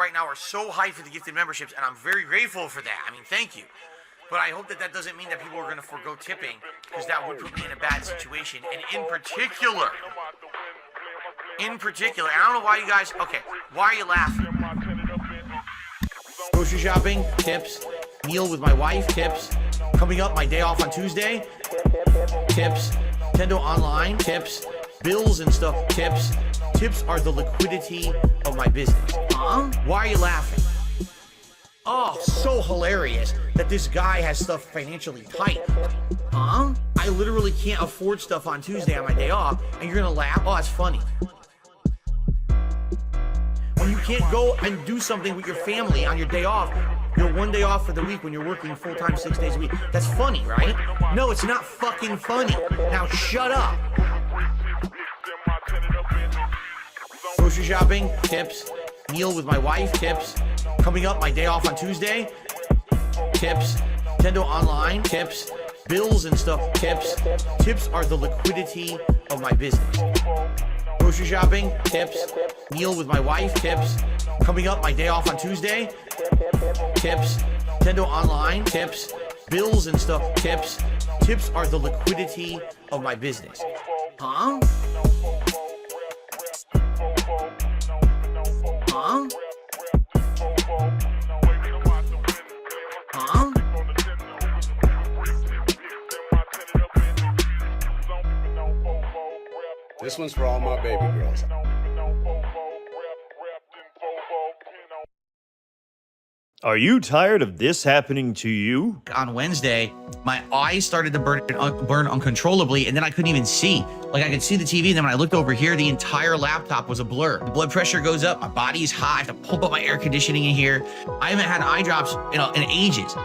right now are so hyped for the gifted memberships, and I'm very grateful for that. I mean, thank you. But I hope that that doesn't mean that people are going to forego tipping, because that would put me in a bad situation. And in particular, I don't know why you guys, okay, why are you laughing? Grocery shopping, tips. Meal with my wife, tips. Coming up, my day off on Tuesday, tips. Nintendo Online, tips. Bills and stuff, tips. Tips are the liquidity of my business. Huh? Why are you laughing? Oh, so hilarious that this guy has stuff financially tight. Huh? I literally can't afford stuff on Tuesday on my day off, and you're gonna laugh? Oh, that's funny. When you can't go and do something with your family on your day off, you're one day off for the week when you're working full-time 6 days a week. That's funny, right? No, it's not fucking funny. Now shut up. Grocery shopping, tips. Meal with my wife, tips. Coming up, my day off on Tuesday, tips. Nintendo Online, tips. Bills and stuff, tips. Tips are the liquidity of my business. Grocery shopping, tips. Meal with my wife, tips. Coming up, my day off on Tuesday, tips. Nintendo Online, tips. Bills and stuff, tips. Tips are the liquidity of my business. Huh? Huh? Huh? This one's for all my baby girls. Are you tired of this happening to you? On Wednesday, my eyes started to burn uncontrollably, and then I couldn't even see. Like, I could see the TV, and then when I looked over here, the entire laptop was a blur. The blood pressure goes up, my body's hot, I have to pump up my air conditioning in here. I haven't had eye drops in ages.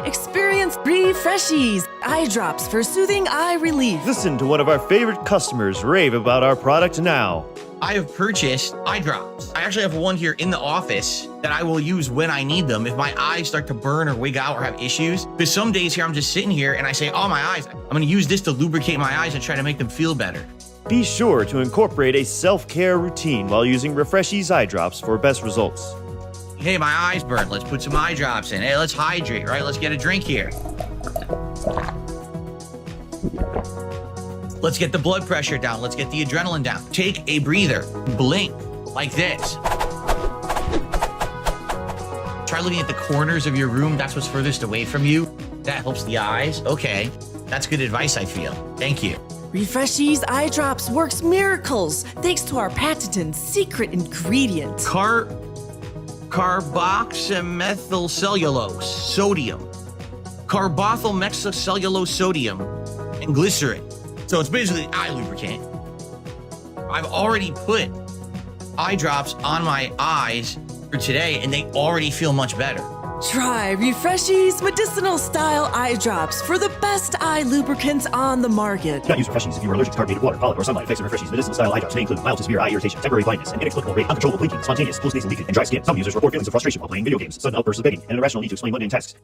Experience Refreshies, eye drops for soothing eye relief. Listen to one of our favorite customers rave about our product now. I have purchased eye drops. I actually have one here in the office that I will use when I need them if my eyes start to burn or wig out or have issues. Because some days here I'm just sitting here and I say, oh, my eyes, I'm gonna use this to lubricate my eyes and try to make them feel better. Be sure to incorporate a self-care routine while using Refreshies eye drops for best results. Hey, my eyes burn. Let's put some eye drops in. Hey, let's hydrate, right? Let's get a drink here. Let's get the blood pressure down. Let's get the adrenaline down. Take a breather. Blink like this. Try looking at the corners of your room. That's what's furthest away from you. That helps the eyes. Okay. That's good advice, I feel. Thank you. Refreshies eye drops works miracles thanks to our patented secret ingredient. Carboxymethylcellulose sodium. Carbethylmethylcellulose sodium and glycerin. So it's basically eye lubricant. I've already put eye drops on my eyes for today, and they already feel much better. Try Refreshies medicinal style eye drops for the best eye lubricants on the market. Do not use Refreshies if you are allergic to carbonated water, pollen, or sunlight. Effects of Refreshies medicinal style eye drops may include mild to severe eye irritation, temporary blindness, and inexplicable rate, uncontrollable blinking, spontaneous post-nasal leakage, and dry skin. Some users report feelings of frustration while playing video games, sudden outbursts of begging, and an irrational need to explain mundane tasks.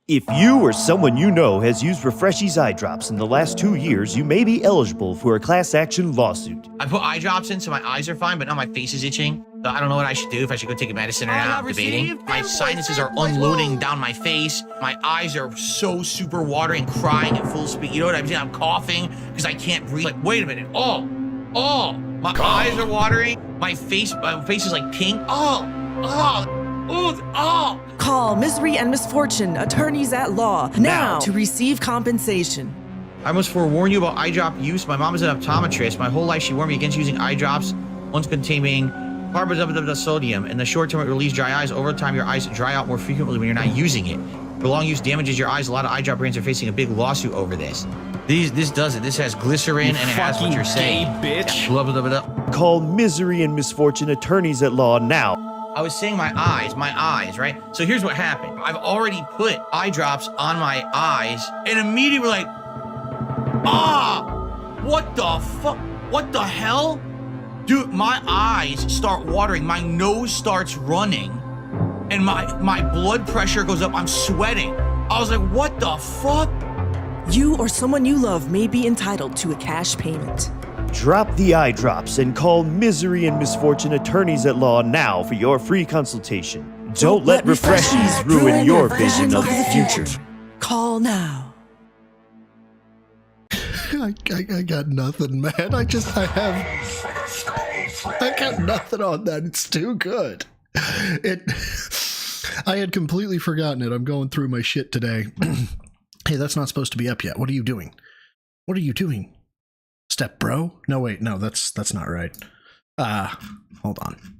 If you or someone you know has used Refreshies eye drops in the last 2 years, you may be eligible for a class action lawsuit. I put eye drops in so my eyes are fine, but now my face is itching. So I don't know what I should do, if I should go take a medicine or not. I'm debating. My sinuses are unloading down my face. My eyes are so super watery and crying at full speed. You know what I'm saying? I'm coughing because I can't breathe. Like, wait a minute. Oh, my eyes are watering. My face is like pink. Oh. Call Misery and Misfortune, attorneys at law, now to receive compensation. I must forewarn you about eye drop use. My mom is an optometrist. My whole life she warned me against using eye drops, once containing carbamazepine In the short term, it relieves dry eyes. Over time, your eyes dry out more frequently when you're not using it. Prolonged use damages your eyes. A lot of eye drop brands are facing a big lawsuit over this. This does it. This has glycerin and it has what you're saying. Bitch. Yeah, blah, blah, blah, blah. Call Misery and Misfortune attorneys at law now. I was saying my eyes, right? So here's what happened. I've already put eye drops on my eyes and immediately like, what the fuck? What the hell? Dude, my eyes start watering. My nose starts running and my blood pressure goes up. I'm sweating. I was like, what the fuck? You or someone you love may be entitled to a cash payment. Drop the eye drops and call Misery and Misfortune Attorneys at Law now for your free consultation. Don't let refreshies ruin your vision of the future. Call now. I got nothing, man. I got nothing on that. It's too good. I had completely forgotten it. I'm going through my shit today. Hey, that's not supposed to be up yet. What are you doing? What are you doing? Step bro? No, wait, no, that's not right. Hold on.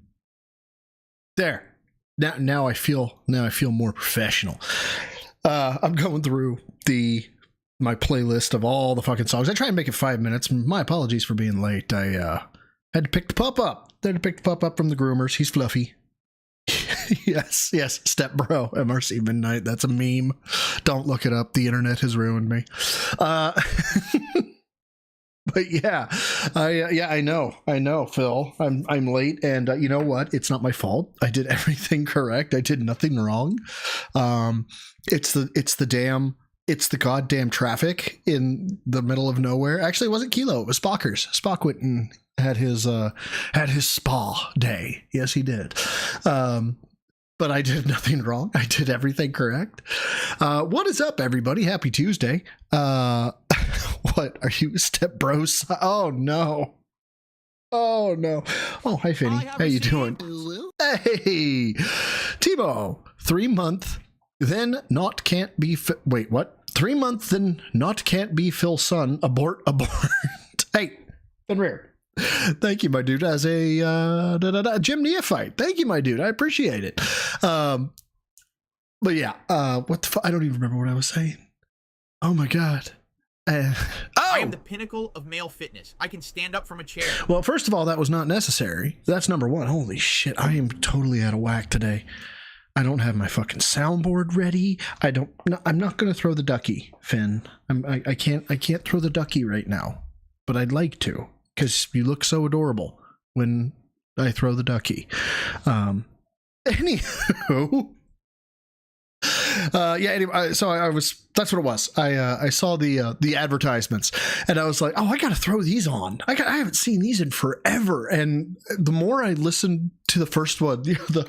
There. Now I feel more professional. I'm going through my playlist of all the fucking songs. I try and make it 5 minutes. My apologies for being late. I had to pick the pup up. From the groomers. He's fluffy. yes, step bro, MRC Midnight. That's a meme. Don't look it up. The internet has ruined me. But yeah, I know, Phil. I'm late, and you know what? It's not my fault. I did everything correct. I did nothing wrong. It's the goddamn traffic in the middle of nowhere. Actually, it wasn't Kilo. It was Spockers. Spock went and had his spa day. Yes, he did. But I did nothing wrong. I did everything correct. What is up, everybody? Happy Tuesday. What are you, step bros? Oh no. Oh no. Oh, hi Finny. How you doing? Hey, Timo. 3 month. Then not can't be. Wait, what? 3 month. Then not can't be Phil son. Abort. Hey, Fenrir. Thank you, my dude. As a Jim Neophyte. Thank you, my dude. I appreciate it. But yeah, what the fuck? I don't even remember what I was saying. Oh my god. I am the pinnacle of male fitness. I can stand up from a chair. Well, first of all, that was not necessary. That's number one. Holy shit, I am totally out of whack today. I don't have my fucking soundboard ready. I'm not going to throw the ducky, Finn. I can't throw the ducky right now, but I'd like to, because you look so adorable when I throw the ducky. Anywho. Yeah, anyway, so that's what it was. I saw the advertisements, and I was like, oh, I gotta throw these on. I haven't seen these in forever. And the more I listened to the first one, the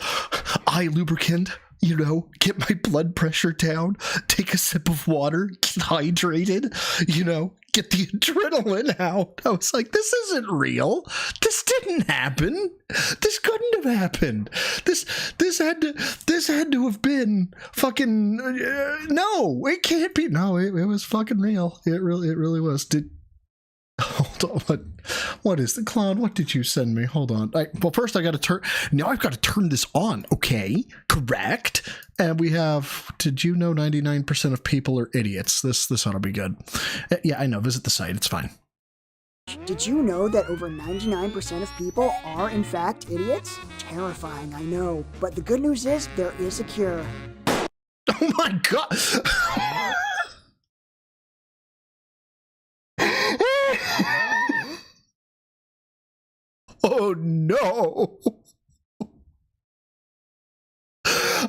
eye lubricant, get my blood pressure down, take a sip of water, get hydrated, get the adrenaline out. I was like, this isn't real. This didn't happen. This couldn't have happened. This had to have been fucking no, it can't be. No, it was fucking real. It really was. Hold on, what is the clown? What did you send me? Hold on. Well, first I've got to turn this on. Okay, correct. And we have, did you know 99% of people are idiots? This ought to be good. Yeah, I know. Visit the site. It's fine. Did you know that over 99% of people are in fact idiots? Terrifying, I know. But the good news is there is a cure. Oh my god. Oh no.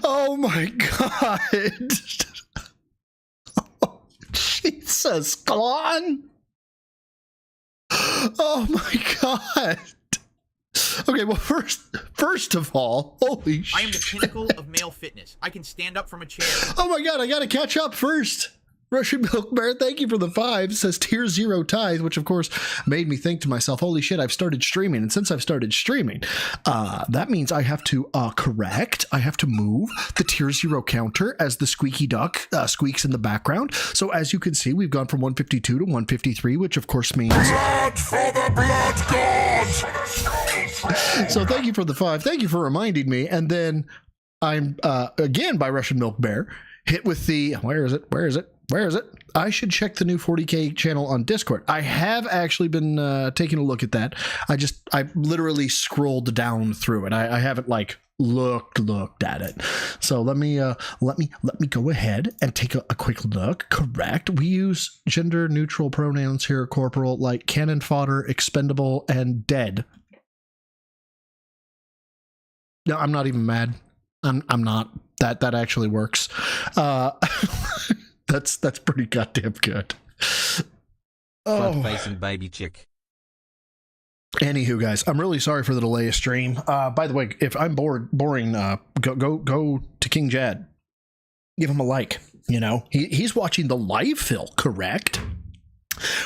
Oh my god. Oh, Jesus, Klon. Oh my god. Okay, well, first of all, holy shit. I am the pinnacle of male fitness. I can stand up from a chair. Oh my god, I gotta catch up first. Russian Milk Bear, thank you for the 5. Says tier 0 tithe, which of course made me think to myself, holy shit, I've started streaming. And since I've started streaming, that means I have to I have to move the tier 0 counter as the squeaky duck squeaks in the background. So as you can see, we've gone from 152 to 153, which of course means blood for the blood gods. So thank you for the 5. Thank you for reminding me. And then I'm again by Russian Milk Bear hit with the where is it? I should check the new 40K channel on Discord. I have actually been taking a look at that. I literally scrolled down through it. I haven't looked at it. So let me go ahead and take a quick look. Correct. We use gender neutral pronouns here, corporal, like cannon fodder, expendable, and dead. No, I'm not even mad. I'm not. That actually works. That's pretty goddamn good. Front-facing baby chick. Anywho, guys, I'm really sorry for the delay of stream. By the way, if I'm boring, go to King Jad. Give him a like. You know, he's watching the live Phil, correct?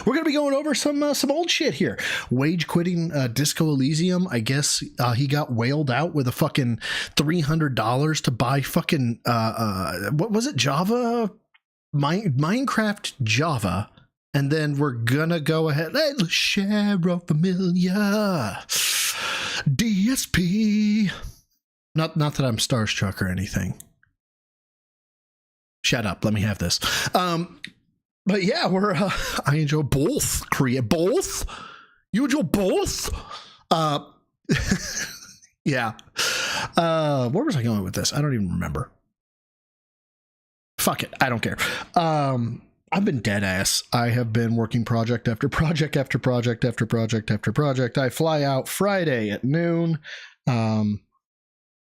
We're gonna be going over some old shit here. Wage quitting Disco Elysium. I guess he got whaled out with a fucking $300 to buy fucking what was it? Java, Minecraft Java. And then we're gonna go ahead and share a familiar DSP. Not that I'm starstruck or anything. Shut up. Let me have this. But yeah, we're I enjoy both. Both. You enjoy both. Yeah. Where was I going with this? I don't even remember. Fuck it. I don't care. I've been dead ass. I have been working project after project after project after project after project. I fly out Friday at noon. And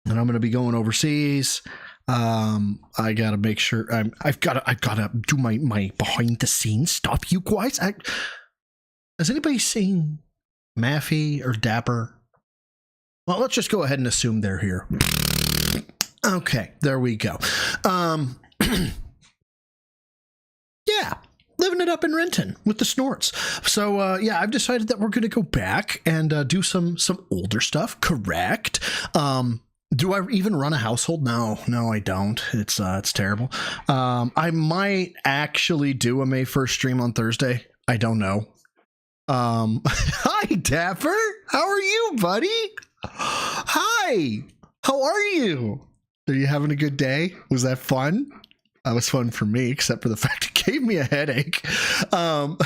I'm going to be going overseas. I gotta make sure I've gotta do my behind the scenes stuff. You guys, has anybody seen Maffey or Dapper? Well, let's just go ahead and assume they're here. Okay, there we go. Yeah, living it up in Renton with the snorts. So yeah, I've decided that we're gonna go back and do some older stuff. Correct. Do I even run a household? No, I don't. It's terrible. I might actually do a May 1st stream on Thursday. I don't know. Hi, Dapper. How are you, buddy? Hi. How are you? Are you having a good day? Was that fun? That was fun for me, except for the fact it gave me a headache. I've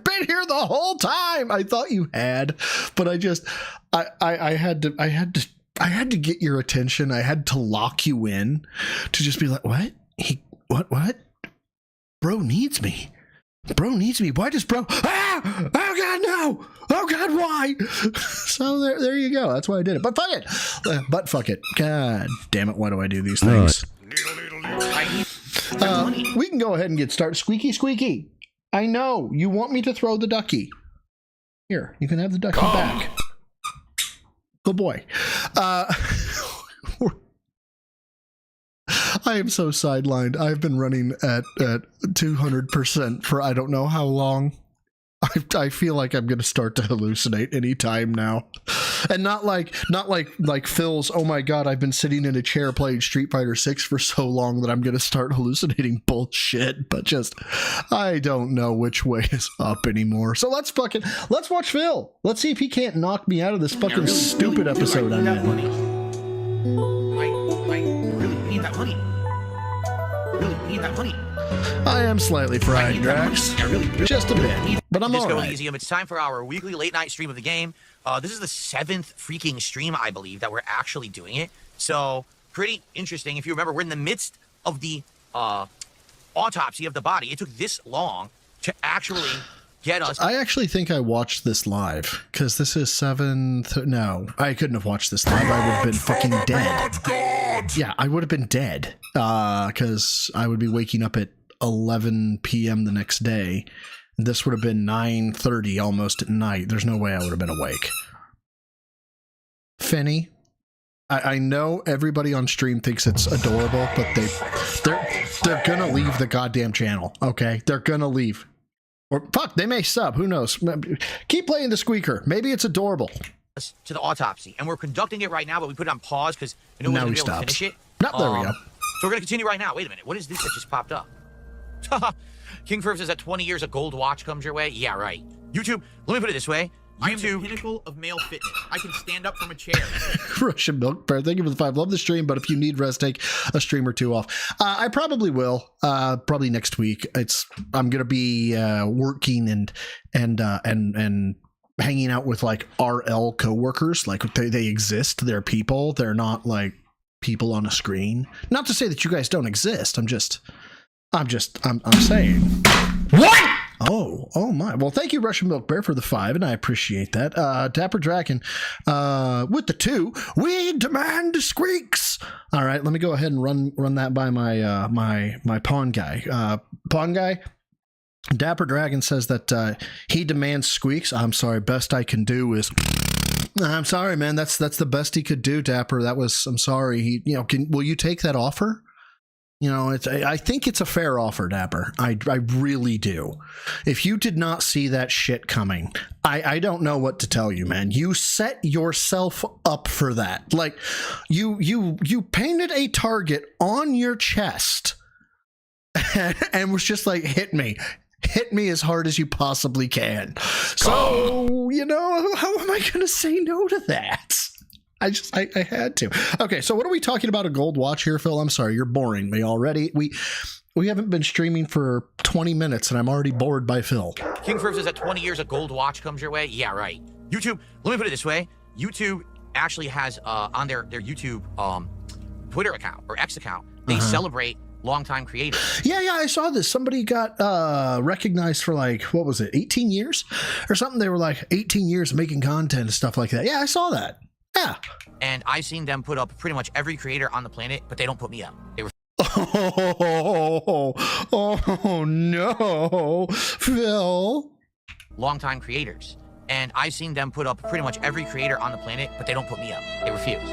been here the whole time. I thought you had, but I had to get your attention. I had to lock you in to just be like, what? What? Bro needs me. Why does bro? Ah! Oh God, no! Oh God, why? So there you go. That's why I did it. But fuck it. God damn it. Why do I do these things? We can go ahead and get started. Squeaky. I know you want me to throw the ducky. Here, you can have the ducky back. Good boy. I am so sidelined. I've been running at 200% for I don't know how long. I feel like I'm going to start to hallucinate any time now. And not like Phil's, oh my God, I've been sitting in a chair playing Street Fighter 6 for so long that I'm going to start hallucinating bullshit. But just, I don't know which way is up anymore. So let's watch Phil. Let's see if he can't knock me out of this fucking stupid episode I'm in. I really need that money. I am slightly fried, Drax. Just a bit, but I'm all right. Elysium. It's time for our weekly late night stream of the game. This is the 7th freaking stream, I believe, that we're actually doing it. So pretty interesting. If you remember, we're in the midst of the autopsy of the body. It took this long to actually get us. I actually think I watched this live because this is 7th. No, I couldn't have watched this live. I would have been fucking dead. Yeah, I would have been dead because I would be waking up at 11 p.m. the next day. This would have been 9:30 almost at night. There's no way I would have been awake. Finny, I know everybody on stream thinks it's adorable, but they're gonna leave the goddamn channel. Okay, they're gonna leave. Or fuck, they may sub. Who knows? Keep playing the squeaker. Maybe it's adorable. To the autopsy, and we're conducting it right now, but we put it on pause because I know we're going to be able to finish it. No, there we go. So we're going to continue right now. Wait a minute. What is this that just popped up? King Ferb says that 20 years a gold watch comes your way. Yeah, right. YouTube, let me put it this way. I am the pinnacle of male fitness. I can stand up from a chair. Russian Milk Bear, thank you for the 5. Love the stream, but if you need rest, take a stream or 2 off. I probably will. Probably next week. I'm gonna be working and hanging out with like RL coworkers. Like they exist. They're people. They're not like people on a screen. Not to say that you guys don't exist. I'm saying. What? Oh my. Well, thank you, Russian Milk Bear, for the 5, and I appreciate that. Dapper Draken with the 2. We demand squeaks. All right, let me go ahead and run that by my my pawn guy. Pawn guy, Dapper Dragon says that he demands squeaks. I'm sorry, best I can do is. I'm sorry, man. That's the best he could do, Dapper. I'm sorry. He, will you take that offer? I think it's a fair offer, Dapper. I really do. If you did not see that shit coming, I don't know what to tell you, man. You set yourself up for that. Like, you painted a target on your chest and was just like, hit me as hard as you possibly can. So, how am I going to say no to that? I had to. Okay, so what are we talking about a gold watch here, Phil? I'm sorry, you're boring me already. We haven't been streaming for 20 minutes and I'm already bored by Phil. King Ferb says that 20 years a gold watch comes your way. Yeah, right. YouTube, let me put it this way. YouTube actually has on their YouTube Twitter account or X account, they celebrate longtime creators. Yeah, I saw this. Somebody got recognized for like, what was it, 18 years or something? They were like 18 years making content and stuff like that. Yeah, I saw that. Yeah. And I've seen them put up pretty much every creator on the planet, but they don't put me up. They were Oh no, Phil. Longtime creators. And I've seen them put up pretty much every creator on the planet, but they don't put me up. They refuse.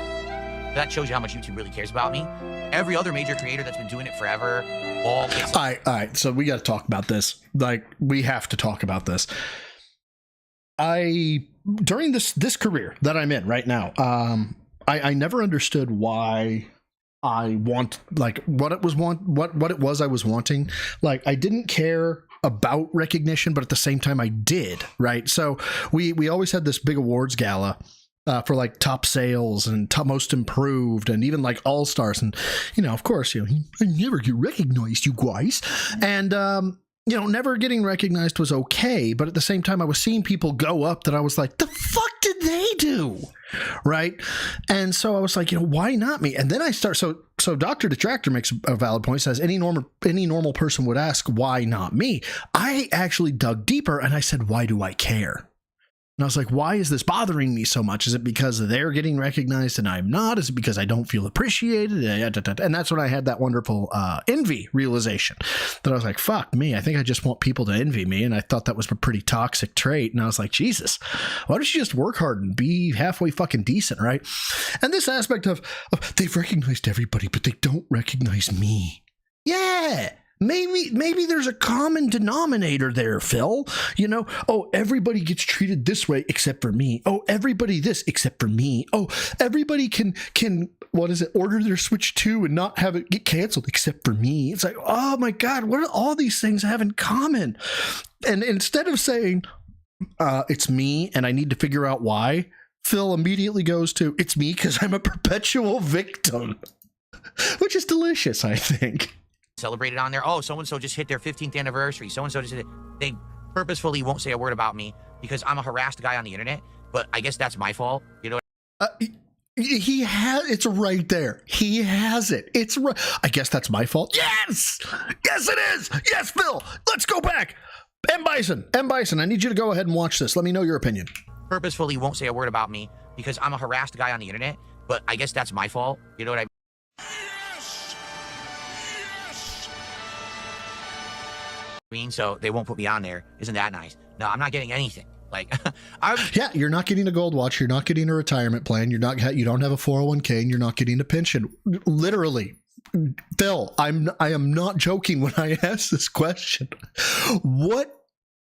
That shows you how much YouTube really cares about me. Every other major creator that's been doing it forever, all right. So we got to talk about this. Like, we have to talk about this. During this career that I'm in right now, I never understood why I want, like, what it was I was wanting. Like, I didn't care about recognition, but at the same time I did, right? So we always had this big awards gala for like top sales and top most improved and even like all stars, and of course I never get recognized, you guys, and never getting recognized was okay, but at the same time I was seeing people go up that I was like, the fuck did they do, right? And so I was like, why not me? And then I start, so Dr. Detractor makes a valid point, says any normal person would ask, why not me? I actually dug deeper and I said, why do I care? And I was like, why is this bothering me so much? Is it because they're getting recognized and I'm not? Is it because I don't feel appreciated? And that's when I had that wonderful envy realization that I was like, fuck me. I think I just want people to envy me. And I thought that was a pretty toxic trait. And I was like, Jesus, why don't you just work hard and be halfway fucking decent, right? And this aspect of they've recognized everybody, but they don't recognize me. Yeah. Maybe there's a common denominator there, Phil. Oh, everybody gets treated this way except for me. Oh, everybody this except for me. Oh, everybody can order their Switch 2 and not have it get canceled except for me. It's like, oh my God, what do all these things have in common? And instead of saying, it's me and I need to figure out why, Phil immediately goes to, it's me because I'm a perpetual victim, which is delicious, I think. Celebrated on there. Oh, so-and-so just hit their 15th anniversary. So-and-so just hit it. They purposefully won't say a word about me because I'm a harassed guy on the internet, but I guess that's my fault. He has, it's right there. He has it. It's right. I guess that's my fault. Yes, it is. Yes, Phil, let's go back. M. Bison, I need you to go ahead and watch this. Let me know your opinion. Purposefully won't say a word about me because I'm a harassed guy on the internet, but I guess that's my fault. You know what I mean? So they won't put me on there. Isn't that nice? No, I'm not getting anything. Like, yeah, you're not getting a gold watch. You're not getting a retirement plan. You don't have a 401k, and you're not getting a pension. Literally, Phil, I am not joking when I ask this question. What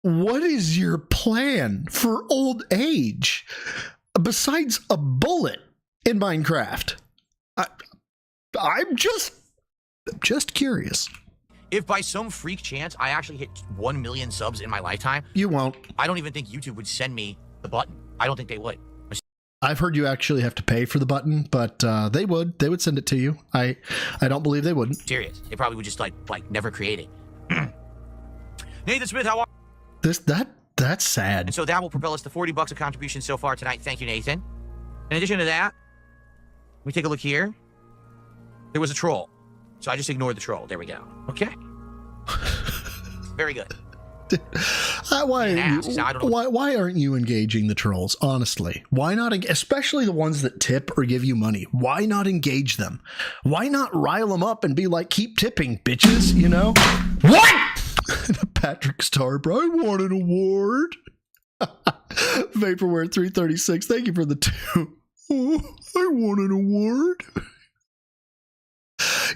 is your plan for old age besides a bullet in Minecraft? I'm just curious. If by some freak chance I actually hit 1 million subs in my lifetime, you won't. I don't even think YouTube would send me the button. I don't think they would. I've heard you actually have to pay for the button, but they would send it to you. I don't believe they wouldn't. Serious. They probably would just like never create it. Nathan Smith, how are that's sad. And so that will propel us to $40 of contribution so far tonight. Thank you, Nathan. In addition to that, let me take a look here. There was a troll. So I just ignored the troll. There we go. Okay. Very good. Why aren't you engaging the trolls? Honestly, why not? Especially the ones that tip or give you money. Why not engage them? Why not rile them up and be like, keep tipping, bitches? What? Patrick Starb, I want an award. Vaporware 336, thank you for the 2. Oh, I want an award.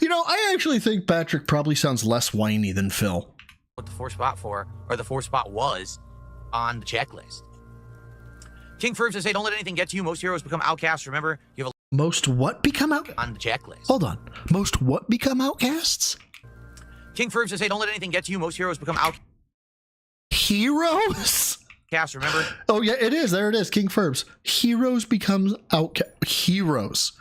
You know, I actually think Patrick probably sounds less whiny than Phil. What the 4 spot for, or the 4 spot was on the checklist. King Ferb says, hey, don't let anything get to you. Most heroes become outcasts. Remember, you have Most what become out? on the checklist. Hold on. Most what become outcasts? King Ferb says, hey, don't let anything get to you. Most heroes become Heroes? outcasts. Remember? Oh, yeah, it is. There it is. King Ferbs. Heroes becomes outcast. Heroes.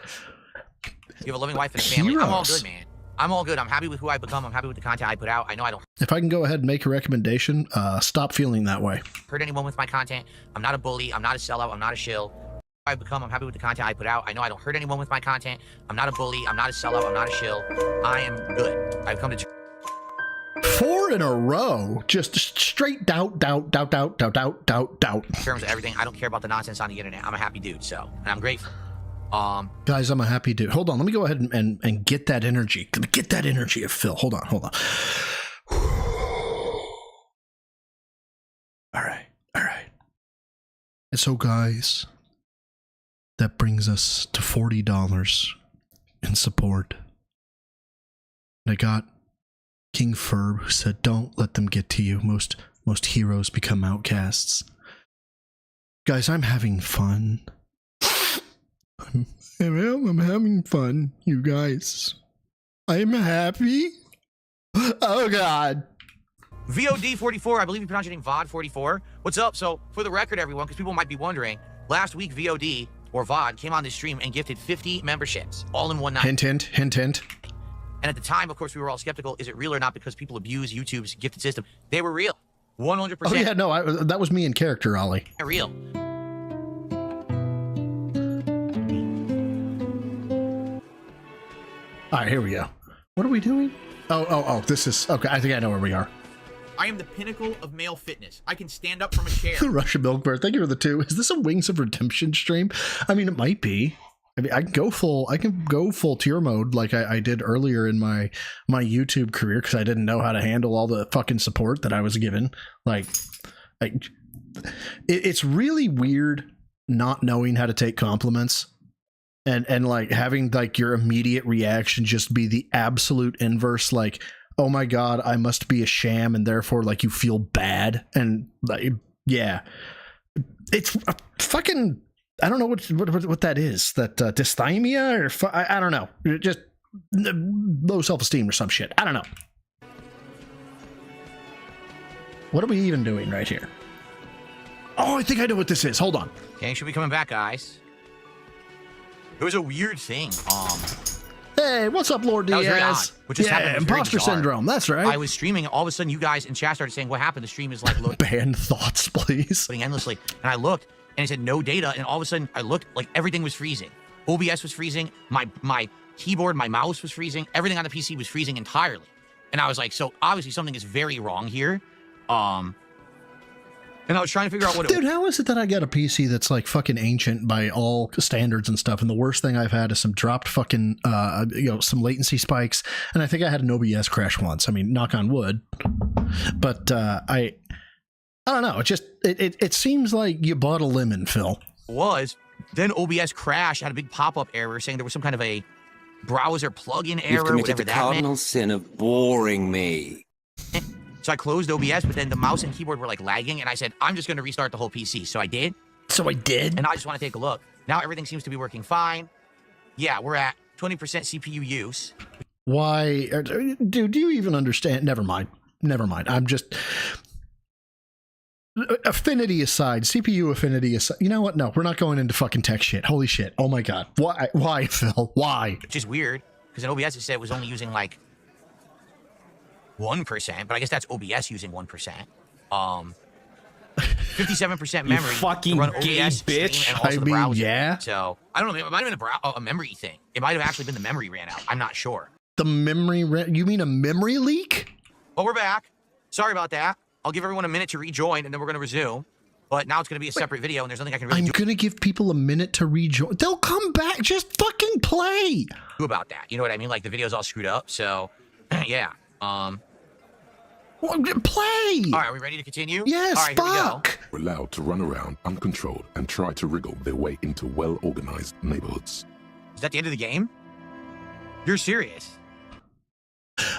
You have a loving wife and a family. I'm all Heroes. good, man. I'm all good. I'm happy with who I become. I'm happy with the content I put out. I know I don't If I can go ahead and make a recommendation, stop feeling that way. hurt anyone with my content. I'm not a bully. I'm not a sellout. I'm not a shill. I become. I'm happy with the content I put out. I know I don't hurt anyone with my content. I'm not a bully. I'm not a sellout. I'm not a shill. I am good. I've come to 4 in a row. Just straight doubt. terms of everything. I don't care about the nonsense on the internet. I'm a happy dude. So, and I'm grateful. Guys, I'm a happy dude. Hold on. Let me go ahead and get that energy. Get that energy of Phil. Hold on. All right. And so, guys, that brings us to $40 in support. And I got King Ferb, who said, don't let them get to you. Most heroes become outcasts. Guys, I'm having fun. I'm having fun, you guys. I'm happy. Oh, God. VOD44, I believe you pronounce your name VOD44. What's up? So, for the record, everyone, because people might be wondering, last week VOD, or VOD, came on this stream and gifted 50 memberships, all in one night. Hint, hint, hint, hint. And at the time, of course, we were all skeptical. Is it real or not? Because people abuse YouTube's gifted system. They were real. 100% Oh, yeah, no, that was me in character, Ollie. real. All right, here we go. What are we doing? Oh, this is... Okay, I think I know where we are. I am the pinnacle of male fitness. I can stand up from a chair. Russian Milk Bird, thank you for the 2. Is this a Wings of Redemption stream? I mean, it might be. I mean, I can go full tier mode like I did earlier in my YouTube career because I didn't know how to handle all the fucking support that I was given. It's really weird not knowing how to take compliments and like having like your immediate reaction just be the absolute inverse, like, oh my God, I must be a sham, and therefore like you feel bad. And like, yeah, it's a fucking, I don't know what that is. That dysthymia or I don't know. Just low self-esteem or some shit. I don't know. What are we even doing right here? Oh, I think I know what this is. Hold on. Okay, should be coming back, guys. It was a weird thing. Hey, what's up, Lord That was very Diaz? odd. What just happened was very imposter bizarre. syndrome. That's right. I was streaming, all of a sudden you guys in chat started saying, what happened? The stream is like Ban thoughts, please. loading endlessly. And I looked, and it said no data, and all of a sudden I looked, like everything was freezing. OBS was freezing, my keyboard, my mouse was freezing, everything on the PC was freezing entirely. And I was like, so obviously something is very wrong here. And I was trying to figure out what it Dude, how is it that I got a PC that's like fucking ancient by all standards and stuff, and the worst thing I've had is some dropped fucking some latency spikes, and I think I had an OBS crash once. I mean, knock on wood. But I don't know. It seems like you bought a lemon, Phil. was. Then OBS crashed, had a big pop-up error saying there was some kind of a browser plugin error, You've committed whatever the that cardinal meant. sin of boring me. So I closed OBS, but then the mouse and keyboard were like lagging, and I said, I'm just going to restart the whole PC. So I did, and I just want to take a look. Now everything seems to be working fine. Yeah, we're at 20% CPU use. Why, dude? Do you even understand? Never mind. I'm just affinity aside, CPU affinity aside. You know what? No, we're not going into fucking tech shit. Holy shit! Oh my God! Why, Phil? Why? Which is weird, because in OBS it said it was only using like 1%, but I guess that's OBS using 1%. 57% memory. fucking to run gay OBS bitch. stream and also I the mean, browser. yeah. So I don't know. It might have been a memory thing. It might have actually been the memory ran out. I'm not sure. The memory? You mean a memory leak? Well, we're back. Sorry about that. I'll give everyone a minute to rejoin, and then we're going to resume. But now it's going to be a separate video, and there's nothing I can really I'm gonna give people a minute to rejoin. They'll come back. Just fucking play. do about that. You know what I mean? Like the video's all screwed up. So, yeah. Well, play. All right, are we ready to continue? Yes, All right, here we go. fuck. Were allowed to run around uncontrolled and try to wriggle their way into well-organized neighborhoods. Is that the end of the game? You're serious?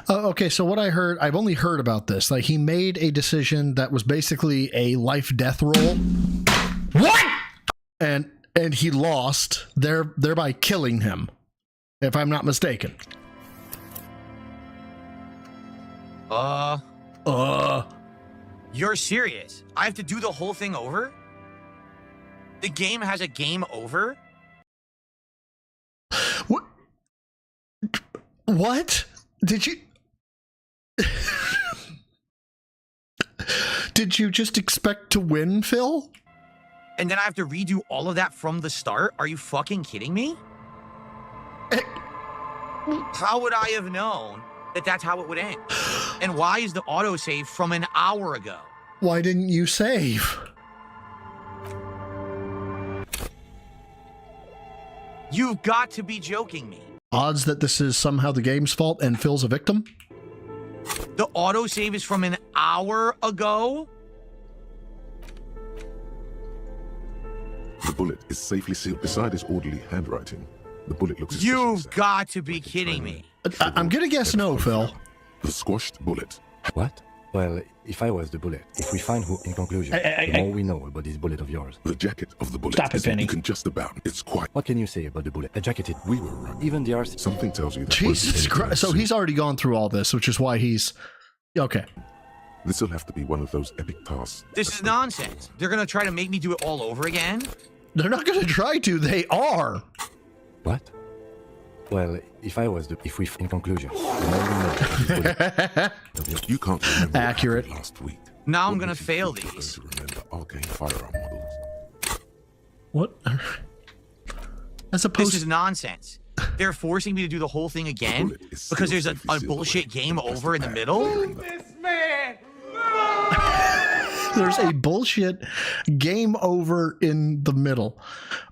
Okay, so what I heard, I've only heard about this. Like, he made a decision that was basically a life-death roll. What? And he lost, thereby killing him, if I'm not mistaken. You're serious? I have to do the whole thing over? The game has a game over? What? What? Did you... Did you just expect to win, Phil? And then I have to redo all of that from the start? Are you fucking kidding me? How would I have known that that's how it would end? And why is the autosave from an hour ago? Why didn't you save? You've got to be joking me. Odds that this is somehow the game's fault and Phil's a victim? The autosave is from an hour ago? The bullet is safely sealed beside his orderly handwriting. The bullet looks You've got to be kidding me. I'm gonna guess no, Phil. The squashed bullet. What? Well, if I was the bullet, if we find who, in conclusion, the more we know about this bullet of yours. The jacket of the bullet. Stop it, Benny. You can just about. It's quite. What can you say about the bullet? A jacketed. We were right. Even the RC. Something tells you that. Jesus Christ. So he's already gone through all this, which is why he's... Okay. This will have to be one of those epic tasks. This is nonsense. They're going to try to make me do it all over again? They're not gonna try to, they are! What? Well, if I was the... If we... In conclusion, the more we know about this bullet. You can't remember Accurate. what happened last week. Now I'm What going to makes you fail think you're these. going to remember arcane firearm models. What? As opposed This is nonsense. They're forcing me to do the whole thing again bullet is because there's still a safely sealed bullshit away. game over in the middle? there's a bullshit game over in the middle.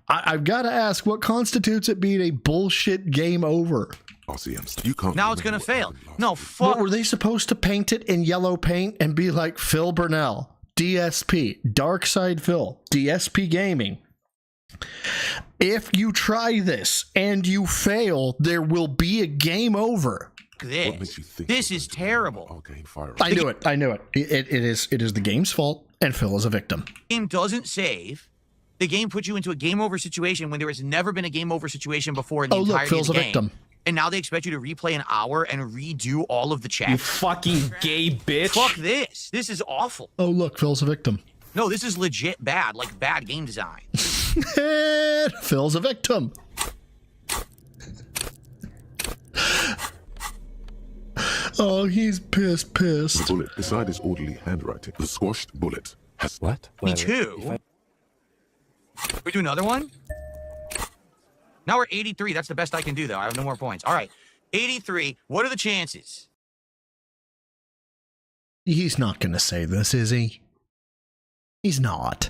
I've got to ask, what constitutes it being a bullshit game over? RCMs. You can't. Now it's going to fail. No, What, fuck. were they supposed to paint it in yellow paint and be like Phil Burnell, DSP, Dark Side Phil, DSP Gaming? If you try this and you fail, there will be a game over. What This. makes you think This you're is going to remember terrible. arcane firearm? I knew it. I knew it. It is the game's fault, and Phil is a victim. The game doesn't save. The game puts you into a game over situation when there has never been a game over situation before in the Oh, look, entirety Phil's of a the game. victim. And now they expect you to replay an hour and redo all of the checks. You fucking gay bitch. Fuck this. This is awful. Oh, look, Phil's a victim. No, this is legit bad, like bad game design. And Phil's a victim. Oh, he's pissed. The bullet beside his orderly handwriting. The squashed bullet has. What? Me Well, too. if I- We do another one? Now we're 83. That's the best I can do, though. I have no more points. All right. 83. What are the chances? He's not going to say this, is he? He's not.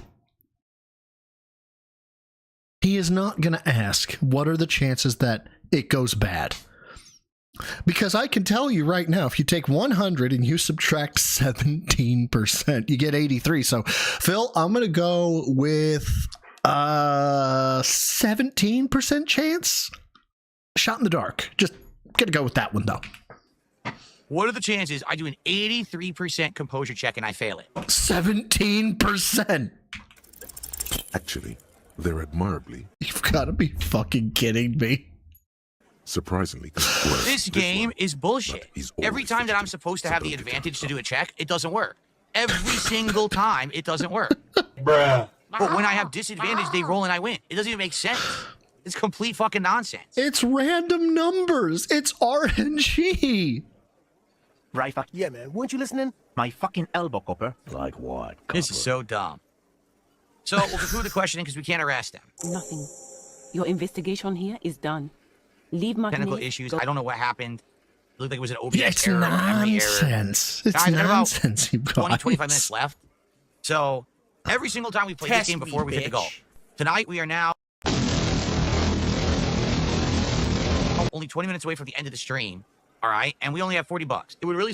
He is not going to ask, what are the chances that it goes bad? Because I can tell you right now, if you take 100 and you subtract 17%, you get 83. So, Phil, I'm going to go with 17% chance. Shot in the dark. Just going to go with that one, though. What are the chances I do an 83% composure check and I fail it? 17%. Actually, they're admirably, You've got to be fucking kidding me. surprisingly well. This game one, is bullshit. but he's Every always time that I'm fidgety, supposed to so have don't the get advantage to too do a check, it doesn't work. Every single time, it doesn't work. Bruh. But when I have disadvantage, they roll and I win. It doesn't even make sense. It's complete fucking nonsense. It's random numbers. It's RNG. Right, fuck. Yeah, man. Weren't you listening? My fucking elbow, Copper. Like what? This is so dumb. So we'll conclude the questioning because we can't arrest them. Nothing. Your investigation here is done. Leave my Technical issues. I don't know what happened. It looked like it was an OBS It's error or memory error. nonsense. It's Guys, I have about nonsense, you 20, guys. 25 minutes left. So every single time we play this Test game before, me, we hit the goal. bitch. Tonight, we are now only 20 minutes away from the end of the stream. All right. And we only have $40. It would really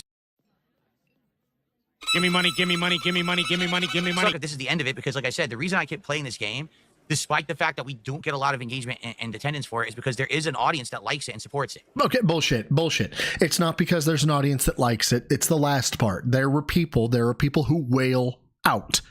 Give me money, give me money, give me money, give me money, give me money. This is the end of it because, like I said, the reason I keep playing this game, despite the fact that we don't get a lot of engagement and attendance for it, is because there is an audience that likes it and supports it. Okay, bullshit. It's not because there's an audience that likes it. It's the last part. There are people who wail out.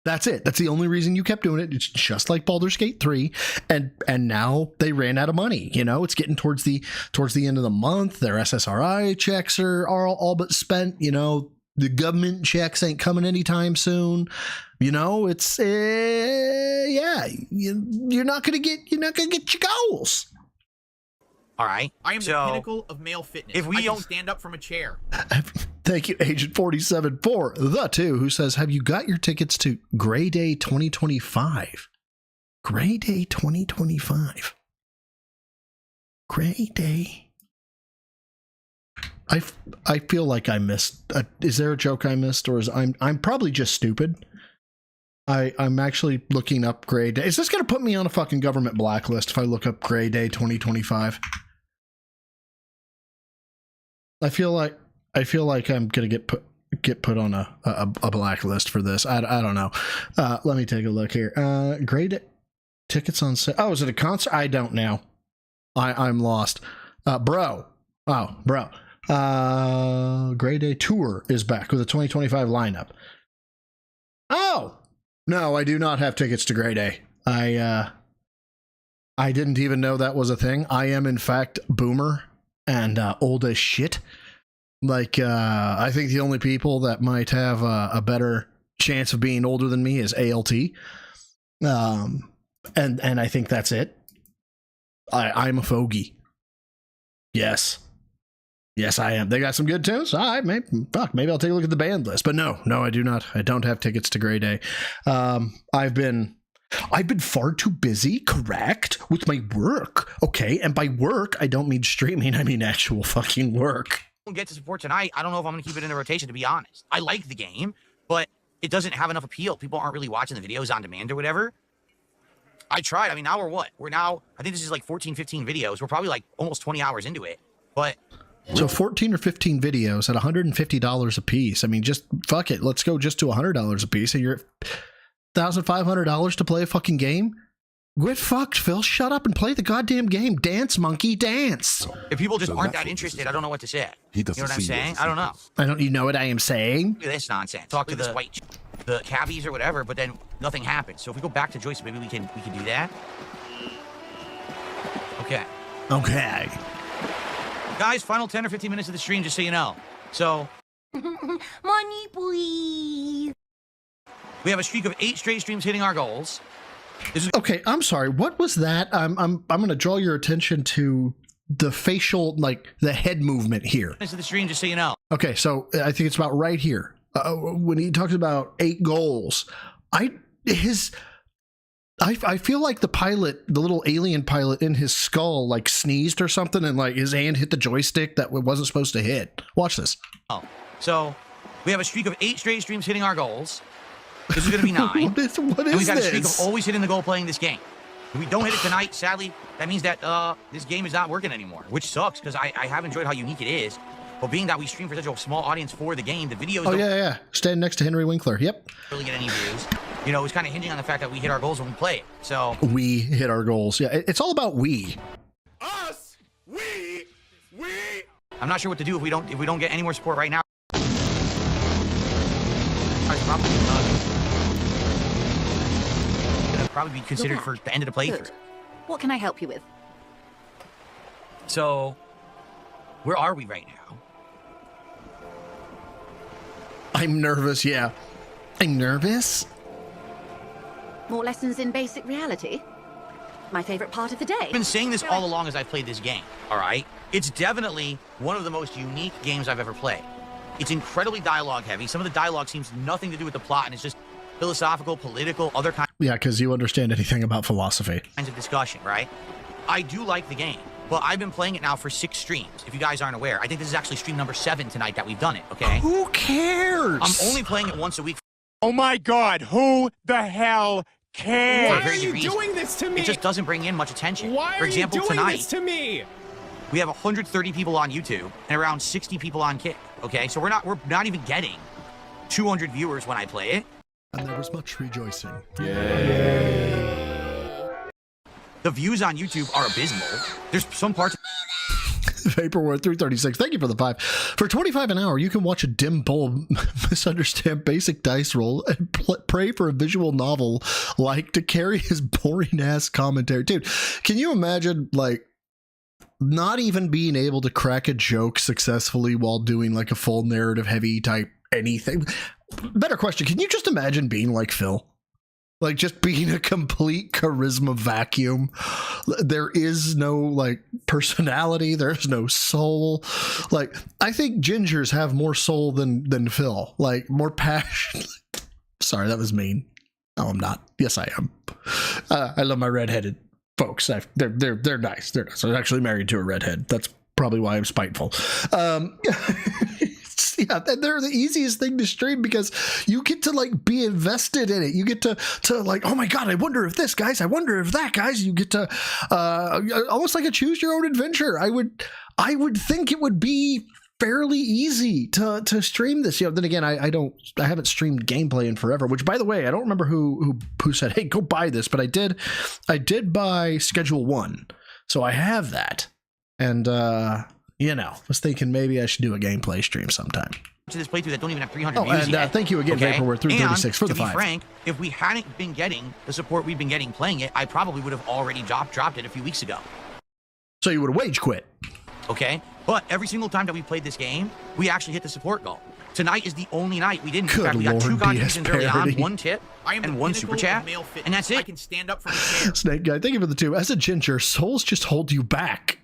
That's it. That's the only reason you kept doing it. It's just like Baldur's Gate 3, and now they ran out of money. You know, it's getting towards the end of the month. Their SSRI checks are all but spent. You know, the government checks ain't coming anytime soon. You know, it's you're not gonna get your goals. All right. I am the pinnacle of male fitness. If we I can don't stand up from a chair. Thank you, Agent 47 for the 2, who says, have you got your tickets to Gray Day 2025? Gray Day 2025. Gray Day. I feel like I missed. Is there a joke I missed, or is I'm probably just stupid? I'm actually looking up Gray Day. Is this going to put me on a fucking government blacklist if I look up Gray Day 2025? I feel like I'm gonna get put on a blacklist for this. I don't know. Let me take a look here. Gray Day tickets on sale. Oh, is it a concert? I don't know. I'm lost. Bro. Gray Day tour is back with a 2025 lineup. Oh no, I do not have tickets to Gray Day. I didn't even know that was a thing. I am in fact boomer and old as shit. Like, I think the only people that might have a better chance of being older than me is ALT. And I think that's it. I'm a fogey. Yes, I am. They got some good tunes. All right, maybe I'll take a look at the band list. But no, I do not. I don't have tickets to Gray Day. I've been far too busy, correct, with my work. Okay, and by work, I don't mean streaming. I mean actual fucking work. Get to support tonight. I don't know if I'm going to keep it in the rotation, to be honest. I like the game, but it doesn't have enough appeal. People aren't really watching the videos on demand or whatever. I tried. I mean, now we're what? We're now, I think this is like 14, 15 videos. We're probably like almost 20 hours into it, but... So 14 or 15 videos at $150 a piece. I mean, just fuck it. Let's go just to $100 a piece, and you're at $1,500 to play a fucking game? Get fucked, Phil. Shut up and play the goddamn game. Dance, monkey, dance. If people just aren't that interested, I don't know what to say. You know what I'm saying? I don't know. You know what I am saying? Look at this nonsense. Talk to the cabbies or whatever, but then nothing happens. So if we go back to Joyce, maybe we can do that. Okay. Guys, final 10 or 15 minutes of the stream, just so you know. So money, please. We have a streak of 8 straight streams hitting our goals. Okay, I'm sorry. What was that? I'm going to draw your attention to the facial, like the head movement here. This is the stream, just so you know. Okay, so I think it's about right here. When he talks about 8 goals, I feel like the pilot, the little alien pilot in his skull, like sneezed or something, and like his hand hit the joystick that it wasn't supposed to hit. Watch this. Oh, so we have a streak of 8 straight streams hitting our goals. This is going to be 9. What is and we got this? a streak of always hitting the goal playing this game. If we don't hit it tonight, sadly, that means that this game is not working anymore, which sucks because I have enjoyed how unique it is. But being that we stream for such a small audience for the game, the videos don't... yeah. Stand next to Henry Winkler. Yep. Really get any views. You know, it's kind of hinging on the fact that we hit our goals when we play it. So we hit our goals. Yeah, it's all about we. Us. We. I'm not sure what to do if we don't get any more support right now. Probably be considered for the end of the playthrough. Good. What can I help you with? So, where are we right now? I'm nervous, yeah. I'm nervous. More lessons in basic reality? My favorite part of the day. I've been saying this all along as I've played this game, all right? It's definitely one of the most unique games I've ever played. It's incredibly dialogue heavy. Some of the dialogue seems nothing to do with the plot, and it's just philosophical, political, other kinds. Yeah, because you understand anything about philosophy. Kinds of discussion, right? I do like the game, but I've been playing it now for 6 streams. If you guys aren't aware, I think this is actually stream number 7 tonight that we've done it, okay? Who cares? I'm only playing it once a week. Oh my God, who the hell cares? Why are you doing this to me? It just doesn't bring in much attention. Why for example, are you doing tonight, this to me? We have 130 people on YouTube and around 60 people on Kick, okay? So we're not even getting 200 viewers when I play it. And there was much rejoicing. The views on YouTube are abysmal. There's some parts. Vaporware 336. Thank you for the 5. For 25 an hour, you can watch a dim bulb misunderstand basic dice roll and pray for a visual novel like to carry his boring ass commentary. Dude, can you imagine like not even being able to crack a joke successfully while doing like a full narrative heavy type anything? Better question. Can you just imagine being like Phil? Like just being a complete charisma vacuum. There is no like personality. There's no soul. Like I think gingers have more soul than Phil. Like more passion. Sorry, that was mean. No, I'm not. Yes, I am. I love my redheaded folks. They're nice. They're nice. I'm actually married to a redhead. That's probably why I'm spiteful. Yeah, they're the easiest thing to stream because you get to like be invested in it. You get to like, oh my God, I wonder if this, guys. I wonder if that, guys. You get to almost like a choose your own adventure. I would think it would be fairly easy to stream this. You know, then again, I haven't streamed gameplay in forever. Which, by the way, I don't remember who said, hey, go buy this, but I did buy Schedule 1, so I have that, and you know, I was thinking maybe I should do a gameplay stream sometime. To this playthrough that don't even have 300 views and yet. Thank you again, okay? Vaporware 336 for the 5. To be frank, if we hadn't been getting the support we've been getting playing it, I probably would have already dropped it a few weeks ago. So you would have wage quit. Okay, but every single time that we played this game, we actually hit the support goal. Tonight is the only night we didn't. Good In fact, we got 2 Lord, contributions early on, parody. 1 tip, and 1 super chat, and that's it. I can stand up for the chair. Snake Guy, thank you for the 2. As a ginger, souls just hold you back.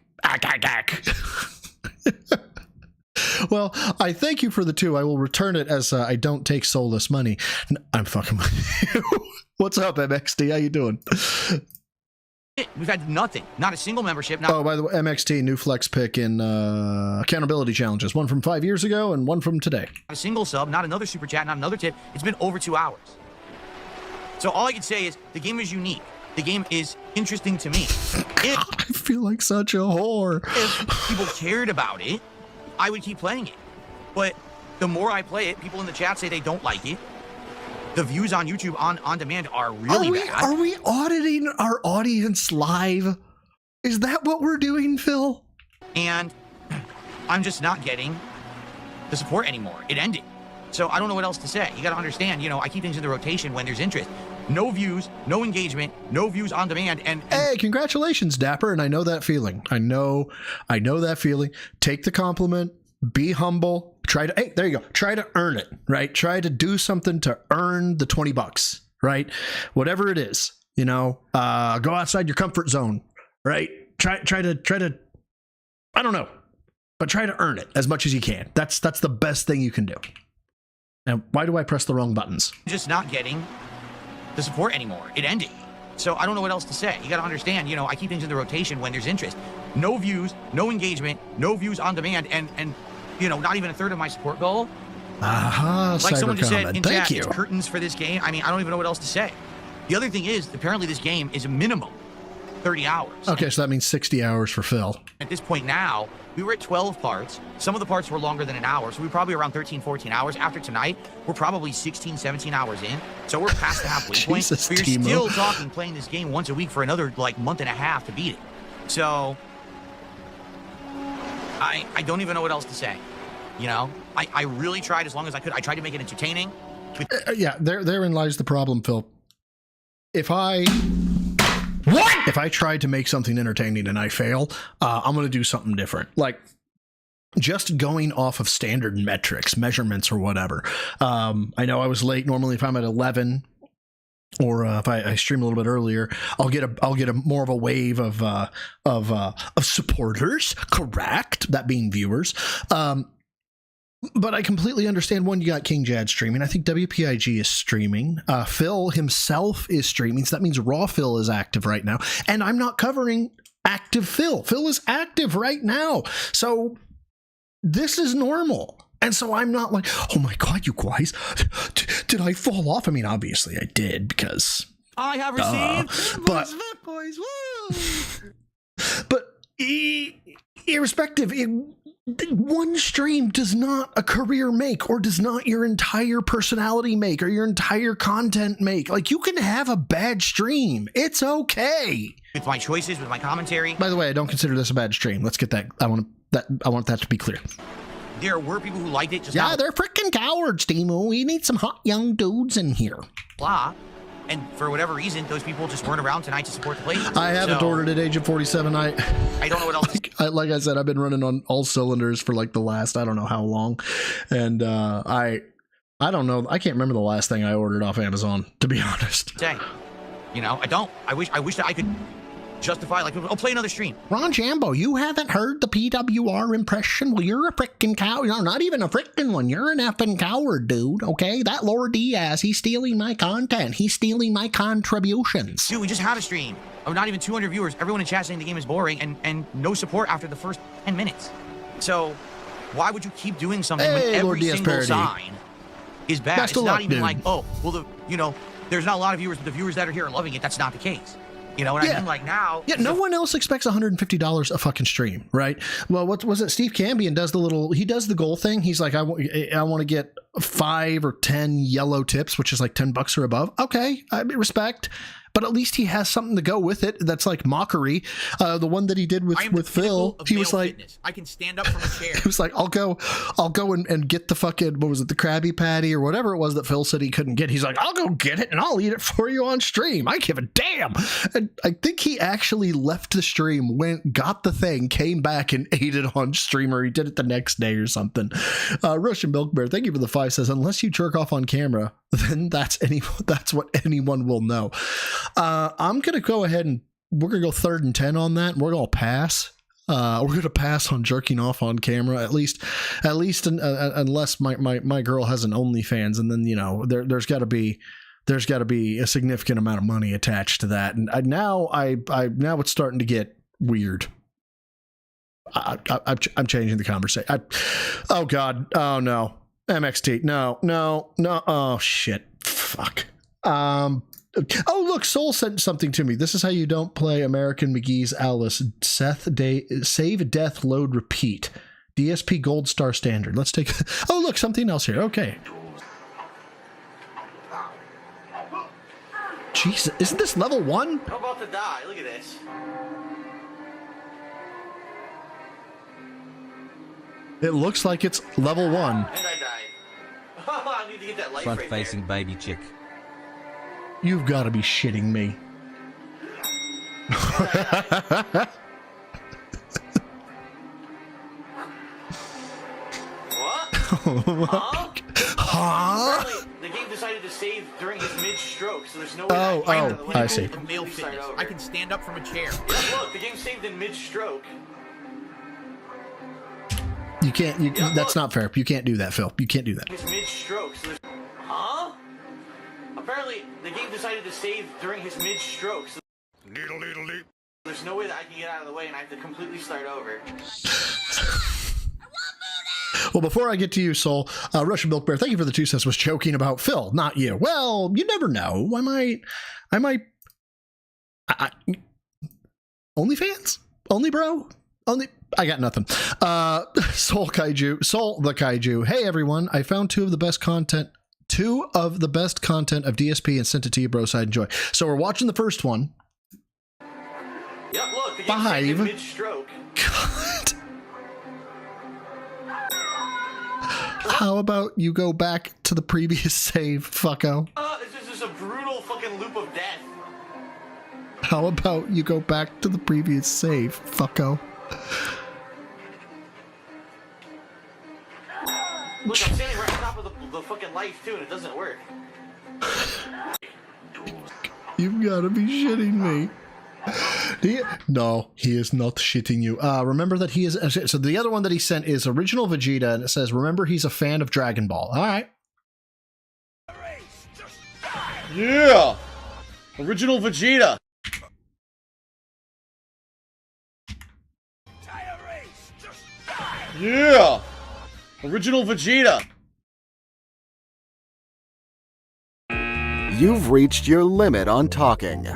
Well, I thank you for the 2. I will return it as I don't take soulless money. I'm fucking with you. What's up, MXT? How you doing? We've had nothing. Not a single membership. Oh, by the way, MXT, new flex pick in accountability challenges. 1 from 5 years ago and 1 from today. Not a single sub, not another super chat, not another tip. It's been over 2 hours. So all I can say is the game is unique. The game is interesting to me. I feel like such a whore. If people cared about it, I would keep playing it. But the more I play it, people in the chat say they don't like it. The views on YouTube on demand are really bad. Are we auditing our audience live? Is that what we're doing, Phil? And I'm just not getting the support anymore. It ended. So I don't know what else to say. You got to understand, you know, I keep things in the rotation when there's interest. No views, no engagement, no views on demand. And hey, congratulations, Dapper. And I know that feeling. I know that feeling. Take the compliment. Be humble. Hey, there you go. Try to earn it, right? Try to do something to earn the $20, right? Whatever it is, you know, go outside your comfort zone, right? Try to, I don't know, but try to earn it as much as you can. That's the best thing you can do. Now, why do I press the wrong buttons? Just not getting the support anymore. It ended. So I don't know what else to say. You got to understand, you know, I keep things in the rotation when there's interest. No views, no engagement, no views on demand, and you know, not even a third of my support goal. Like someone just said in chat, it's curtains for this game. I mean, I don't even know what else to say. The other thing is, apparently this game is a minimum 30 hours. Okay, so that means 60 hours for Phil. At this point now, we were at 12 parts. Some of the parts were longer than an hour, so we were probably around 13, 14 hours. After tonight, we're probably 16, 17 hours in. So we're past the halfway point. But you're still talking playing this game once a week for another, like, month and a half to beat it. So I don't even know what else to say. You know, I really tried as long as I could. I tried to make it entertaining. Yeah, therein lies the problem, Phil. If I tried to make something entertaining and I fail, I'm going to do something different. Like just going off of standard measurements or whatever. I know I was late. Normally, if I'm at 11 or if I stream a little bit earlier, I'll get a more of a wave of supporters. Correct, that being viewers. But I completely understand. One, you got King Jad streaming. I think WPIG is streaming. Phil himself is streaming. So that means Raw Phil is active right now. And I'm not covering active Phil. Phil is active right now. So this is normal. And so I'm not like, oh my God, you guys, did I fall off? I mean, obviously I did because I have received but irrespective, one stream does not a career make, or does not your entire personality make, or your entire content make. Like, you can have a bad stream. It's okay. With my choices, with my commentary. By the way, I don't consider this a bad stream. Let's get that. I want that to be clear. There were people who liked it. Just yeah, they're freaking cowards, Timo. We need some hot young dudes in here. Blah. And for whatever reason, those people just weren't around tonight to support the playthrough. I haven't ordered at age of 47. I don't know what else. Like I said, I've been running on all cylinders for like the last, I don't know how long. And I don't know. I can't remember the last thing I ordered off Amazon, to be honest. Say, you know, I don't. I wish that I could justify, like, I'll play another stream. Ron Jambo, you haven't heard the PWR impression? Well, you're a frickin' coward. No, not even a frickin' one. You're an effing coward, dude. Okay, that Lord Diaz, he's stealing my content. He's stealing my contributions. Dude, we just had a stream of not even 200 viewers. Everyone in chat saying the game is boring, and no support after the first 10 minutes. So why would you keep doing something when every single sign is bad? It's not even like, oh, well, there's not a lot of viewers, but the viewers that are here are loving it. That's not the case. You know what I mean? Like now. Yeah, no one else expects $150 a fucking stream, right? Well, what was it? Steve Cambion does he does the goal thing. He's like, I want to get 5 or 10 yellow tips, which is like $10 or above. Okay, I respect. But at least he has something to go with it. That's like mockery. The one that he did with Phil, he was like, fitness. I can stand up from a chair. He was like, I'll go and get the fucking, what was it, the Krabby Patty or whatever it was that Phil said he couldn't get. He's like, I'll go get it and I'll eat it for you on stream. I give a damn. And I think he actually left the stream, got the thing, came back and ate it on stream, or he did it the next day or something. Russian Milk Bear, thank you for the 5, says, unless you jerk off on camera, then that's what anyone will know. I'm going to go ahead and we're going to go 3rd and 10 on that. And we're going to pass. We're going to pass on jerking off on camera, at least unless my girl has an OnlyFans. And then, there's got to be a significant amount of money attached to that. And now it's starting to get weird. I'm changing the conversation. Oh God. Oh no. MXT. No. Oh shit. Fuck. Oh, look, Soul sent something to me. This is how you don't play American McGee's Alice. Save, death, load, repeat. DSP Gold Star Standard. Let's take... Oh, look, something else here. Okay. Jesus, isn't this level 1? I'm about to die. Look at this. It looks like it's level 1. And I died. I need to get that life right there. Front-facing baby chick. You've got to be shitting me. What? Huh? The game decided to save during his mid-stroke, so there's no way I see. Male fitness. I can stand up from a chair. Yeah, look, the game saved in mid-stroke. You can't. That's not fair. You can't do that, Phil. You can't do that. His mid-stroke. So huh? Apparently, the game decided to save during his mid-stroke. So there's no way that I can get out of the way, and I have to completely start over. Well, before I get to you, Soul, Russian Milk Bear, thank you for the 2 cents. Was joking about Phil, not you. Well, you never know. I might. OnlyFans? Only bro? Only. I got nothing. Soul the Kaiju. Hey everyone, I found 2 of the best content of DSP and sent it to you, bro, so I enjoy. So we're watching the first one. Yep, look, the game saved in mid-stroke. God. How about you go back to the previous save, fucko? This is a brutal fucking loop of death. How about you go back to the previous save, fucko? Look, I'm standing right on top of the fucking life, too, and it doesn't work. You've got to be shitting me. No, he is not shitting you. Remember that he is... So the other one that he sent is Original Vegeta, and it says, remember he's a fan of Dragon Ball. All right. Yeah! Original Vegeta. Yeah! Original Vegeta. You've reached your limit on talking.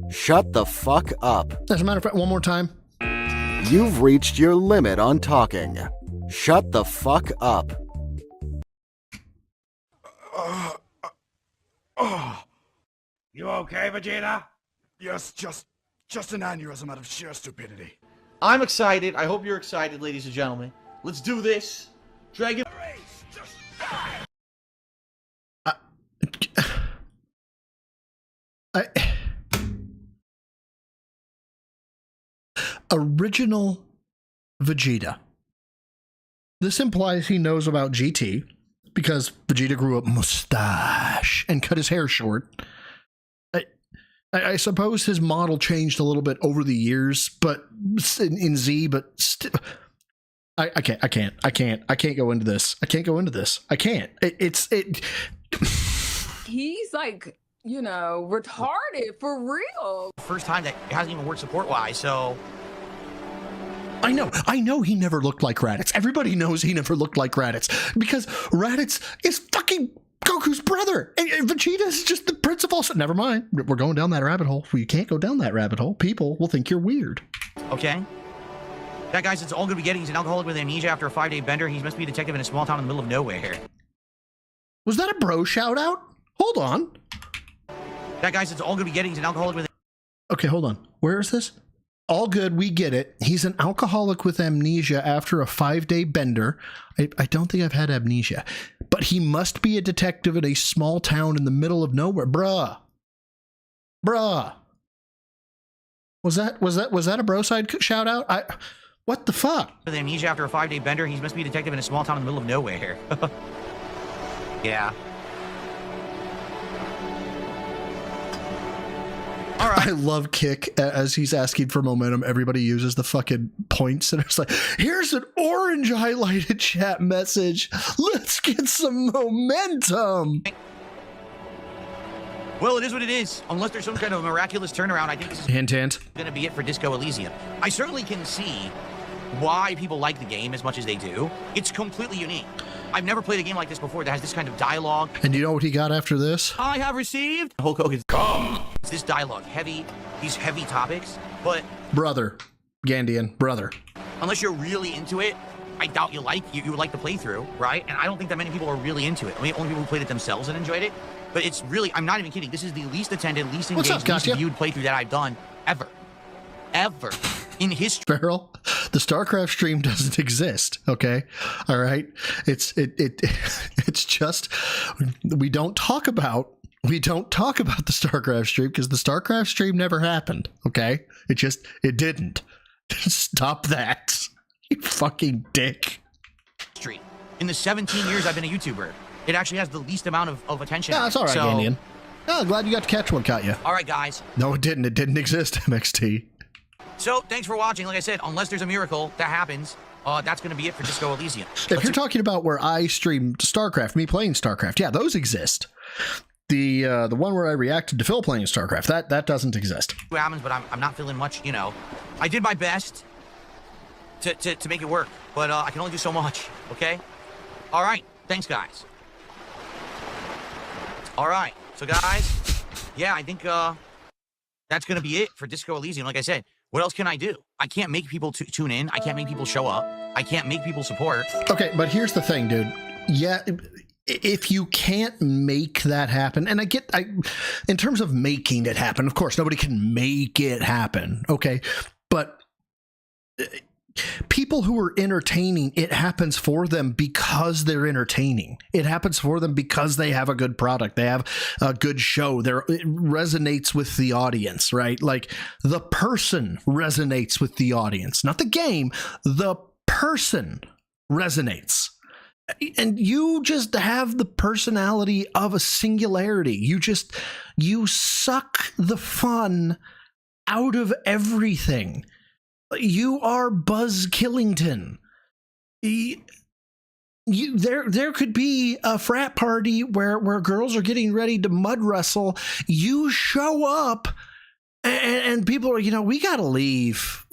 Shut the fuck up. As a matter of fact, one more time. You've reached your limit on talking. Shut the fuck up. You okay, Vegeta? Yes, just an aneurysm out of sheer stupidity. I'm excited. I hope you're excited, ladies and gentlemen. Let's do this. Dragon. Original Vegeta. This implies he knows about GT because Vegeta grew up mustache and cut his hair short. I suppose his model changed a little bit over the years, but in Z, but still, I can't go into this. I can't go into this. I can't. He's like, you know, retarded for real. First time that it hasn't even worked support-wise, so... I know he never looked like Raditz. Everybody knows he never looked like Raditz because Raditz is fucking Goku's brother. And Vegeta is just the prince of all... Never mind. We're going down that rabbit hole. You can't go down that rabbit hole. People will think you're weird. Okay. That guy's it's all good beginning. He's an alcoholic with amnesia after a 5-day bender. He's must be a detective in a small town in the middle of nowhere. Was that a bro shout out? Hold on. That guy's it's all good beginning. He's an alcoholic with... Okay, hold on. Where is this? All good, we get it. He's an alcoholic with amnesia after a 5-day bender. I don't think I've had amnesia. But he must be a detective in a small town in the middle of nowhere. Bruh. Was that a bro side shout out? What the fuck? With amnesia after a 5-day bender, he must be a detective in a small town in the middle of nowhere. Yeah. All right. I love Kick as he's asking for momentum. Everybody uses the fucking points and it's like, here's an orange highlighted chat message. Let's get some momentum. Well, it is what it is. Unless there's some kind of miraculous turnaround, I think this is hint. Going to be it for Disco Elysium. I certainly can see why people like the game as much as they do. It's completely unique. I've never played a game like this before that has this kind of dialogue. And you know what he got after this? I have received Hulk Hogan's come. It's this dialogue, these heavy topics, but brother, Gandian, brother. Unless you're really into it, I doubt you would like the playthrough, right? And I don't think that many people are really into it. I mean, only people who played it themselves and enjoyed it. But it's really, I'm not even kidding. This is the least attended, least engaged, least viewed playthrough that I've done ever in history. Farrell, the StarCraft stream doesn't exist. Okay, all right. It's just we don't talk about the StarCraft stream because the StarCraft stream never happened. Okay, it didn't. Stop that, you fucking dick. In the 17 years I've been a YouTuber, it actually has the least amount of attention. Yeah, that's all right, Gandian. Oh, glad you got to catch one, caught you. All right, guys. No, it didn't. It didn't exist, MXT. So, thanks for watching. Like I said, unless there's a miracle that happens, that's going to be it for Disco Elysium. If you're talking about where I stream StarCraft, me playing StarCraft, yeah, those exist. The one where I reacted to Phil playing StarCraft, that doesn't exist. What happens, but I'm not feeling much, you know. I did my best to make it work, but I can only do so much, okay? All right. Thanks, guys. All right. So, guys, yeah, I think that's going to be it for Disco Elysium. Like I said, what else can I do? I can't make people tune in. I can't make people show up. I can't make people support. Okay, but here's the thing, dude. Yeah, if you can't make that happen, and in terms of making it happen, of course, nobody can make it happen, okay? But people who are entertaining, it happens for them because they're entertaining. It happens for them because they have a good product. They have a good show. It resonates with the audience, right? Like the person resonates with the audience, not the game. The person resonates. And you just have the personality of a singularity. You suck the fun out of everything. You are Buzz Killington. There could be a frat party where girls are getting ready to mud wrestle. You show up and people are, we got to leave.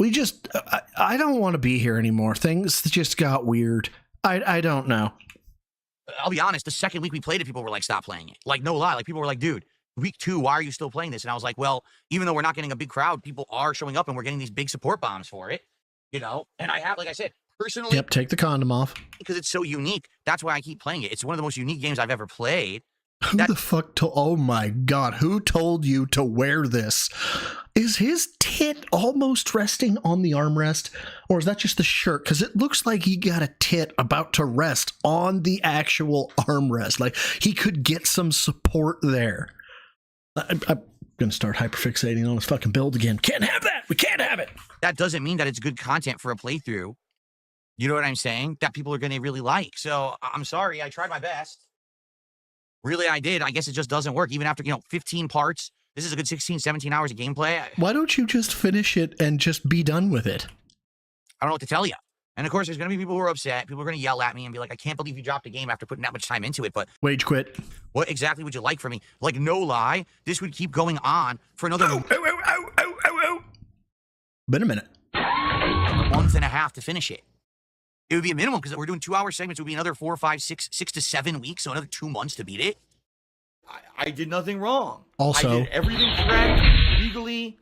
I don't want to be here anymore. Things just got weird. I don't know. I'll be honest, the second week we played it, people were like, stop playing it. Like, no lie. Like, people were like, dude, week 2, why are you still playing this? And I was like, well, even though we're not getting a big crowd, people are showing up and we're getting these big support bombs for it, And I have, like I said, Personally, Yep, take the condom off. because it's so unique. That's why I keep playing it. It's one of the most unique games I've ever played. Who the fuck told? Oh my god, who told you to wear this? Is his tit almost resting on the armrest, or is that just the shirt? Because it looks like he got a tit about to rest on the actual armrest. Like he could get some support there. I'm gonna start hyperfixating on his fucking build again. Can't have that. We can't have it. That doesn't mean that it's good content for a playthrough. You know what I'm saying? That people are going to really like. So I'm sorry. I tried my best. Really, I did. I guess it just doesn't work. Even after, 15 parts, this is a good 16, 17 hours of gameplay. Why don't you just finish it and just be done with it? I don't know what to tell you. And of course, there's going to be people who are upset. People are going to yell at me and be like, I can't believe you dropped a game after putting that much time into it. But Wage quit. What exactly would you like from me? Like, no lie, this would keep going on for another Been a minute. month and a half to finish it. It would be a minimum because we're doing 2-hour segments. It would be another 4, 5, 6 to 7 weeks. So another 2 months to beat it. I did nothing wrong. Also, I did everything correct, legally.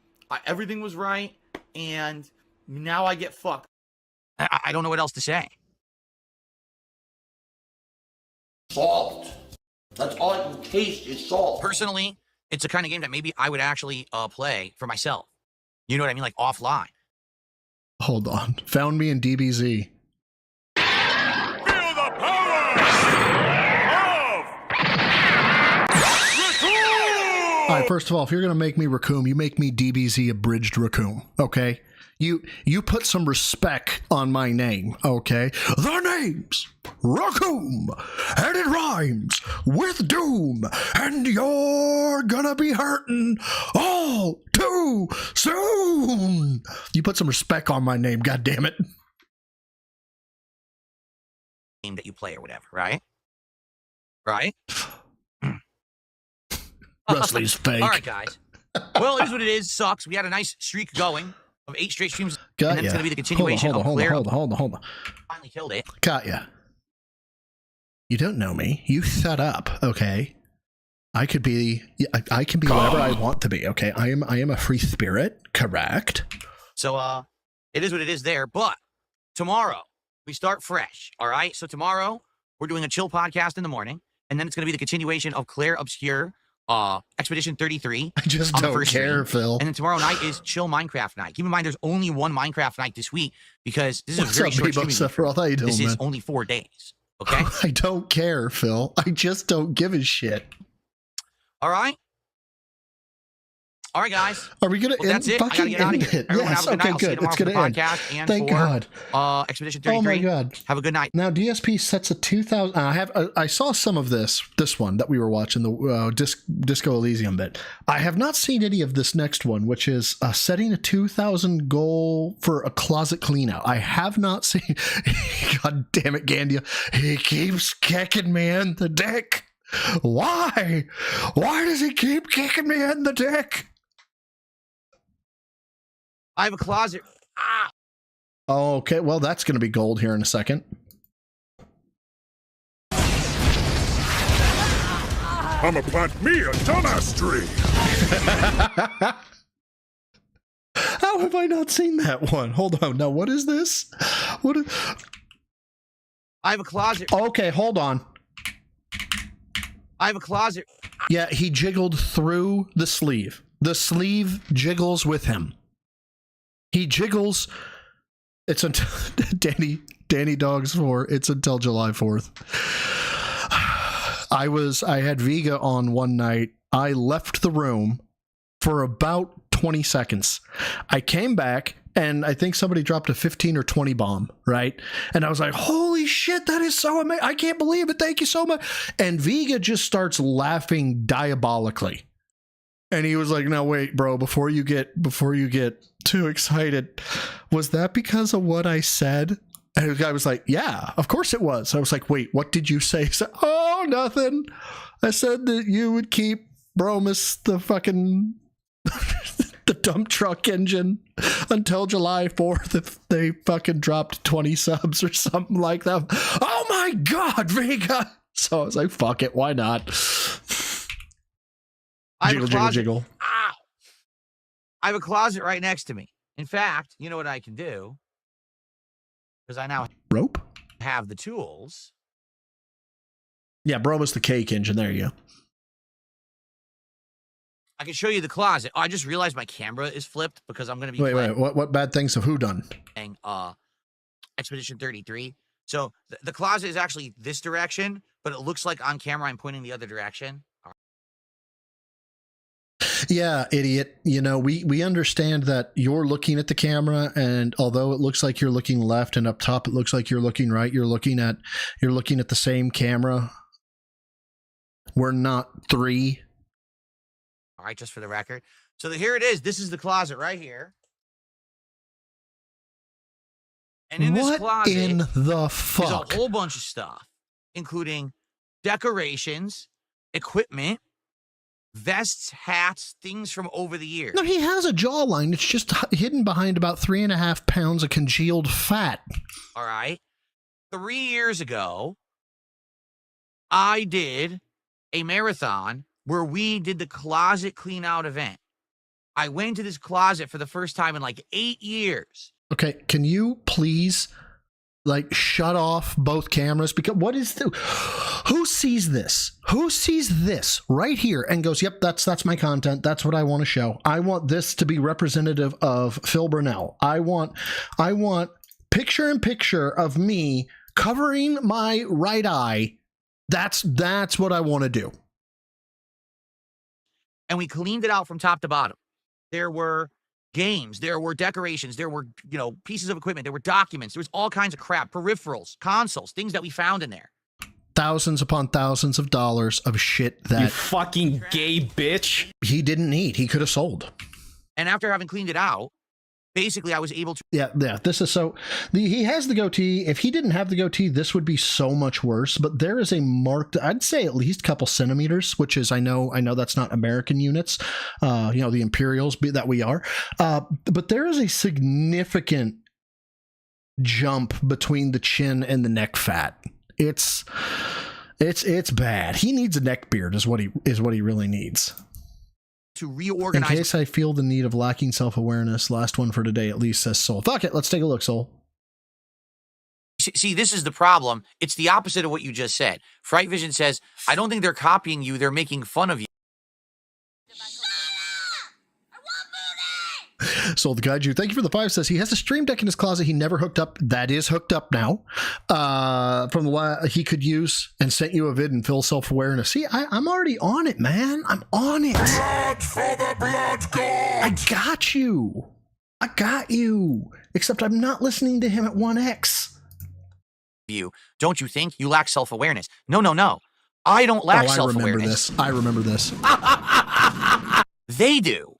Everything was right. And now I get fucked. I don't know what else to say. Salt. That's all I can taste is salt. Personally, it's the kind of game that maybe I would actually play for myself. You know what I mean? Like offline. Hold on. Found me in DBZ. All right, first of all, if you're going to make me Raccoon, you make me DBZ abridged Raccoon, okay? You put some respect on my name, okay? The name's Raccoon, and it rhymes with doom, and you're gonna be hurting all too soon. You put some respect on my name, goddammit. Game that you play or whatever, right? Right? Wrestling's fake. All right, guys. Well, it is what it is. Sucks. We had a nice streak going of 8 straight streams. Got and then it's going to be the continuation of Claire. Hold on. Finally killed it. Got ya. You don't know me. You set up, okay? I can be whatever I want to be, okay? I am a free spirit, correct? So, it is what it is there. But tomorrow, we start fresh, all right? So tomorrow, we're doing a chill podcast in the morning, and then it's going to be the continuation of Claire Obscure Expedition 33. I just don't care, Phil. And then tomorrow night is chill Minecraft night. Keep in mind, there's only one Minecraft night this week because this is a very short streaming week. How you doing, This is man? only 4 days. Okay? I don't care, Phil. I just don't give a shit. All right? All right, guys. Are we going to end? That's it. I got to get out of here. Everyone have a good night. I'll see you tomorrow for the podcast and Thank for God. Expedition 33. Oh my God. Have a good night. Now DSP sets a 2000. I saw some of this one that we were watching, the Disco Elysium bit. I have not seen any of this next one, which is setting a 2,000 goal for a closet cleanout. I have not seen. God damn it, Gandia! He keeps kicking me in the dick. Why? Why does he keep kicking me in the dick? I have a closet. Ah. Okay, well, that's going to be gold here in a second. I'ma plant me a dumbass tree. How have I not seen that one? Hold on. Now, what is this? I have a closet. Okay, hold on. I have a closet. Yeah, he jiggled through the sleeve. The sleeve jiggles with him. He jiggles. It's until Danny Dogs 4. It's until July 4th. I had Vega on one night. I left the room for about 20 seconds. I came back and I think somebody dropped a 15 or 20 bomb, right? And I was like, holy shit, that is so amazing. I can't believe it. Thank you so much. And Vega just starts laughing diabolically. And he was like, "No, wait, bro, before you get too excited, was that because of what I said?" And the guy was like, "Yeah, of course it was." I was like, "Wait, what did you say?" He said, "Oh, nothing. I said that you would keep Bromus the fucking the dump truck engine until July 4th if they fucking dropped 20 subs or something like that." Oh my God, Vega. So I was like, fuck it, why not? Jiggle. Ow. I have a closet right next to me. In fact, you know what I can do? because I now Rope? have the tools. Yeah, bro was the cake engine. There you go. I can show you the closet. Oh, I just realized my camera is flipped because I'm going to be Wait. What bad things have who done? playing Expedition 33. So the closet is actually this direction, but it looks like on camera I'm pointing the other direction. Yeah, idiot. You know, we understand that you're looking at the camera, and although it looks like you're looking left and up top it looks like you're looking right, you're looking at the same camera. We're not 3. All right, just for the record. So here it is. This is the closet right here. And in this closet, in the fuck? there's a whole bunch of stuff, including decorations, equipment, vests, hats, things from over the years. No, he has a jawline. It's just hidden behind about 3.5 pounds of congealed fat. All right. 3 years ago, I did a marathon where we did the closet clean out event. I went to this closet for the first time in like 8 years. Okay, can you please shut off both cameras? Because who sees this? Who sees this right here and goes, yep, that's my content. That's what I want to show. I want this to be representative of Phil Burnell. I want picture in picture of me covering my right eye. That's what I want to do. And we cleaned it out from top to bottom. There were games, there were decorations, there were, pieces of equipment, there were documents, there was all kinds of crap, peripherals, consoles, things that we found in there. Thousands upon thousands of dollars of shit that... You fucking gay bitch. He didn't need. He could have sold. And after having cleaned it out, basically I was able to... Yeah, this is so... he has the goatee. If he didn't have the goatee, this would be so much worse. But there is a marked, I'd say at least a couple centimeters, which is, I know that's not American units, the Imperials that we are. But there is a significant jump between the chin and the neck fat. It's bad. He needs a neck beard is what he really needs. To reorganize. In case I feel the need of lacking self-awareness, last one for today at least, says Soul. Fuck it, let's take a look, Soul. See, this is the problem. It's the opposite of what you just said. Fright Vision says, I don't think they're copying you, they're making fun of you. Soul the Kaiju, thank you for the 5, says he has a stream deck in his closet he never hooked up. That is hooked up now. From the he could use and sent you a vid and Phil self-awareness. See, I'm already on it, man. I'm on it. Blood for the blood god! I got you. Except I'm not listening to him at 1x. You. Don't you think you lack self-awareness? No. I don't lack self-awareness. I remember this. They do.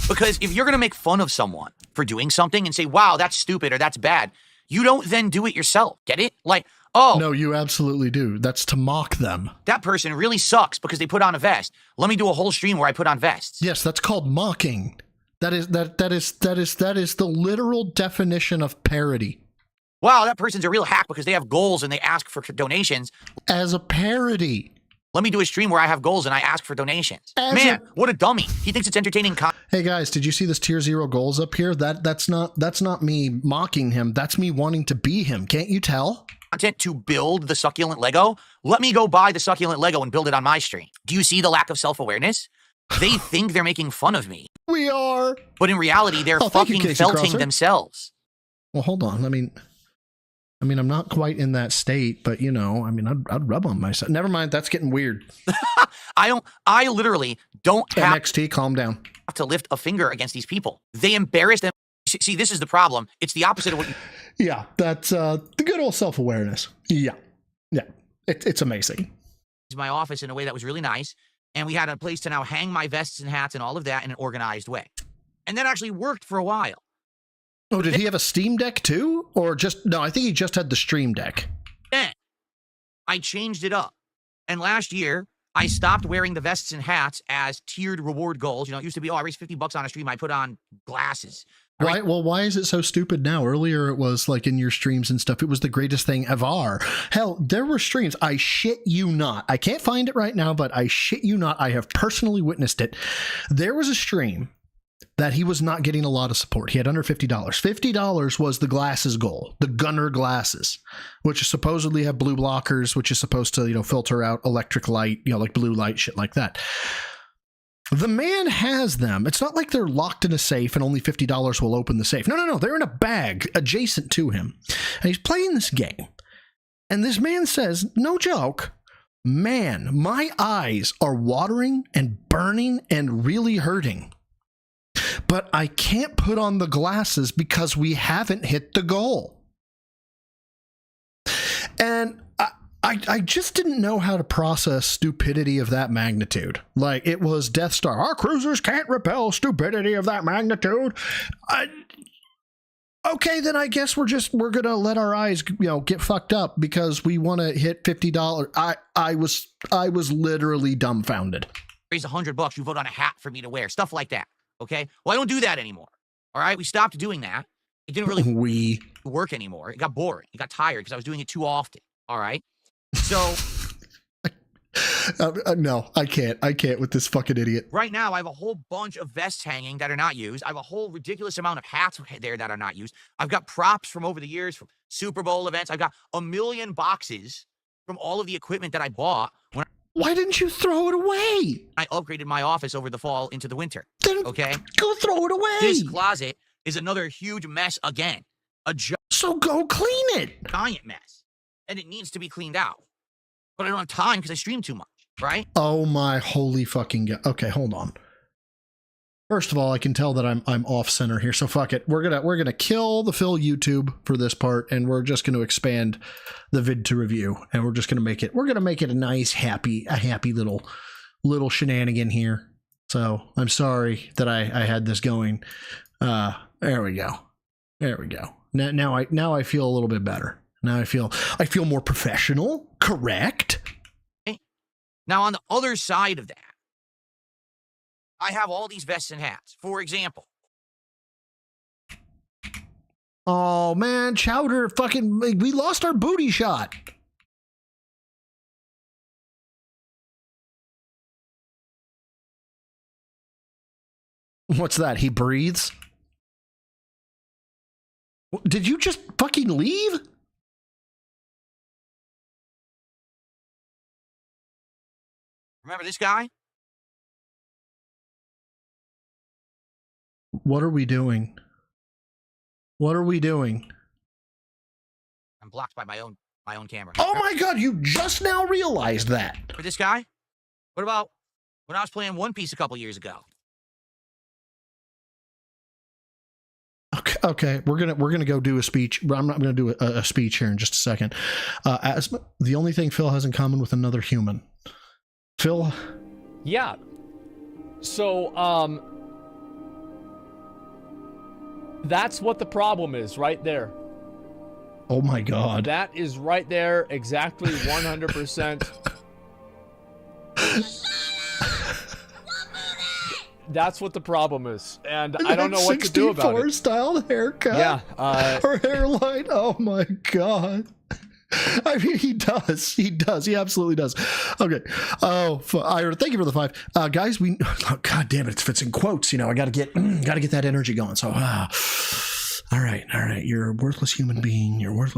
Because if you're going to make fun of someone for doing something and say, wow, that's stupid or that's bad, you don't then do it yourself. Get it? Like, oh. No, you absolutely do. That's to mock them. That person really sucks because they put on a vest. Let me do a whole stream where I put on vests. Yes, that's called mocking. That is the literal definition of parody. Wow, that person's a real hack because they have goals and they ask for donations. As a parody. Let me do a stream where I have goals and I ask for donations. What a dummy. He thinks it's entertaining content. Hey guys, did you see this tier 0 goals up here? That's not me mocking him. That's me wanting to be him. Can't you tell? Content to build the succulent Lego. Let me go buy the succulent Lego and build it on my stream. Do you see the lack of self-awareness? They think they're making fun of me. We are. But in reality, they're fucking felting themselves. Well, hold on. I mean, I'm not quite in that state, but I'd rub on myself. Never mind. That's getting weird. I literally don't have NXT, calm down. To lift a finger against these people. They embarrass them. See, this is the problem. It's the opposite of what you... Yeah, that's the good old self-awareness. Yeah. It's amazing. My office in a way that was really nice. And we had a place to now hang my vests and hats and all of that in an organized way. And that actually worked for a while. Oh, did he have a Steam Deck too? Or no, I think he just had the Stream Deck. Then I changed it up. And last year, I stopped wearing the vests and hats as tiered reward goals. It used to be, I raised $50 on a stream. I put on glasses. Why? Well, why is it so stupid now? Earlier, it was like in your streams and stuff. It was the greatest thing ever. Hell, there were streams. I shit you not. I can't find it right now, but I shit you not. I have personally witnessed it. There was a stream that he was not getting a lot of support. He had under $50. $50 was the glasses goal, the Gunner glasses, which supposedly have blue blockers, which is supposed to, filter out electric light, like blue light, shit like that. The man has them. It's not like they're locked in a safe and only $50 will open the safe. No. They're in a bag adjacent to him. And he's playing this game. And this man says, no joke, man, my eyes are watering and burning and really hurting. But I can't put on the glasses because we haven't hit the goal. And I just didn't know how to process stupidity of that magnitude. Like, it was Death Star. Our cruisers can't repel stupidity of that magnitude. Okay, then I guess we're going to let our eyes, get fucked up because we want to hit $50. I was literally dumbfounded. Raise $100, you vote on a hat for me to wear. Stuff like that. Okay? Well, I don't do that anymore. All right? We stopped doing that. It didn't really work anymore. It got boring. It got tired because I was doing it too often. All right? So... no, I can't with this fucking idiot. Right now, I have a whole bunch of vests hanging that are not used. I have a whole ridiculous amount of hats there that are not used. I've got props from over the years, from Super Bowl events. I've got a million boxes from all of the equipment that I bought. Why didn't you throw it away? I upgraded my office over the fall into the winter. Then okay? Go throw it away. This closet is another huge mess again. So go clean it. Giant mess. And it needs to be cleaned out. But I don't have time because I stream too much, right? Oh my holy fucking god. Okay, hold on. First of all, I can tell that I'm off center here, so fuck it. We're gonna kill the Phil YouTube for this part, and we're just gonna expand the vid to review, and we're gonna make it a nice, happy little shenanigan here. So I'm sorry that I had this going. There we go. Now I feel a little bit better. Now I feel more professional, correct? Now, on the other side of that, I have all these vests and hats. For example. Oh, man, Chowder, we lost our booty shot. What's that? He breathes? Did you just fucking leave? Remember this guy? What are we doing? I'm blocked by my own camera. Oh my god, you just now realized that. For this guy? What about when I was playing One Piece a couple years ago? Okay, we're gonna go do a speech. I'm not gonna do a speech here in just a second. As the only thing Phil has in common with another human. Phil? Yeah. So, that's what the problem is right there. Oh my god. That is right there, exactly 100%. That's what the problem is, and I don't know what to do about it. 64 style haircut. Yeah. Or hairline. Oh my god. I mean, he does. He absolutely does. Okay. Oh, Ira, thank you for the 5. Guys, god damn it, it's in quotes. I gotta get that energy going. So, all right. You're a worthless human being. Your wife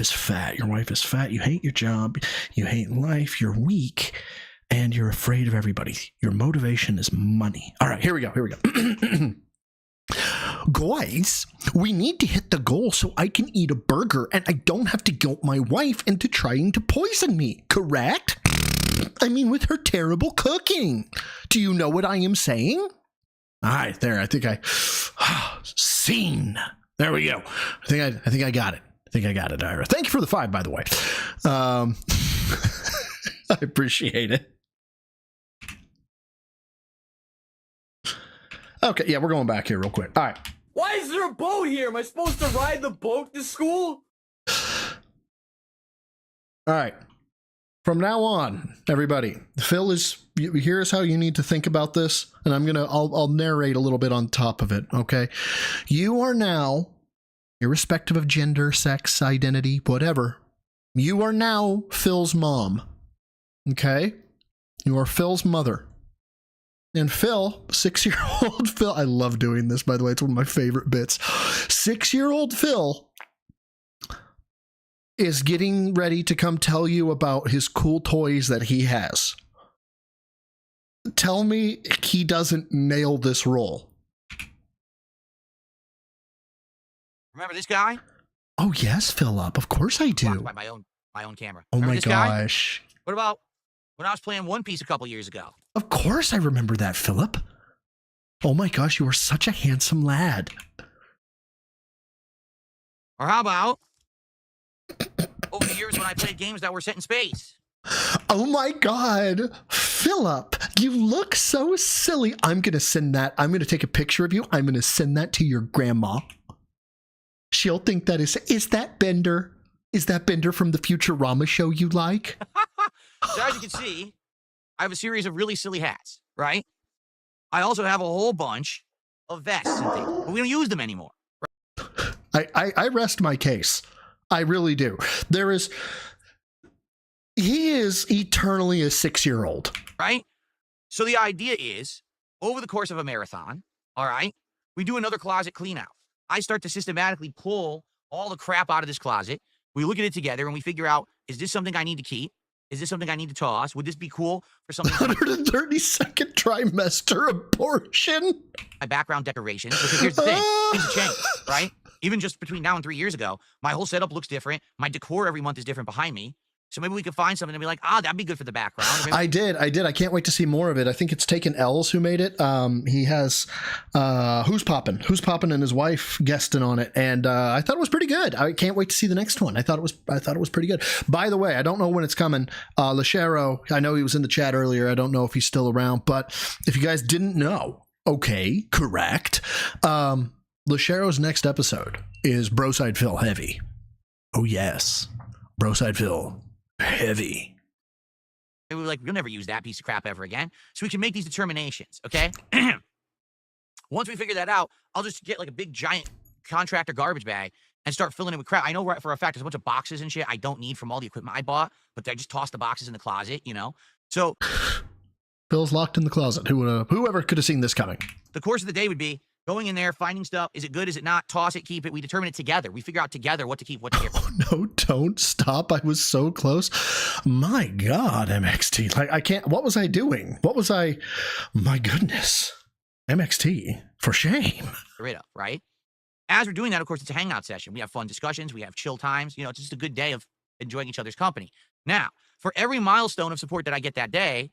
is fat. You hate your job. You hate life. You're weak. And you're afraid of everybody. Your motivation is money. All right, here we go. Guys, we need to hit the goal so I can eat a burger and I don't have to guilt my wife into trying to poison me, correct? I mean, with her terrible cooking. Do you know what I am saying? All right, there. I think scene. There we go. I think I got it. Ira. Thank you for the 5, by the way. I appreciate it. Okay, yeah, we're going back here real quick. All right. Why is there a boat here? Am I supposed to ride the boat to school? All right. From now on, everybody, here's how you need to think about this, and I'll narrate a little bit on top of it, okay? You are now, irrespective of gender, sex, identity, whatever, you are now Phil's mom, okay? You are Phil's mother. And Phil, 6-year-old Phil, I love doing this, by the way. It's one of my favorite bits. 6-year-old Phil is getting ready to come tell you about his cool toys that he has. Tell me he doesn't nail this role. Remember this guy? Oh, yes, Philip. Of course I do. By my own camera. Oh, Remember my this guy? gosh. What about when I was playing One Piece a couple years ago? Of course I remember that, Philip. Oh, my gosh, you are such a handsome lad. Or how about over the years when I played games that were set in space? Oh my God, Philip, you look so silly. I'm going to send that. I'm going to take a picture of you. I'm going to send that to your grandma. She'll think that is that Bender? Is that Bender from the Futurama show you like? So as you can see, I have a series of really silly hats, right? I also have a whole bunch of vests and things, but we don't use them anymore. I rest my case. I really do. He is eternally a 6-year-old. Right? So the idea is, over the course of a marathon, all right, we do another closet clean out. I start to systematically pull all the crap out of this closet. We look at it together and we figure out, is this something I need to keep? Is this something I need to toss? Would this be cool for something? 132nd trimester abortion? My background decorations. Because here's the thing, things have changed, right? Even just between now and 3 years ago, my whole setup looks different. My decor every month is different behind me. So maybe we could find something and be like, that'd be good for the background. I did. I can't wait to see more of it. I think it's Taken L's who made it. He has Who's Poppin' and his wife guesting on it, and I thought it was pretty good. I can't wait to see the next one. I thought it was pretty good. By the way, I don't know when it's coming. Lachero, I know he was in the chat earlier. I don't know if he's still around, but if you guys didn't know, okay, correct. Lachero's next episode is Broside Phil Heavy. Oh yes, Broside Phil Heavy. And we were like, we'll never use that piece of crap ever again. So we can make these determinations, okay? Once we figure that out, I'll just get like a big giant contractor garbage bag and start filling it with crap. I know for a fact there's a bunch of boxes and shit I don't need from all the equipment I bought, but I just toss the boxes in the closet, you know? So Phil's locked in the closet. Whoever could have seen this coming? The course of the day would be going in there, finding stuff. Is it good? Is it not? Toss it, keep it. We determine it together. We figure out together what to keep, what to get. Oh, no, don't stop. I was so close. My God, MXT. Like, I can't. What was I doing? My goodness. MXT, for shame. Rid of, right? As we're doing that, of course, it's a hangout session. We have fun discussions. We have chill times. You know, it's just a good day of enjoying each other's company. Now, for every milestone of support that I get that day,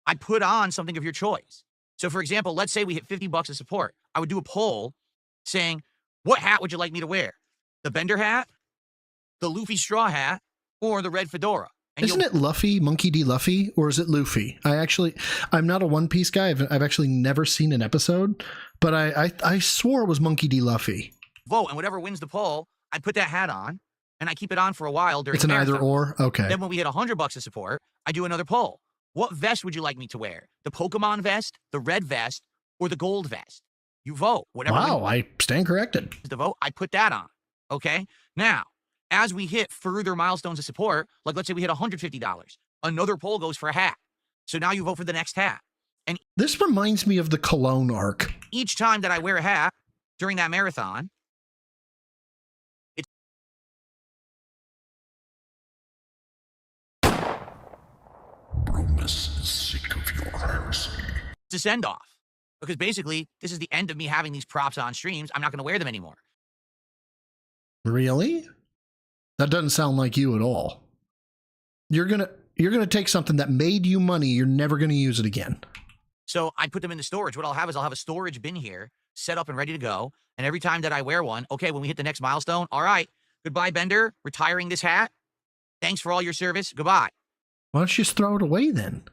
I put on something of your choice. So, for example, let's say we hit $50 of support. I would do a poll saying, what hat would you like me to wear? The Bender hat, the Luffy straw hat, or the red fedora? And isn't it Luffy, Monkey D. Luffy, or is it Luffy? I'm not a One Piece guy. I've actually never seen an episode, but I swore it was Monkey D. Luffy. Vote, and whatever wins the poll, I put that hat on, and I keep it on for a while during It's an either or? Okay. Then when we hit $100 of support, I do another poll. What vest would you like me to wear? The Pokemon vest, the red vest, or the gold vest? You vote. Whatever. Wow, I stand corrected. The vote, I put that on. Okay? Now, as we hit further milestones of support, like let's say we hit $150, another poll goes for a hat. So now you vote for the next hat. And this reminds me of the Cologne arc. Each time that I wear a hat during that marathon, Romus is sick of your heresy. It's a send-off. Because basically, this is the end of me having these props on streams. I'm not going to wear them anymore. Really? That doesn't sound like you at all. You're gonna take something that made you money. You're never gonna use it again. So I put them in the storage. What I'll have is I'll have a storage bin here, set up and ready to go. And every time that I wear one, okay, when we hit the next milestone, all right, goodbye, Bender, retiring this hat. Thanks for all your service. Goodbye. Why don't you just throw it away then?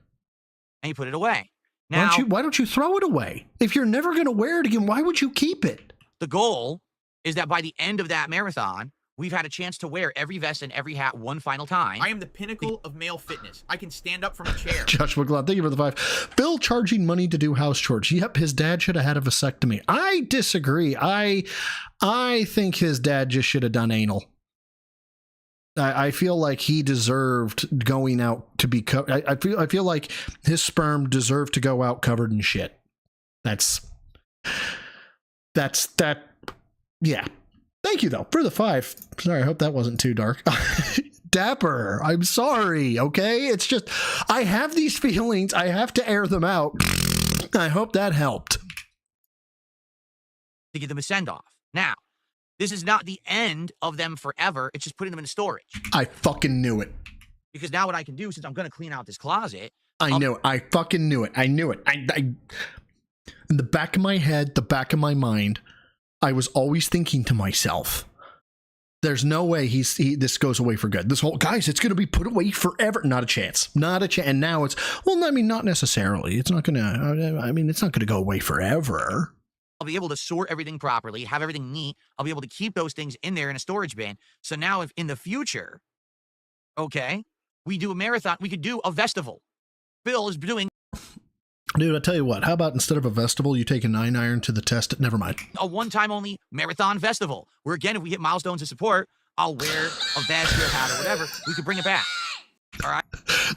And you put it away. Now, why don't you throw it away? If you're never going to wear it again, why would you keep it? The goal is that by the end of that marathon, we've had a chance to wear every vest and every hat one final time. I am the pinnacle of male fitness. I can stand up from a chair. Josh McLeod, thank you for the 5. Bill charging money to do house chores. Yep, his dad should have had a vasectomy. I disagree. I think his dad just should have done anal. I feel like he deserved going out to be. I feel like his sperm deserved to go out covered in shit. That's that. Yeah. Thank you though for the 5. Sorry, I hope that wasn't too dark. Dapper, I'm sorry. Okay, it's just I have these feelings. I have to air them out. I hope that helped. To give them a send off. Now, this is not the end of them forever. It's just putting them in storage. I fucking knew it. Because now what I can do, since I'm going to clean out this closet. I knew it. I fucking knew it. I knew it. I in the back of my head, the back of my mind, I was always thinking to myself, there's no way this goes away for good. This whole, guys, it's going to be put away forever. Not a chance. Not a chance. And now it's, well, I mean, not necessarily. It's not going to, I mean, it's not going to go away forever. I'll be able to sort everything properly, have everything neat. I'll be able to keep those things in there in a storage bin. So now if in the future, okay, we do a marathon, we could do a festival. Phil is doing. Dude, I tell you what, how about instead of a festival, you take a 9-iron to the test? Never mind. A one-time only marathon festival where, again, if we hit milestones of support, I'll wear a vest or a hat or whatever. We could bring it back. All right.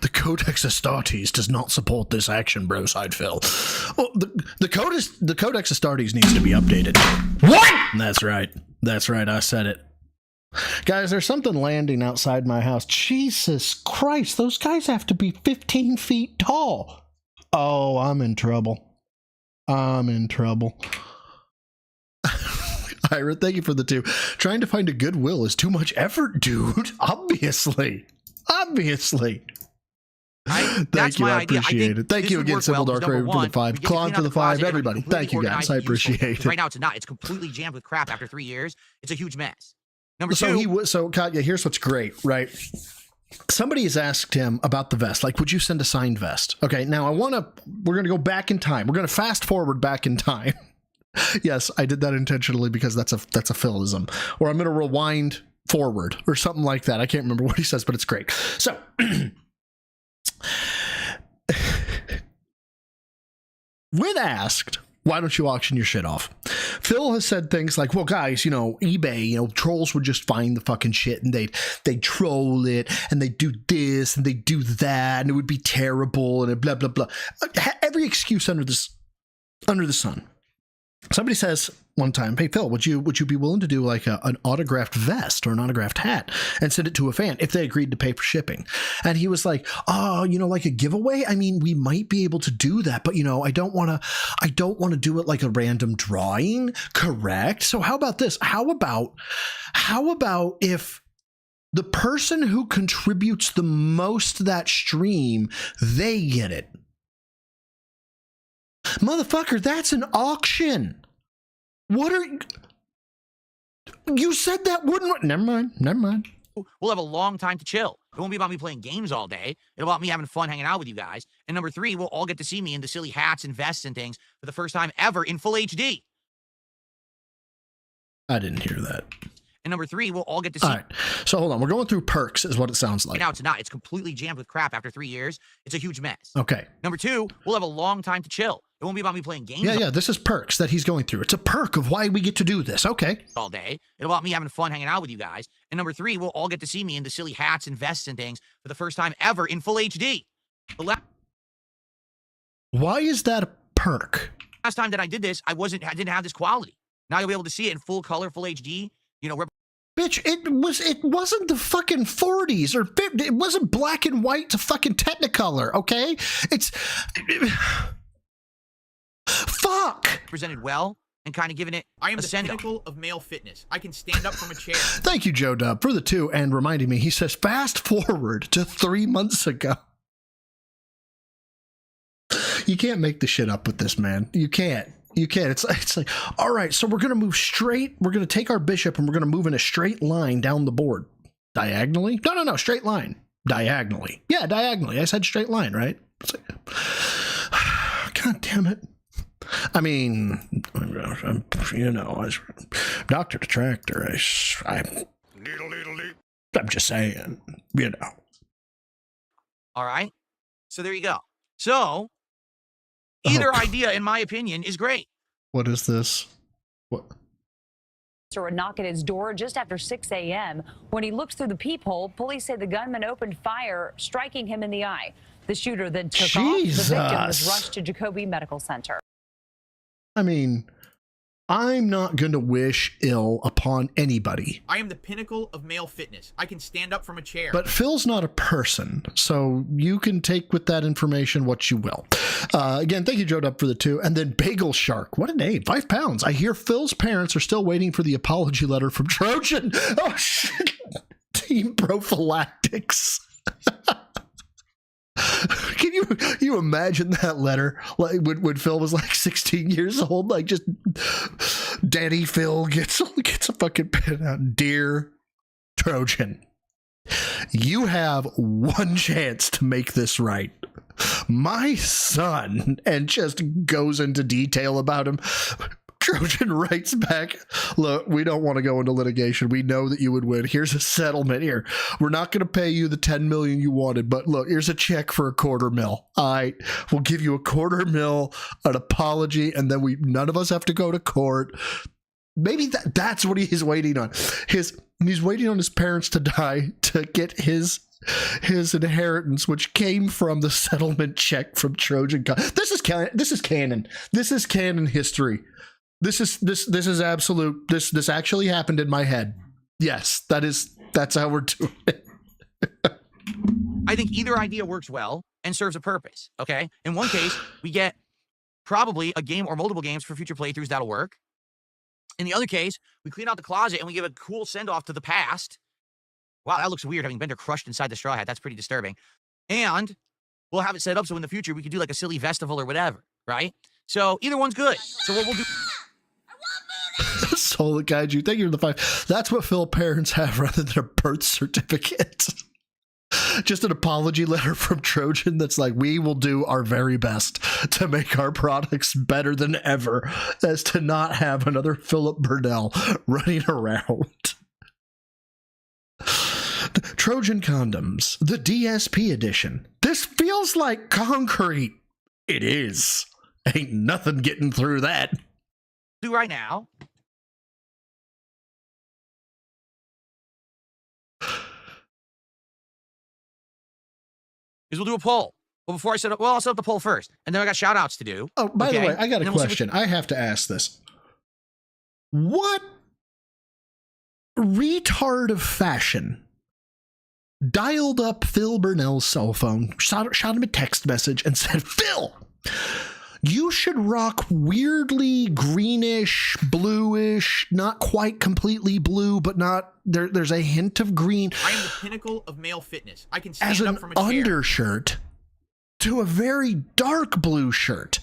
The Codex Astartes does not support this action, bro side Phil. Well, the Codex Astartes needs to be updated. What? That's right. That's right. I said it. Guys, there's something landing outside my house. Jesus Christ, those guys have to be 15 feet tall. Oh, I'm in trouble. I'm in trouble. Ira, thank you for the 2. Trying to find a goodwill is too much effort, dude. Obviously. Thank you, I appreciate it. Thank you again, Civil Dark Raven, for the 5. Klon for the 5, everybody. Thank you, guys. I appreciate it. Right now, it's not. It's completely jammed with crap after 3 years. It's a huge mess. Number 2. So Katya, here's what's great, right? Somebody has asked him about the vest. Like, would you send a signed vest? Okay, now we're going to go back in time. We're going to fast forward back in time. Yes, I did that intentionally because that's a Philism. Or I'm going to rewind forward or something like that. I can't remember what he says, but it's great. So, when asked, why don't you auction your shit off? Phil has said things like, well, guys, eBay, trolls would just find the fucking shit and they'd troll it and they'd do this and they'd do that and it would be terrible and blah, blah, blah. Every excuse under the sun. Somebody says one time, hey, Phil, would you be willing to do like an autographed vest or an autographed hat and send it to a fan if they agreed to pay for shipping? And he was like, oh, like a giveaway? I mean, we might be able to do that, but I don't want to do it like a random drawing. Correct. So how about this? How about if the person who contributes the most to that stream, they get it? Motherfucker, that's an auction. What are you said that wouldn't? Never mind. We'll have a long time to chill. It won't be about me playing games all day. It'll about me having fun hanging out with you guys. And number 3, we'll all get to see me in the silly hats and vests and things for the first time ever in full HD. I didn't hear that. And number 3, we'll all get to see. All right. So hold on. We're going through perks is what it sounds like. Now it's not. It's completely jammed with crap after 3 years. It's a huge mess. Okay. Number 2, we'll have a long time to chill. It won't be about me playing games. Yeah. This is perks that he's going through. It's a perk of why we get to do this. Okay. All day. It'll about me having fun hanging out with you guys. And number 3, we'll all get to see me in the silly hats and vests and things for the first time ever in full HD. Why is that a perk? Last time that I did this, I didn't have this quality. Now you'll be able to see it in full color, full HD. Bitch, it wasn't the fucking 40s or 50s. It wasn't black and white to fucking Technicolor, okay? It's fuck. Presented well and kind of giving it. I am the pinnacle of male fitness. I can stand up from a chair. Thank you, Joe Dub, for the 2 and reminding me. He says fast forward to 3 months ago. You can't make the shit up with this, man. You can't. It's like, all right, so we're going to move straight. We're going to take our bishop and we're going to move in a straight line down the board. Diagonally? No, straight line. Diagonally. Yeah, diagonally. I said straight line, right? It's like, God damn it. I mean, as Dr. Detractor, I'm just saying, All right. So there you go. So either idea, in my opinion, is great. What is this? What? or a knock at his door just after 6 a.m. When he looked through the peephole, police say the gunman opened fire, striking him in the eye. The shooter then took off. The victim was rushed to Jacoby Medical Center. I mean, I'm not going to wish ill upon anybody. I am the pinnacle of male fitness. I can stand up from a chair. But Phil's not a person, so you can take with that information what you will. Again, thank you, Joe Dub, for the 2. And then Bagel Shark. What a name. 5 pounds. I hear Phil's parents are still waiting for the apology letter from Trojan. Oh, shit. Team Prophylactics. Can you imagine that letter? Like when Phil was like 16 years old, like just Daddy Phil gets a fucking pen out. Dear Trojan, you have one chance to make this right. My son, and just goes into detail about him. Trojan writes back, look, we don't want to go into litigation. We know that you would win. Here's a settlement here. We're not going to pay you the $10 million you wanted, but look, here's a check for $250,000. All right, we'll give you $250,000, an apology, and then none of us have to go to court. Maybe that's what he's waiting on. He's waiting on his parents to die to get his inheritance, which came from the settlement check from Trojan. This is canon. This is canon history. This is absolute. This actually happened in my head. Yes, that's how we're doing it. I think either idea works well and serves a purpose. Okay. In one case, we get probably a game or multiple games for future playthroughs that'll work. In the other case, we clean out the closet and we give a cool send off to the past. Wow, that looks weird having Bender crushed inside the straw hat. That's pretty disturbing. And we'll have it set up so in the future we could do like a silly festival or whatever, right? So either one's good. So what we'll do. Soul Kaiju, thank you for the 5. That's what Phil parents have rather than a birth certificate. Just an apology letter from Trojan that's like, we will do our very best to make our products better than ever, as to not have another Philip Burnell running around. Trojan Condoms, the DSP edition. This feels like concrete. It is. Ain't nothing getting through that. Do right now. Is we'll do a poll. Well, before I set up, I'll set up the poll first, and then I got shout outs to do. Oh, by the way, I got a question. I have to ask this. What retard of fashion dialed up Phil Burnell's cell phone, shot him a text message, and said, Phil, you should rock weirdly greenish, bluish, not quite completely blue, but not there's a hint of green. I am the pinnacle of male fitness. I can stand as up from a chair. Undershirt to a very dark blue shirt.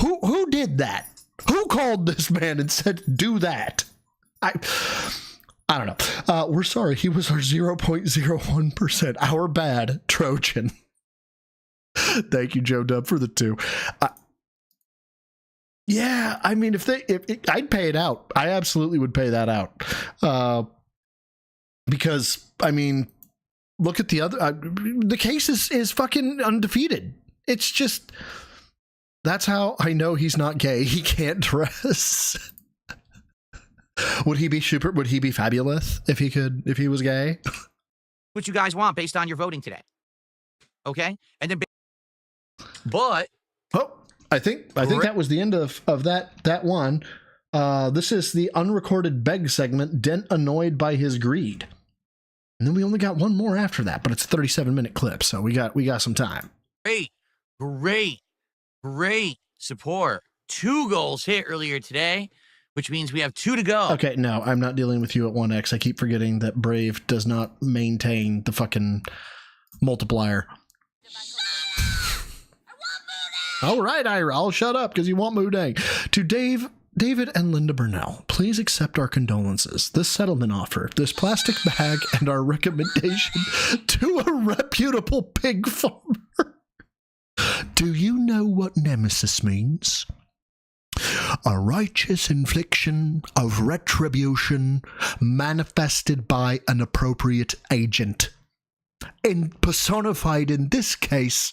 Who did that? Who called this man and said, do that? I don't know. We're sorry. He was our 0.01%. Our bad, Trojan. Thank you, Joe Dub, for the 2. Yeah, I mean, if I'd pay it out. I absolutely would pay that out. Because, I mean, look at the other. The case is fucking undefeated. It's just, that's how I know he's not gay. He can't dress. Would he be super? Would he be fabulous if he was gay? What you guys want based on your voting today. Okay? And then, but. Oh, I think that was the end of that one. This is the unrecorded beg segment, Dent annoyed by his greed. And then we only got one more after that, but it's a 37-minute clip, so we got some time. Great support. 2 goals hit earlier today, which means we have 2 to go. Okay, no, I'm not dealing with you at 1x. I keep forgetting that Brave does not maintain the fucking multiplier. All right, Ira, I'll shut up because you want Moodang. To David and Linda Burnell, please accept our condolences, this settlement offer, this plastic bag, and our recommendation to a reputable pig farmer. Do you know what nemesis means? A righteous infliction of retribution manifested by an appropriate agent, and personified in this case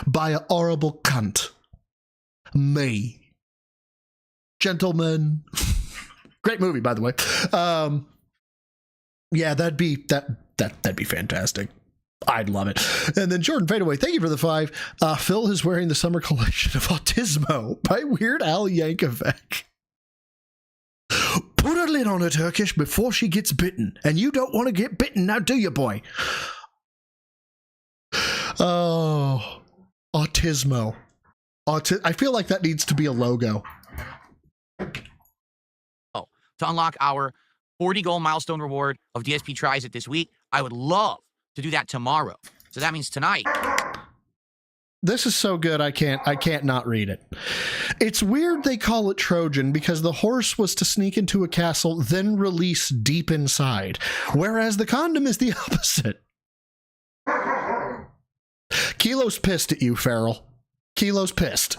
by a horrible cunt. Me. Gentlemen, Great movie, by the way. Yeah, that'd be fantastic. I'd love it. And then Jordan Fadeaway, thank you for the 5. Phil is wearing the summer collection of Autismo by Weird Al Yankovic. Put a lid on her, Turkish, before she gets bitten. And you don't want to get bitten now, do you, boy? Oh, Autismo. I feel like that needs to be a logo. Oh, to unlock our 40 goal milestone reward of DSP Tries It this week. I would love to do that tomorrow. So that means tonight. This is so good I can't not read it. It's weird they call it Trojan because the horse was to sneak into a castle, then release deep inside, whereas the condom is the opposite. Kilo's pissed at you, Farrell. Kilo's pissed.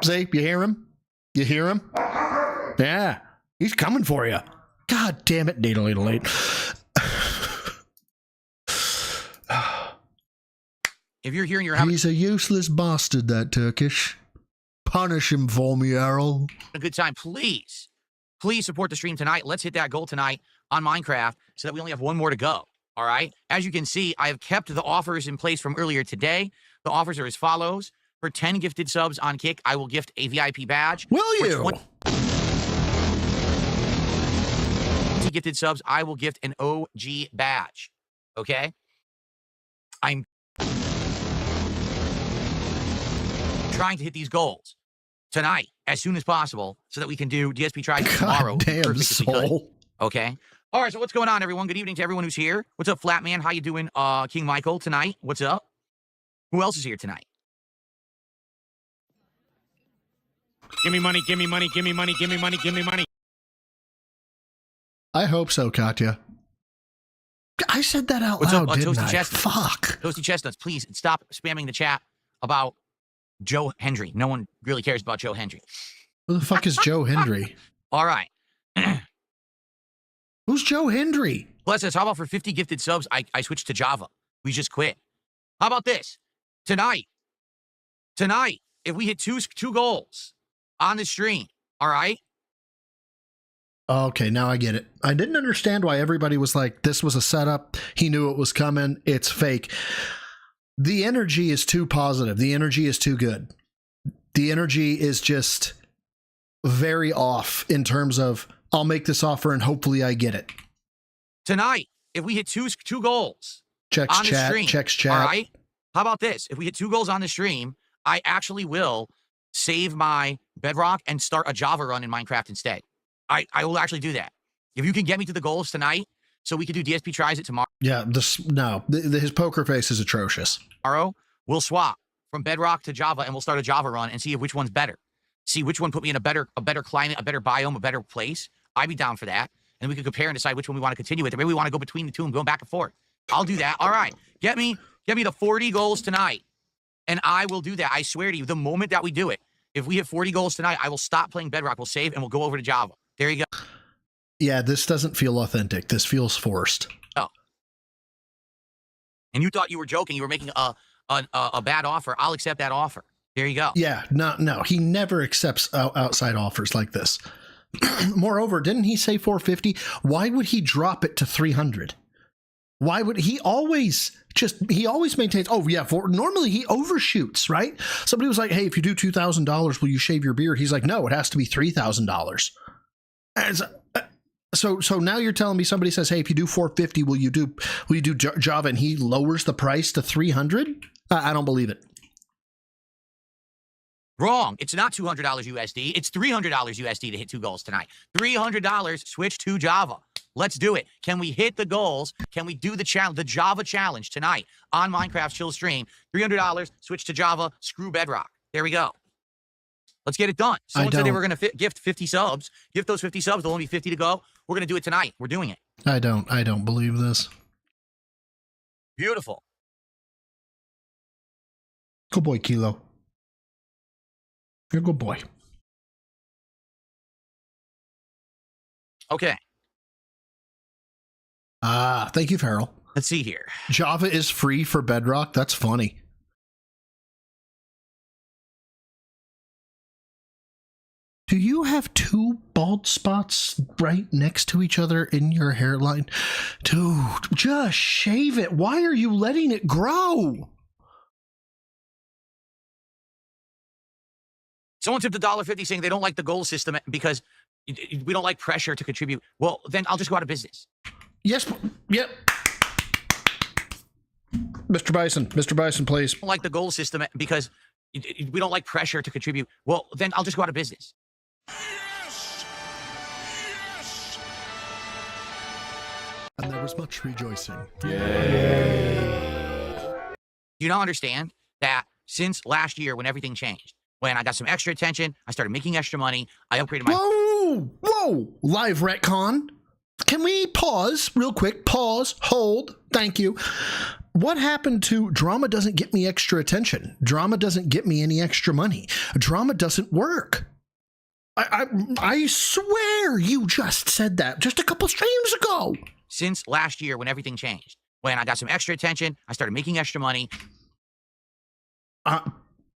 See, you hear him? You hear him? Yeah, he's coming for you. God damn it, Needle. If you're here and you're having He's a useless bastard, that Turkish. Punish him for me, Errol. a good time, please support the stream tonight. Let's hit that goal tonight on Minecraft so that we only have one more to go. All right. As you can see, I have kept the offers in place from earlier today. The offers are as follows. For 10 gifted subs on Kick, I will gift a VIP badge. Will you? 20 gifted subs, I will gift an OG badge. Okay? I'm trying to hit these goals tonight as soon as possible so that we can do DSP Tries It tomorrow. Damn soul. Okay? All right, so what's going on, everyone? Good evening to everyone who's here. What's up, Flatman? How you doing, King Michael, tonight? What's up? Who else is here tonight? Give me money, give me money, give me money, give me money, give me money. I hope so, Katya. I said that out What's loud, up, didn't Toasty I? Chestnuts? Fuck. Toasty Chestnuts, please stop spamming the chat about Joe Hendry. No one really cares about Joe Hendry. Who the fuck is Joe Hendry? All right. Who's Joe Hendry? Bless us. How about for 50 gifted subs, I switched to Java. We just quit. How about this? Tonight, if we hit two goals on the stream, all right? Okay, now I get it. I didn't understand why everybody was like, this was a setup. He knew it was coming. It's fake. The energy is too positive. The energy is too good. The energy is just very off in terms of, I'll make this offer and hopefully I get it. Tonight, if we hit two goals Checks on the chat, stream, checks chat. all right? How about this? If we hit 2 goals on the stream, I actually will save my Bedrock and start a Java run in Minecraft instead. I will actually do that. If you can get me to the goals tonight, so we can do DSP Tries It tomorrow. Yeah, his poker face is atrocious. Tomorrow, we'll swap from Bedrock to Java, and we'll start a Java run and see if which one's better. See which one put me in a better climate, a better biome, a better place. I'd be down for that. And we can compare and decide which one we want to continue with. Or maybe we want to go between the two and go back and forth. I'll do that. All right. Get me the 40 goals tonight, and I will do that. I swear to you, the moment that we do it, if we hit 40 goals tonight, I will stop playing Bedrock. We'll save, and we'll go over to Java. There you go. Yeah, this doesn't feel authentic. This feels forced. Oh. And you thought you were joking. You were making a bad offer. I'll accept that offer. There you go. Yeah, no. He never accepts outside offers like this. Moreover, didn't he say 450? Why would he drop it to 300? Why would he always maintains, oh yeah, normally he overshoots, right? Somebody was like, hey, if you do $2,000, will you shave your beard? He's like, no, it has to be $3,000. So now you're telling me somebody says, hey, if you do 450, will you do Java, and he lowers the price to 300? I don't believe it. Wrong. It's not $200 USD. It's $300 USD to hit 2 goals tonight. $300, switch to Java. Let's do it. Can we hit the goals? Can we do the Java challenge tonight on Minecraft Chill Stream? $300, switch to Java, screw Bedrock. There we go. Let's get it done. Someone said they were going to gift 50 subs. Gift those 50 subs. There'll only be 50 to go. We're going to do it tonight. We're doing it. I don't believe this. Beautiful. Good boy, Kilo. You're a good boy. Okay. Thank you, Farrell. Let's see here. Java is free for Bedrock. That's funny. Do you have two bald spots right next to each other in your hairline? Dude, just shave it. Why are you letting it grow? Someone tipped $1.50 saying they don't like the goal system because we don't like pressure to contribute. Well, then I'll just go out of business. Yes. Yep. Mr. Bison, please. I don't like the goal system because we don't like pressure to contribute. Well, then I'll just go out of business. And there was much rejoicing. Yay. You don't understand that since last year when everything changed, when I got some extra attention, I started making extra money, I upgraded my... Whoa! Live retcon. Can we pause real quick? Pause, hold, thank you. What happened to drama doesn't get me extra attention? Drama doesn't get me any extra money. Drama doesn't work. I swear you just said that just a couple streams ago. Since last year when everything changed, when I got some extra attention, I started making extra money.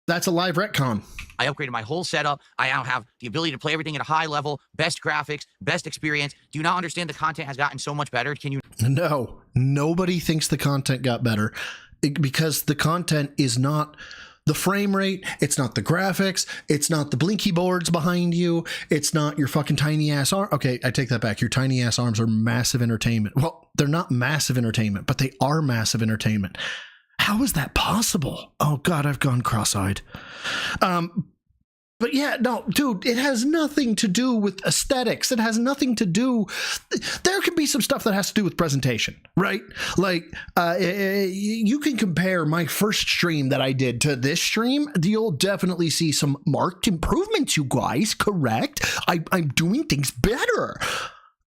That's a live retcon. I upgraded my whole setup. I now have the ability to play everything at a high level, best graphics, best experience. Do you not understand the content has gotten so much better? Can you? No, nobody thinks the content got better because the content is not the frame rate. It's not the graphics. It's not the blinky boards behind you. It's not your fucking tiny ass arm. Okay, I take that back. Your tiny ass arms are massive entertainment. Well, they're not massive entertainment, but they are massive entertainment. How is that possible? Oh God, I've gone cross-eyed. But yeah, no, dude, it has nothing to do with aesthetics. It has nothing to do. There can be some stuff that has to do with presentation, right? Like, you can compare my first stream that I did to this stream. You'll definitely see some marked improvements, you guys. Correct? I'm doing things better.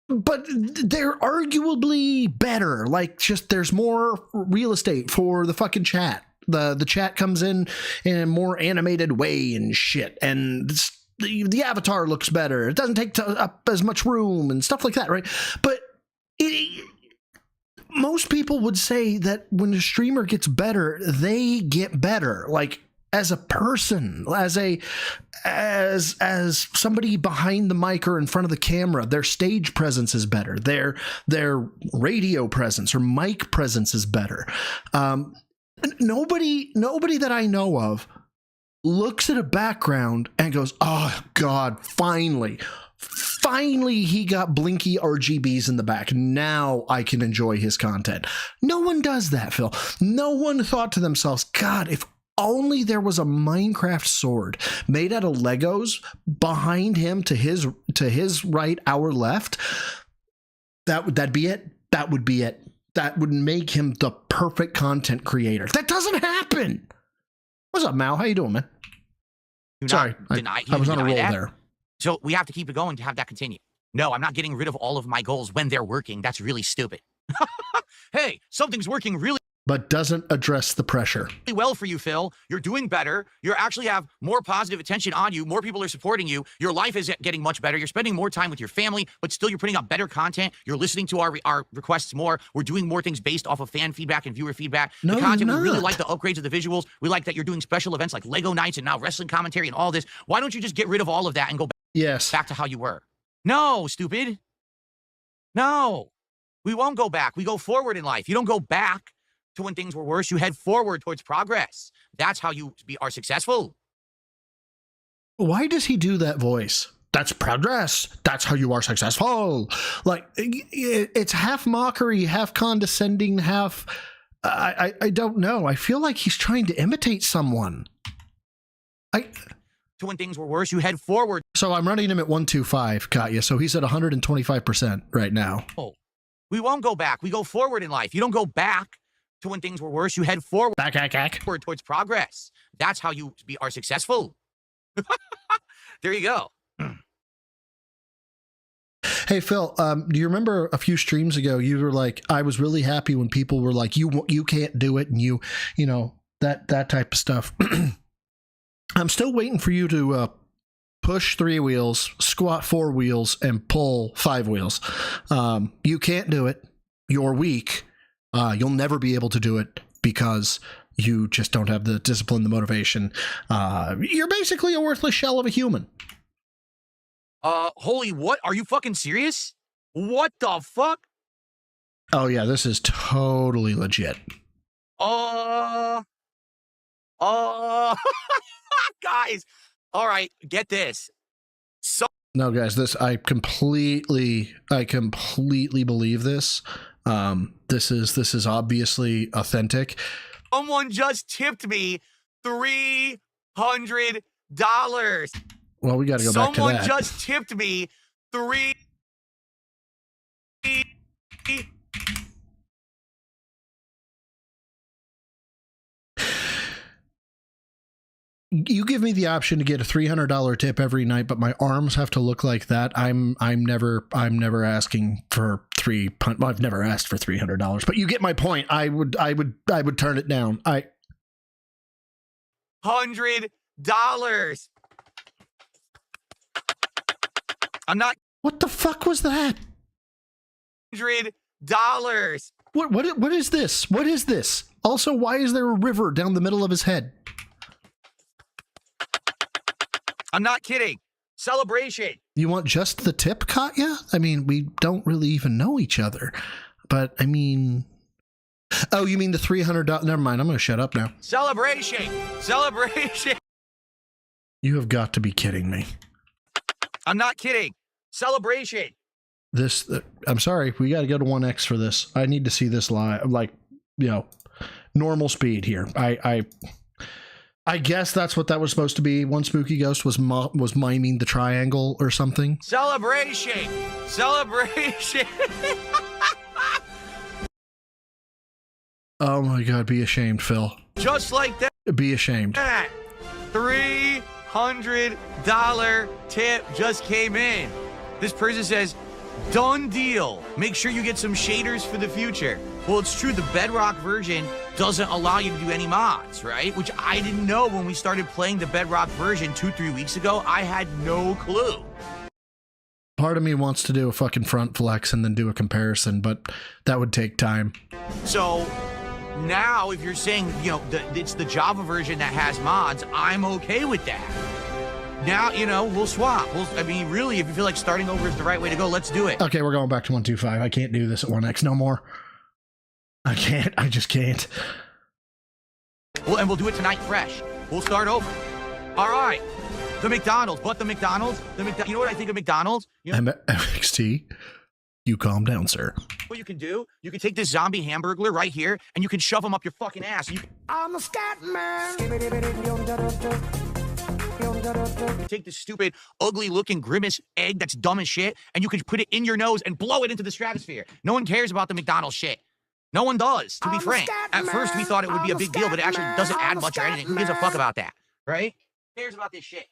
But they're arguably better. Like, just there's more real estate for the fucking chat. The chat comes in a more animated way and shit. And the avatar looks better. It doesn't take up as much room and stuff like that, right? But most people would say that when a streamer gets better, they get better. Like, as a person, as somebody behind the mic or in front of the camera, their stage presence is better. Their radio presence or mic presence is better. Nobody that I know of looks at a background and goes, "Oh God, finally he got blinky RGBs in the back. Now I can enjoy his content." No one does that, Phil. No one thought to themselves, "God, if only there was a Minecraft sword made out of Legos behind him to his right, our left, that'd be it. That would be it. That would make him the perfect content creator." That doesn't happen. What's up, Mal? How you doing, man? Sorry, I was on a roll there. So we have to keep it going to have that continue. No, I'm not getting rid of all of my goals when they're working. That's really stupid. Hey, something's working really but doesn't address the pressure. Well for you, Phil. You're doing better. You actually have more positive attention on you. More people are supporting you. Your life is getting much better. You're spending more time with your family, but still you're putting out better content. You're listening to our requests more. We're doing more things based off of fan feedback and viewer feedback. No, the content, you're we really not. like the upgrades of the visuals. We like that you're doing special events like Lego nights and now wrestling commentary and all this. Why don't you just get rid of all of that and go back to how you were? No, stupid. No, we won't go back. We go forward in life. You don't go back to when things were worse. You head forward towards progress. That's how you are successful. Why does he do that voice? That's progress. That's how you are successful. Like, it's half mockery, half condescending, half... I don't know. I feel like he's trying to imitate someone. To when things were worse, you head forward. So I'm running him at 125, Katya. So he's at 125% right now. Oh, we won't go back. We go forward in life. You don't go back to when things were worse. You head forward. Back. Towards progress. That's how you are successful. There you go. Hey, Phil, do you remember a few streams ago, you were like, I was really happy when people were like, you can't do it. And you know, that type of stuff. I'm still waiting for you to push 3 wheels, squat 4 wheels, and pull 5 wheels. You can't do it. You're weak. You'll never be able to do it because you just don't have the discipline, the motivation. You're basically a worthless shell of a human. Holy what? Are you fucking serious? What the fuck? Oh yeah, this is totally legit. Guys. All right, get this. So No, guys, this I completely believe this. This is obviously authentic. someone just tipped me $300. Well, we got to go back to that. Someone just tipped me $3. You give me the option to get a $300 tip every night, but my arms have to look like that. I'm never asking for I've never asked for $300, but you get my point. I would turn it down. $100. I'm not. What the fuck was that? $100. What is this? What is this? Also, why is there a river down the middle of his head? I'm not kidding. Celebration. You want just the tip, Katya? I mean, we don't really even know each other. But, I mean... Oh, you mean the $300... Never mind, I'm going to shut up now. Celebration. Celebration. You have got to be kidding me. I'm not kidding. Celebration. This... I'm sorry, we got to go to 1x for this. I need to see this live. Like, you know, normal speed here. I guess that's what that was supposed to be. One spooky ghost was miming the triangle or something. Celebration. Celebration. Oh my God, be ashamed, Phil. Just like that. Be ashamed. $300 tip just came in. This person says, done deal. Make sure you get some shaders for the future. Well, it's true. The Bedrock version doesn't allow you to do any mods, right? Which I didn't know when we started playing the Bedrock version 2-3 weeks ago. I had no clue. Part of me wants to do a fucking front flex and then do a comparison, but that would take time. So now if you're saying, you know, it's the Java version that has mods, I'm okay with that. Now, you know, we'll swap. I mean, really, if you feel like starting over is the right way to go, let's do it. Okay, we're going back to 125. I can't do this at 1x no more. I can't. I just can't. Well, and we'll do it tonight fresh. We'll start over. All right. The McDonald's. You know what I think of McDonald's? You know, MXT, you calm down, sir. what you can do? You can take this zombie hamburglar right here, and you can shove him up your fucking ass. I'm a scat man. Take this stupid, ugly-looking grimace egg that's dumb as shit, and you can put it in your nose and blow it into the stratosphere. No one cares about the McDonald's shit. No one does, to be frank. At first, we thought it would be a big deal, but it actually doesn't add much or anything. Who gives a fuck about that, right? Who cares about this shit?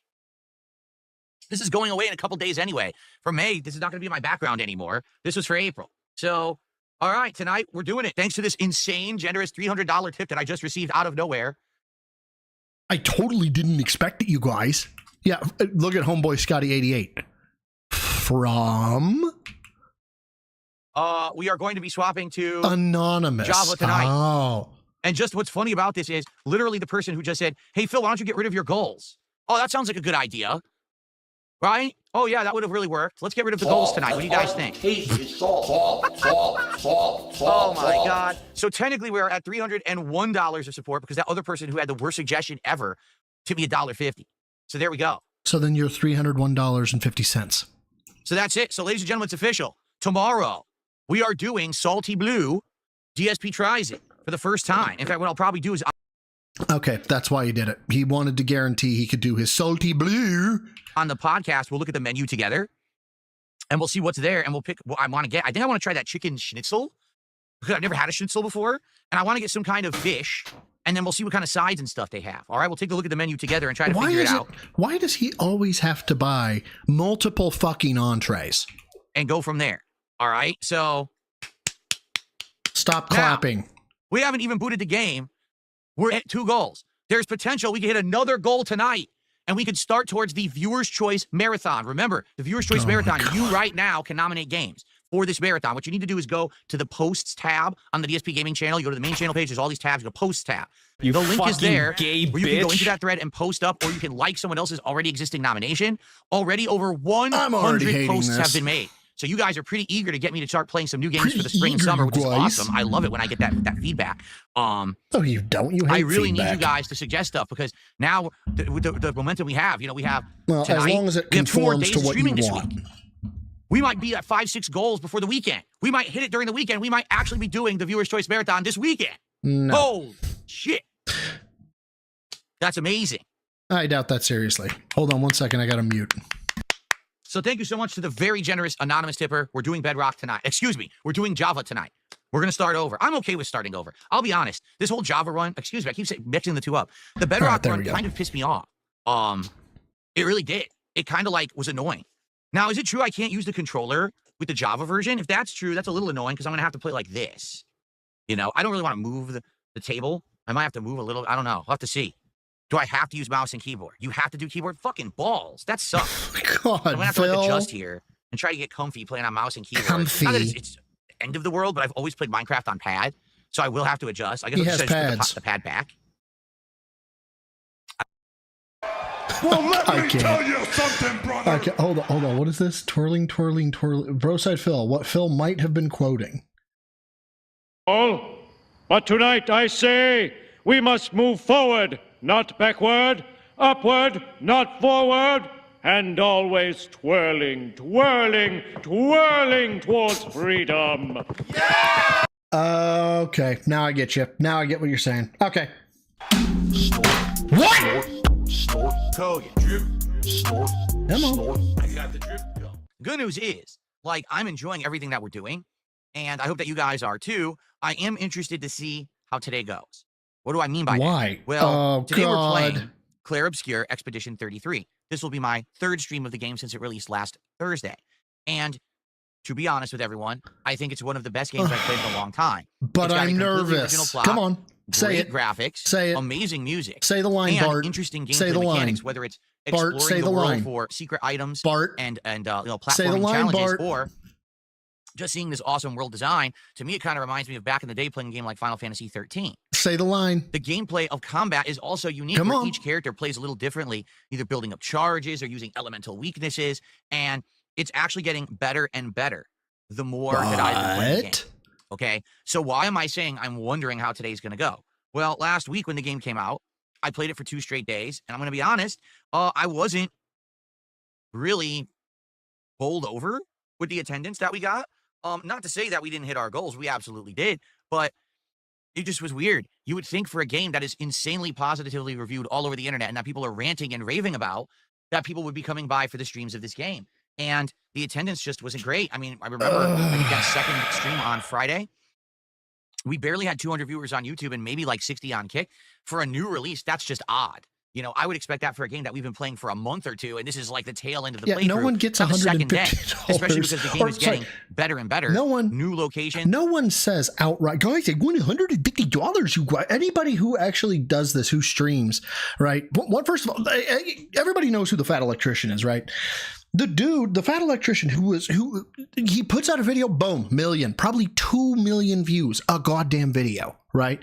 This is going away in a couple days anyway. For May, this is not going to be my background anymore. This was for April. So, all right, tonight, we're doing it. Thanks to this insane, generous $300 tip that I just received out of nowhere. I totally didn't expect it, you guys. Yeah, look at homeboy Scotty88. From... we are going to be swapping to Anonymous. Java tonight. Oh. And just what's funny about this is literally the person who just said, hey, Phil, why don't you get rid of your goals? Oh, that sounds like a good idea. Right? Oh, yeah, that would have really worked. Let's get rid of the goals tonight. What do you guys think? Oh, my God. So technically, we're at $301 of support because that other person who had the worst suggestion ever tipped me $1.50. So there we go. So then you're $301.50. So that's it. So, ladies and gentlemen, it's official. Tomorrow, we are doing Salty Blue. DSP tries it for the first time. In fact, what I'll probably do is... Okay, that's why he did it. He wanted to guarantee he could do his Salty Blue. On the podcast, we'll look at the menu together, and we'll see what's there, and we'll pick what I want to get. I think I want to try that chicken schnitzel, because I've never had a schnitzel before, and I want to get some kind of fish, and then we'll see what kind of sides and stuff they have. All right, we'll take a look at the menu together and try to figure it out. Why does he always have to buy multiple fucking entrees? And go from there. All right, so... Stop clapping. Now, we haven't even booted the game. We're at 2 goals. There's potential we can hit another goal tonight, and we could start towards the Viewer's Choice Marathon. Remember, the Viewer's Choice Marathon, you right now can nominate games for this marathon. What you need to do is go to the Posts tab on the DSP Gaming channel. You go to the main channel page, there's all these tabs, you go Posts tab. You the link is there gay where you can go bitch. into that thread and post up, or you can like someone else's already existing nomination. Already over I'm already 100 hating posts this. have been made. So you guys are pretty eager to get me to start playing some new games for the spring and summer, which is awesome. I love it when I get that feedback. Oh, you don't? You hate I really feedback. need you guys to suggest stuff because now with the momentum we have, we have Well, tonight, as long as it we have 2 more conforms days to of what you streaming this want. week. We might be at 5-6 goals before the weekend. We might hit it during the weekend. We might actually be doing the Viewer's Choice Marathon this weekend. No. Holy shit. That's amazing. I doubt that seriously. Hold on one second. I got to mute. So thank you so much to the very generous anonymous tipper. We're doing Bedrock tonight. Excuse me. We're doing Java tonight. We're going to start over. I'm okay with starting over. I'll be honest. This whole Java run, excuse me, I keep mixing the two up. The Bedrock run kind of pissed me off. It really did. It kind of was annoying. Now, is it true I can't use the controller with the Java version? If that's true, that's a little annoying because I'm going to have to play like this. I don't really want to move the table. I might have to move a little. I don't know. I'll have to see. Do I have to use mouse and keyboard? You have to do keyboard? Fucking balls. That sucks. God, I'm going to have to Phil. adjust here and try to get comfy playing on mouse and keyboard. Comfy. Not that it's the end of the world, but I've always played Minecraft on pad, so I will have to adjust. I guess He I'll has just pads. put the pad back. Well, let I me can't. tell you something, brother. Okay, hold on. What is this? Twirling. Broside Phil. What Phil might have been quoting. But tonight I say we must move forward, not backward, upward, not forward, and always twirling towards freedom. Okay, now I get you. Now I get what you're saying. Okay. What? Snort. Code. Drip. Snort. Come on. Snort. I got the drip. Good news is, I'm enjoying everything that we're doing, and I hope that you guys are too. I am interested to see how today goes. What do I mean by Why? that? Well, today we're God. playing Clair Obscure Expedition 33. This will be my 3rd stream of the game since it released last Thursday. And to be honest with everyone, I think it's one of the best games I've played in a long time. But It's got a I'm completely original nervous. plot, Come on. Say great it. graphics, Say it. amazing music. Say the line, and Bart. interesting gameplay Say the mechanics, line. whether it's Bart, exploring say the the world line. for secret items Bart. and platforming Say the line, challenges, Bart. or just seeing this awesome world design. To me, it kind of reminds me of back in the day playing a game like Final Fantasy 13. Say the line. The gameplay of combat is also unique, Come where on. each character plays a little differently, either building up charges or using elemental weaknesses, and it's actually getting better and better the more that I've been playing the game. Okay, so why am I saying I'm wondering how today's going to go? Well, last week when the game came out, I played it for 2 straight days, and I'm going to be honest, I wasn't really bowled over with the attendance that we got. Not to say that we didn't hit our goals, we absolutely did, but it just was weird. You would think for a game that is insanely positively reviewed all over the internet and that people are ranting and raving about, that people would be coming by for the streams of this game. And the attendance just wasn't great. I mean, I remember I did that 2nd stream on Friday. We barely had 200 viewers on YouTube and maybe 60 on Kick. For a new release, that's just odd. I would expect that for a game that we've been playing for a month or two, and this is the tail end of the playthrough. No one gets on the 2nd day, $150. especially because the game is getting better and better. No one, new location. No one says outright, guys, I won $150. You anybody who actually does this, who streams, right? One, first of all, everybody knows who the fat electrician is, right? The dude, the fat electrician who he puts out a video, boom, million, probably 2 million views, a goddamn video, right?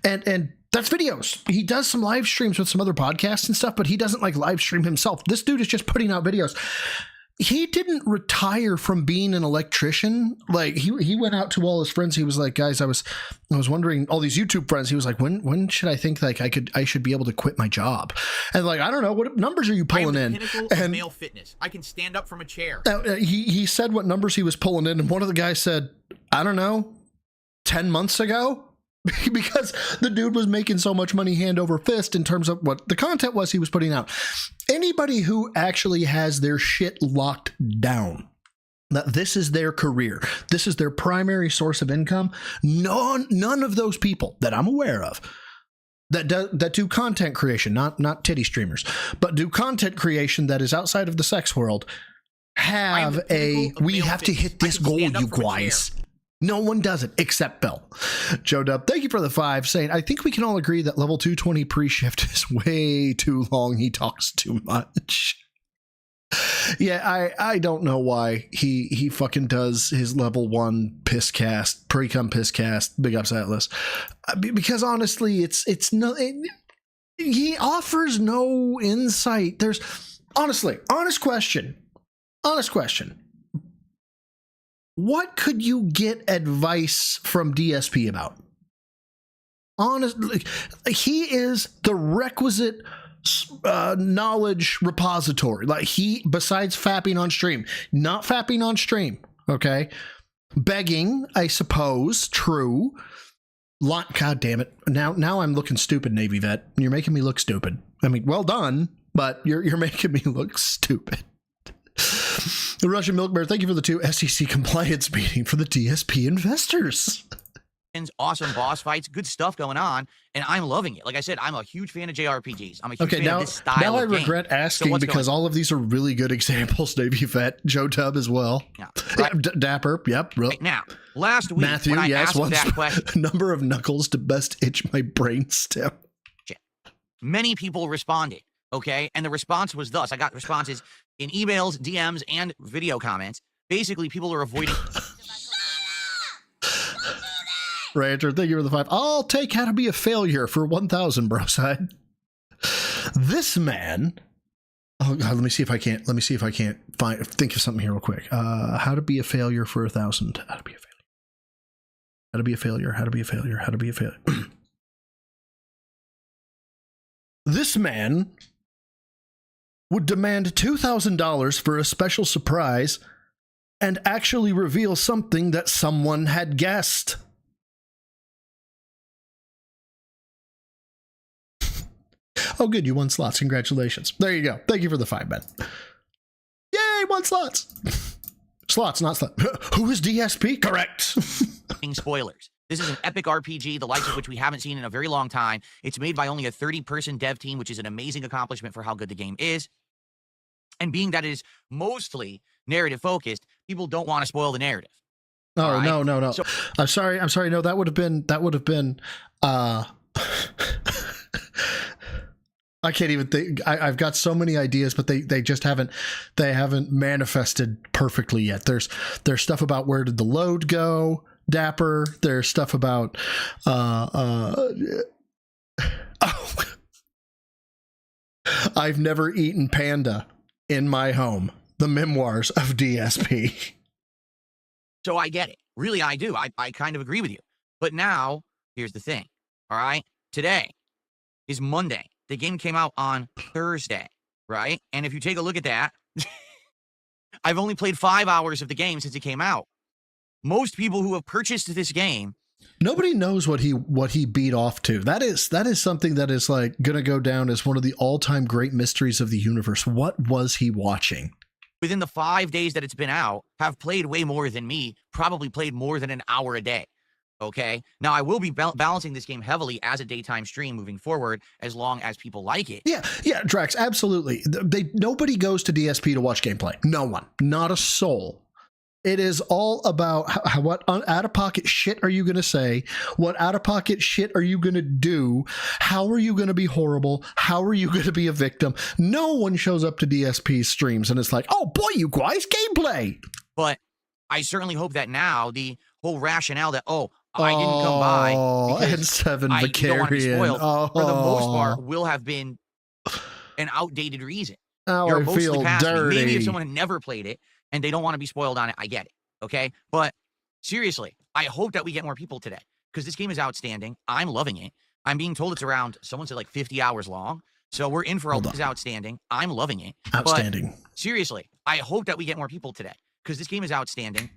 And that's videos. He does some live streams with some other podcasts and stuff, but he doesn't live stream himself. This dude is just putting out videos. He didn't retire from being an electrician. He went out to all his friends. He was like, guys, I was wondering, all these YouTube friends. He was like, when should I think I should be able to quit my job? And I don't know, what numbers are you pulling in? Pinnacle of male fitness. I can stand up from a chair. He said what numbers he was pulling in, and one of the guys said, I don't know, 10 months ago. Because the dude was making so much money hand over fist in terms of what the content was he was putting out. Anybody who actually has their shit locked down, that this is their career, this is their primary source of income, none of those people that I'm aware of that do content creation, not titty streamers, but do content creation that is outside of the sex world, have we have to hit this goal, you guys. No one does it except Bill. Joe Dub, thank you for the 5, saying, I think we can all agree that level 220 pre-shift is way too long. He talks too much. Yeah, I don't know why he fucking does his level 1 piss cast, pre-cum piss cast, big ups Atlas. Because honestly, it's no, he offers no insight. There's, honestly, honest question. What could you get advice from DSP about? Honestly, he is the requisite knowledge repository. Like he, besides fapping on stream, not fapping on stream, okay? Begging, I suppose, true. God damn it. Now I'm looking stupid, Navy vet. You're making me look stupid. I mean, well done, but you're making me look stupid. The Russian Milk Bear, thank you for the 2 SEC compliance meeting for the DSP investors. Awesome boss fights, good stuff going on, and I'm loving it. Like I said, I'm a huge fan of JRPGs. I'm a huge fan of this style now I of game. regret asking because all of these are really good examples. Navy Vet, Joe Tub as well. Yeah, right. Dapper, yep. Right, now, last week, Matthew, when I yes, asked that question, number of knuckles to best itch my brain stem. Many people responded, okay? And the response was thus. I got responses in emails, DMs, and video comments. Basically, people are avoiding... Rancher, thank you for the 5. I'll take how to be a failure for 1,000, bro side. This man... Oh, God, let me see if I can't think of something here real quick. How to be a failure for 1,000. How to be a failure. How to be a failure. How to be a failure. How to be a failure. This man would demand $2,000 for a special surprise and actually reveal something that someone had guessed. Oh, good. You won slots. Congratulations. There you go. Thank you for the 5, Ben. Yay, 1 slots. Slots, not slots. Who is DSP? Correct. Spoilers. This is an epic RPG, the likes of which we haven't seen in a very long time. It's made by only a 30-person dev team, which is an amazing accomplishment for how good the game is. And being that it is mostly narrative-focused, people don't want to spoil the narrative. Oh, right? no. So, I'm sorry. No, that would have been, I can't even think. I've got so many ideas, but they just haven't manifested perfectly yet. There's stuff about where did the load go, Dapper. There's stuff about I've never eaten panda in my home. The memoirs of DSP. So I get it. Really, I do. I kind of agree with you. But now, here's the thing. All right? Today is Monday. The game came out on Thursday, right? And if you take a look at that, I've only played 5 hours of the game since it came out. Most people who have purchased this game, nobody knows what he beat off to. That is something that is like gonna go down as one of the all-time great mysteries of the universe. What was he watching? within the 5 days that it's been out, have played way more than me, probably played more than an hour a day. Okay. Now I will be balancing this game heavily as a daytime stream moving forward, as long as people like it. Yeah, Drax, absolutely. Nobody goes to DSP to watch gameplay. No one, not a soul. It is all about what out-of-pocket shit are you going to say? What out-of-pocket shit are you going to do? How are you going to be horrible? How are you going to be a victim? No one shows up to DSP streams and it's like, oh boy, you guys, gameplay. But I certainly hope that now the whole rationale that, I didn't come by because N7 I don't want to be spoiled, for the most part, will have been an outdated reason. Oh, You're I mostly feel past me. dirty. Maybe if someone had never played it and they don't want to be spoiled on it, I get it. Okay? But seriously, I hope that we get more people today because this game is outstanding. I'm loving it. I'm being told it's around, someone said like 50 hours long. So we're in for it's outstanding. I'm loving it. Outstanding. But seriously, I hope that we get more people today because this game is outstanding.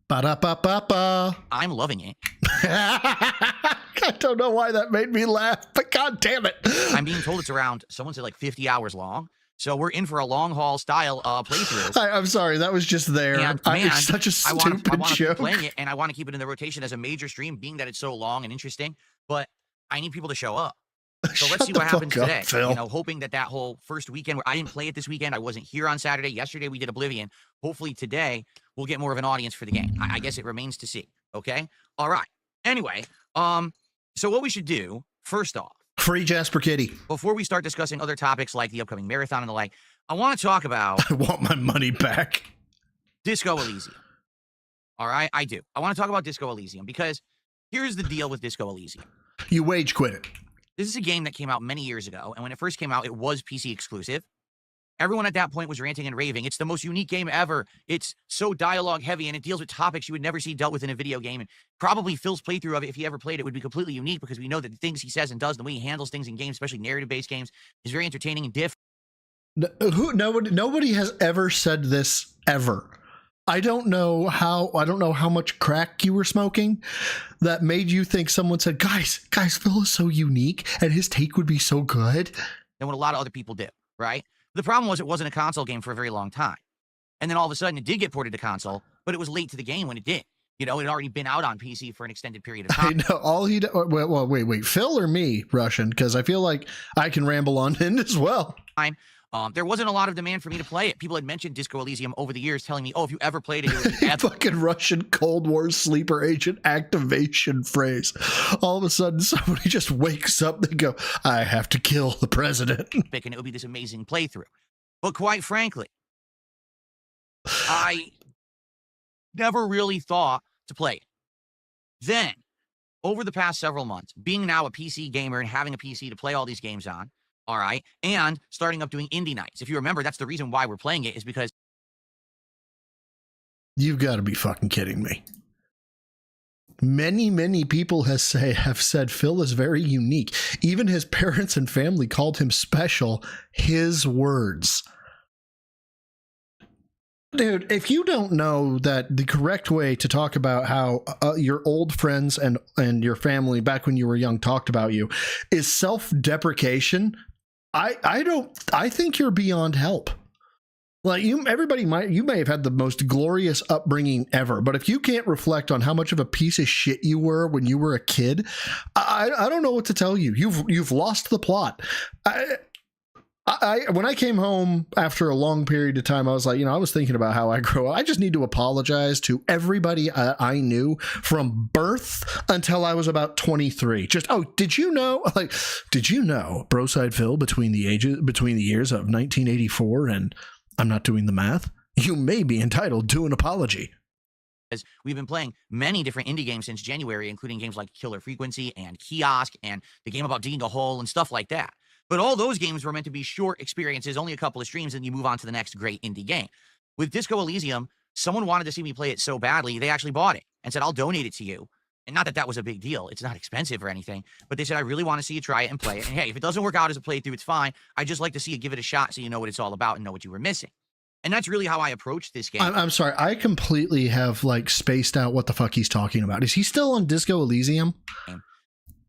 Ba-da-ba-ba-ba. I'm loving it. I don't know why that made me laugh, but god damn it. I'm being told it's around, someone said like 50 hours long. So we're in for a long haul style playthrough. I'm sorry, that was just there. And, it's such a stupid I want to joke. keep playing it, and I want to keep it in the rotation as a major stream, being that it's so long and interesting. But I need people to show up. So let's see what happens today. Phil. You know, hoping that whole first weekend where I didn't play it this weekend, I wasn't here on Saturday. Yesterday we did Oblivion. Hopefully today we'll get more of an audience for the game. I guess it remains to see. Okay? All right. Anyway, so what we should do, first off, free Jasper Kitty. Before we start discussing other topics like the upcoming marathon and the like, I want to talk about... I want my money back. Disco Elysium. All right? I do. I want to talk about Disco Elysium because here's the deal with Disco Elysium. You wage quit it. This is a game that came out many years ago, and when it first came out, it was PC exclusive. Everyone at that point was ranting and raving. It's the most unique game ever. It's so dialogue heavy, and it deals with topics you would never see dealt with in a video game. And probably Phil's playthrough of it, if he ever played it, would be completely unique because we know that the things he says and does, the way he handles things in games, especially narrative-based games, is very entertaining and different. Nobody has ever said this ever. I don't know how much crack you were smoking that made you think someone said, guys, Phil is so unique and his take would be so good. Than what a lot of other people do, right? The problem was it wasn't a console game for a very long time. And then all of a sudden it did get ported to console, but it was late to the game when it did. You know, it had already been out on PC for an extended period of time. I know. All he... Well, wait. Phil or me, Russian? Because I feel like I can ramble on in as well. There wasn't a lot of demand for me to play it. People had mentioned Disco Elysium over the years, telling me, oh, if you ever played it, it would be epic. Fucking Russian Cold War sleeper agent activation phrase. All of a sudden, somebody just wakes up, they go, I have to kill the president. And it would be this amazing playthrough. But quite frankly, I never really thought to play it. Then, over the past several months, being now a PC gamer and having a PC to play all these games on, all right, and starting up doing indie nights. If you remember, that's the reason why we're playing it, is because... You've got to be fucking kidding me. Many people have said Phil is very unique. Even his parents and family called him special. His words. Dude, if you don't know that the correct way to talk about how your old friends and your family back when you were young talked about you is self-deprecation, I think you're beyond help. Like you may have had the most glorious upbringing ever, but if you can't reflect on how much of a piece of shit you were when you were a kid, I don't know what to tell you. You've lost the plot. When I came home after a long period of time, I was like, I was thinking about how I grew up. I just need to apologize to everybody I knew from birth until I was about 23. Did you know Broside Phil between the years of 1984 and I'm not doing the math, you may be entitled to an apology. We've been playing many different indie games since January, including games like Killer Frequency and Kiosk and the game about digging a hole and stuff like that. But all those games were meant to be short experiences, only a couple of streams, and you move on to the next great indie game. With Disco Elysium, someone wanted to see me play it so badly, they actually bought it and said, I'll donate it to you. And not that that was a big deal. It's not expensive or anything. But they said, I really want to see you try it and play it. And hey, if it doesn't work out as a playthrough, it's fine. I just like to see you give it a shot so you know what it's all about and know what you were missing. And that's really how I approached this game. I'm sorry. I completely have spaced out what the fuck he's talking about. Is he still on Disco Elysium?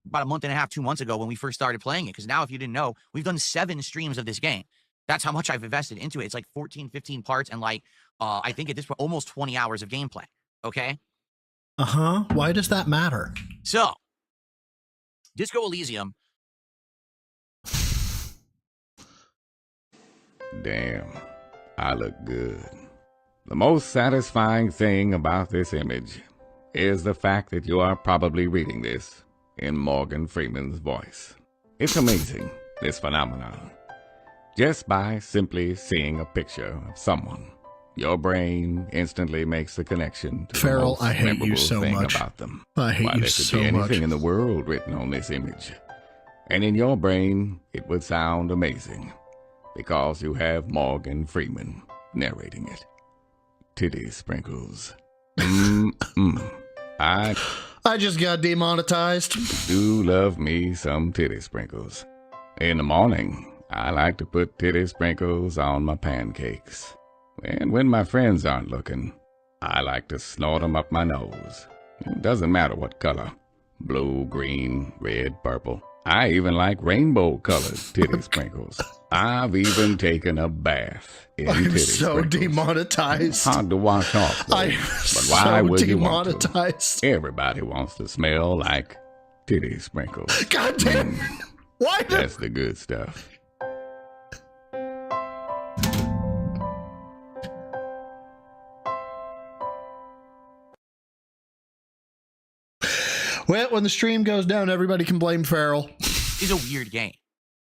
About a month and a half, 2 months ago when we first started playing it. Because now, if you didn't know, we've done 7 streams of this game. That's how much I've invested into it. It's like 14, 15 parts and I think at this point, almost 20 hours of gameplay. Okay? Uh-huh. Why does that matter? So, Disco Elysium. Damn, I look good. The most satisfying thing about this image is the fact that you are probably reading this in Morgan Freeman's voice. It's amazing, this phenomenon. Just by simply seeing a picture of someone, your brain instantly makes the connection to Farrell, the most I hate you so thing much. about them. I hate you so There could be much. anything in the world written on this image. And in your brain, it would sound amazing because you have Morgan Freeman narrating it. Titty sprinkles. I just got demonetized. Do love me some titty sprinkles. In the morning, I like to put titty sprinkles on my pancakes. And when my friends aren't looking, I like to snort them up my nose. It doesn't matter what color. Blue, green, red, purple. I even like rainbow-colored titty sprinkles. I've even taken a bath in I'm titty so sprinkles. demonetized. Hard to wash off, though. I'm But why so would you want demonetized. to? Everybody wants to smell like titty sprinkles. God damn it. Why? That's the good stuff. Well, when the stream goes down, everybody can blame Farrell. It's a weird game.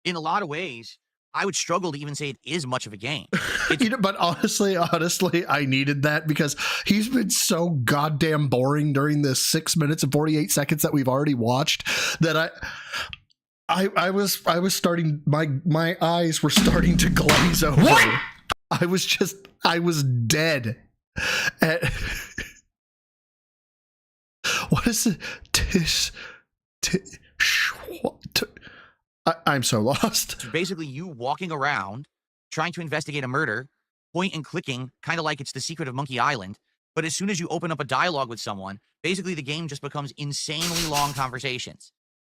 In a lot of ways, I would struggle to even say it is much of a game. But honestly, I needed that because he's been so goddamn boring during the 6 minutes and 48 seconds that we've already watched that I was starting, my eyes were starting to glaze over. What? I was dead. What is it? I'm so lost. It's basically you walking around trying to investigate a murder, point and clicking, kind of like it's The Secret of Monkey Island. But as soon as you open up a dialogue with someone, basically the game just becomes insanely long conversations.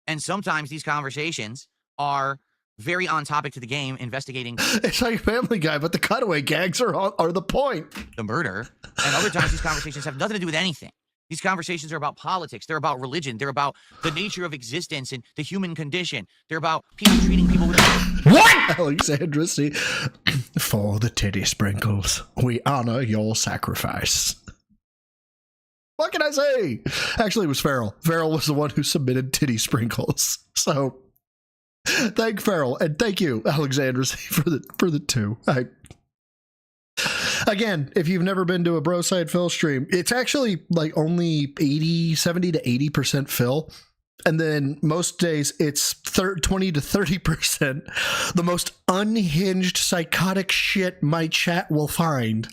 And sometimes these conversations are very on topic to the game, investigating. It's like Family Guy, but the cutaway gags are the point. The murder. And other times these conversations have nothing to do with anything. These conversations are about politics. They're about religion. They're about the nature of existence and the human condition. They're about people treating people with... What? Alexandra, see, for the titty sprinkles, we honor your sacrifice. What can I say? Actually, it was Farrell. Farrell was the one who submitted titty sprinkles. So, thank Farrell, and thank you, Alexandra, for the two. Again, if you've never been to a Broside Phil stream, it's actually like only 70 to 80% Phil. And then most days it's 20 to 30%. The most unhinged, psychotic shit my chat will find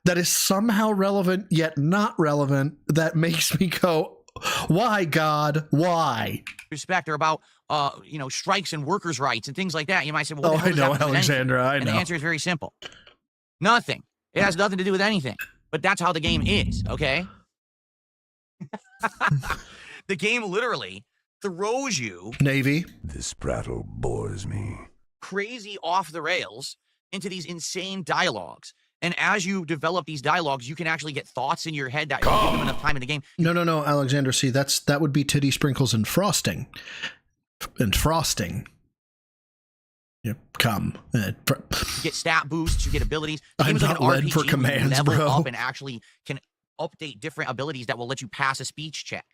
that is somehow relevant yet not relevant, that makes me go, why, God? Why? Respect. They're about, strikes and workers' rights and things like that. You might say, well, I know, Alexandra, I know. And the answer is very simple. Nothing. It has nothing to do with anything. But that's how the game is, okay? The game literally throws you... Navy. This prattle bores me. Crazy off the rails into these insane dialogues. And as you develop these dialogues, you can actually get thoughts in your head that you give them enough time in the game. No, Alexander. See, that would be titty sprinkles and frosting. And frosting. You get stat boosts, you get abilities. I'm not led for commands, bro. Up and actually can update different abilities that will let you pass a speech check.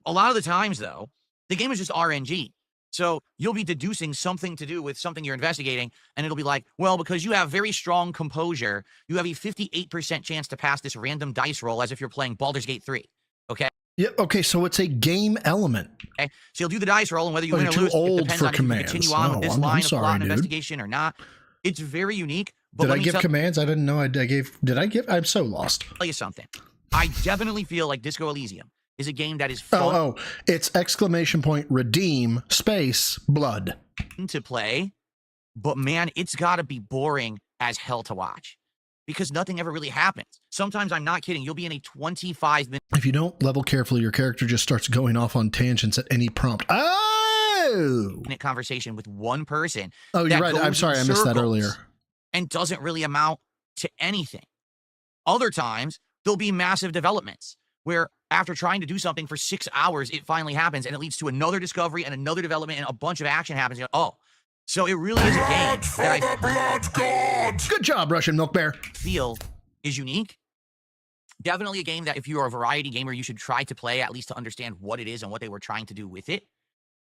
A lot of the times, though, the game is just RNG. So you'll be deducing something to do with something you're investigating, and it'll be like, well, because you have very strong composure, you have a 58% chance to pass this random dice roll as if you're playing Baldur's Gate 3. Okay? Yeah, okay, so it's a game element. Okay, so you'll do the dice roll, and whether you win or lose, it depends on if you continue on with this line of plot and investigation or not. It's very unique. But did I give commands? I didn't know I gave. Did I give? I'm so lost. I'll tell you something. I definitely feel like Disco Elysium is a game that is fun. It's ! Redeem space blood to play, but man, it's got to be boring as hell to watch. Because nothing ever really happens. Sometimes, I'm not kidding, you'll be in a 25-minute... If you don't level carefully, your character just starts going off on tangents at any prompt. Conversation with one person. Oh, you're right. I'm sorry, I missed that earlier. And doesn't really amount to anything. Other times, there'll be massive developments where after trying to do something for 6 hours, it finally happens, and it leads to another discovery and another development, and a bunch of action happens. You go, so it really is a game that Good job, Russian Milk Bear. Feel is unique. Definitely a game that if you are a variety gamer, you should try to play, at least to understand what it is and what they were trying to do with it.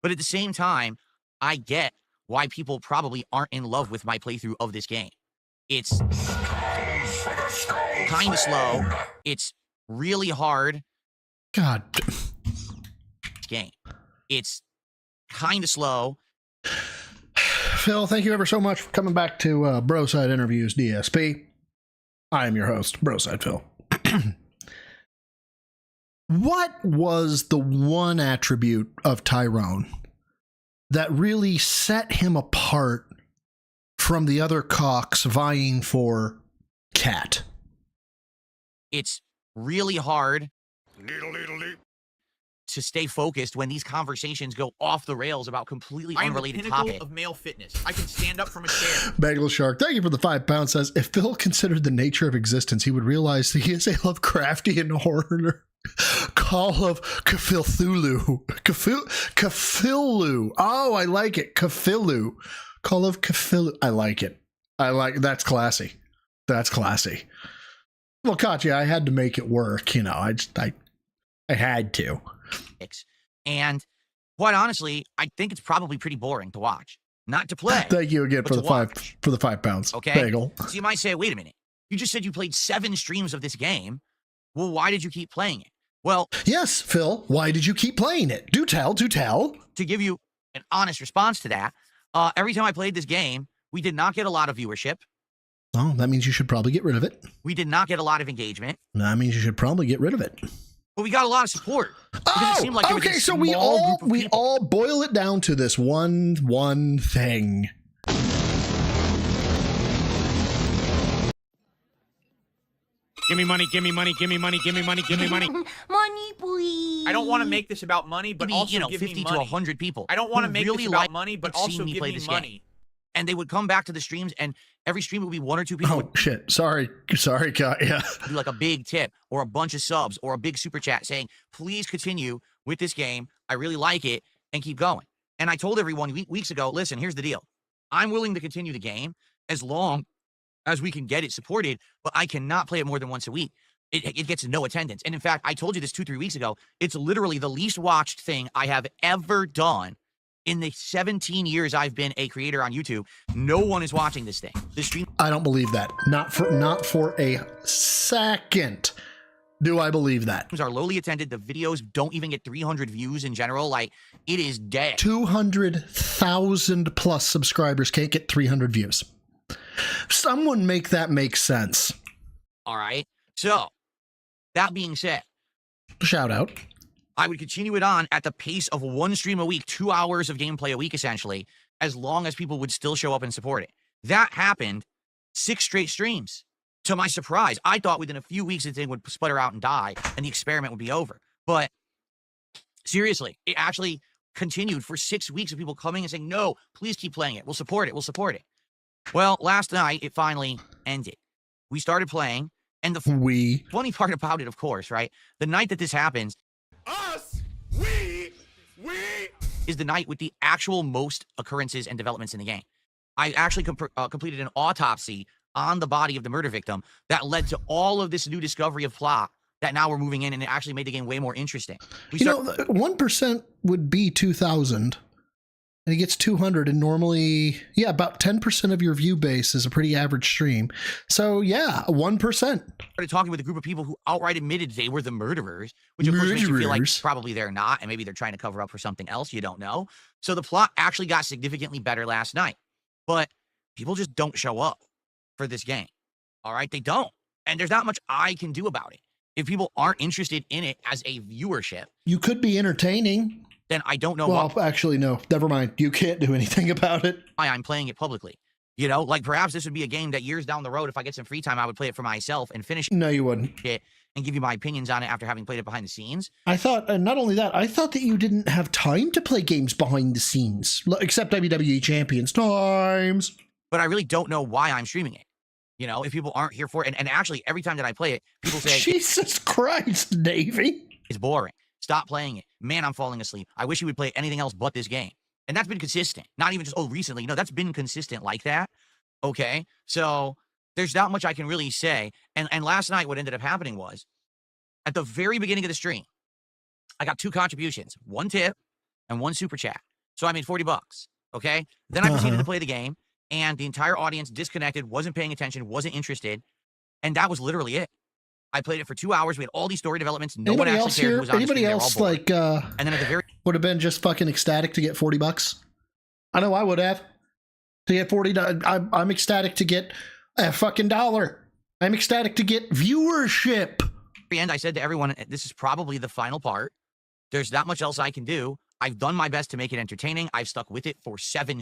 But at the same time, I get why people probably aren't in love with my playthrough of this game. It's kind of slow. It's really hard. God. Game. It's kind of slow. Phil, thank you ever so much for coming back to Broside Interviews DSP. I am your host, Broside Phil. What was the one attribute of Tyrone that really set him apart from the other cocks vying for Cat? It's really hard to stay focused when these conversations go off the rails about completely unrelated topics. I am the pinnacle of male fitness. I can stand up from a chair. Bagel Shark, thank you for the £5, says, if Phil considered the nature of existence, he would realize that he is a Lovecraftian horror. Call of Cthulhu. Cthulhu. Oh, I like it. Cthulhu. Call of Cthulhu. I like it. That's classy. That's classy. Well, Katya, I had to make it work. You know, I had to. And quite honestly, I think it's probably pretty boring to watch. Not to play. Thank you again but for to the watch. £5 Okay. bagel. So you might say, wait a minute. You just said you played 7 streams of this game. Well, why did you keep playing it? Well, yes, Phil. Why did you keep playing it? Do tell. Do tell. To give you an honest response to that, every time I played this game, we did not get a lot of viewership. Oh, that means you should probably get rid of it. We did not get a lot of engagement. That means you should probably get rid of it. But we got a lot of support. Oh, it seemed like okay. So we all boil it down to this one thing. Give me money, give me money, give me money, give me money, give me money. Money, please. I don't want to make this about money, but Maybe, also give 50 me to 100 people. I don't want to make really this about like money, but seeing also me give play me this money. game. And they would come back to the streams, and every stream would be 1 or 2 people. Oh, shit. Sorry, God. Yeah. Do like a big tip or a bunch of subs or a big super chat saying, please continue with this game. I really like it, and keep going. And I told everyone weeks ago, listen, here's the deal. I'm willing to continue the game as long as we can get it supported, but I cannot play it more than once a week. It gets no attendance. And in fact, I told you this 2-3 weeks ago. It's literally the least watched thing I have ever done in the 17 years I've been a creator on YouTube. No one is watching this thing. The stream. I don't believe that. Not for a second do I believe that. Are lowly attended. The videos don't even get 300 views in general. Like, it is dead. 200,000 plus subscribers can't get 300 views. Someone make that make sense. All right. So, that being said, shout out. I would continue it on at the pace of 1 stream a week, 2 hours of gameplay a week, essentially, as long as people would still show up and support it. That happened 6 straight streams. To my surprise, I thought within a few weeks the thing would sputter out and die, and the experiment would be over. But seriously, it actually continued for 6 weeks of people coming and saying, no, please keep playing it. We'll support it. We'll support it. Well, last night, it finally ended. We started playing, and the funny part about it, of course, right? The night that this happens, is the night with the actual most occurrences and developments in the game. I actually completed an autopsy on the body of the murder victim that led to all of this new discovery of plot that now we're moving in, and it actually made the game way more interesting. 1% would be 2,000. And he gets 200, and normally, about 10% of your view base is a pretty average stream. So, 1%. Started talking with a group of people who outright admitted they were the murderers, which of course makes you feel like probably they're not, and maybe they're trying to cover up for something else. You don't know. So the plot actually got significantly better last night. But people just don't show up for this game. All right? They don't. And there's not much I can do about it. If people aren't interested in it as a viewership. You could be entertaining. Then I don't know. Well, actually, no. Never mind. You can't do anything about it. Why I'm playing it publicly. You know, like perhaps this would be a game that years down the road, if I get some free time, I would play it for myself and finish No, you wouldn't. it and give you my opinions on it after having played it behind the scenes. I thought, and not only that, I thought that you didn't have time to play games behind the scenes, except WWE Champions times. But I really don't know why I'm streaming it. You know, if people aren't here for it. And actually, every time that I play it, people say, Jesus Christ, Davey. It's boring. Stop playing it. Man, I'm falling asleep. I wish you would play anything else but this game. And that's been consistent. Not even just, recently. No, that's been consistent like that. Okay? So there's not much I can really say. And last night, what ended up happening was, at the very beginning of the stream, I got 2 contributions. 1 tip and 1 super chat. So I made $40. Okay? Then I proceeded to play the game, and the entire audience disconnected, wasn't paying attention, wasn't interested. And that was literally it. I played it for 2 hours. We had all these story developments. No one actually cared who was on the Anybody stream. else and then at the very would have been just fucking ecstatic to get $40? I know I would have. To get $40, I'm ecstatic to get a fucking $1. I'm ecstatic to get viewership. end, I said to everyone, this is probably the final part. There's not much else I can do. I've done my best to make it entertaining. I've stuck with it for 7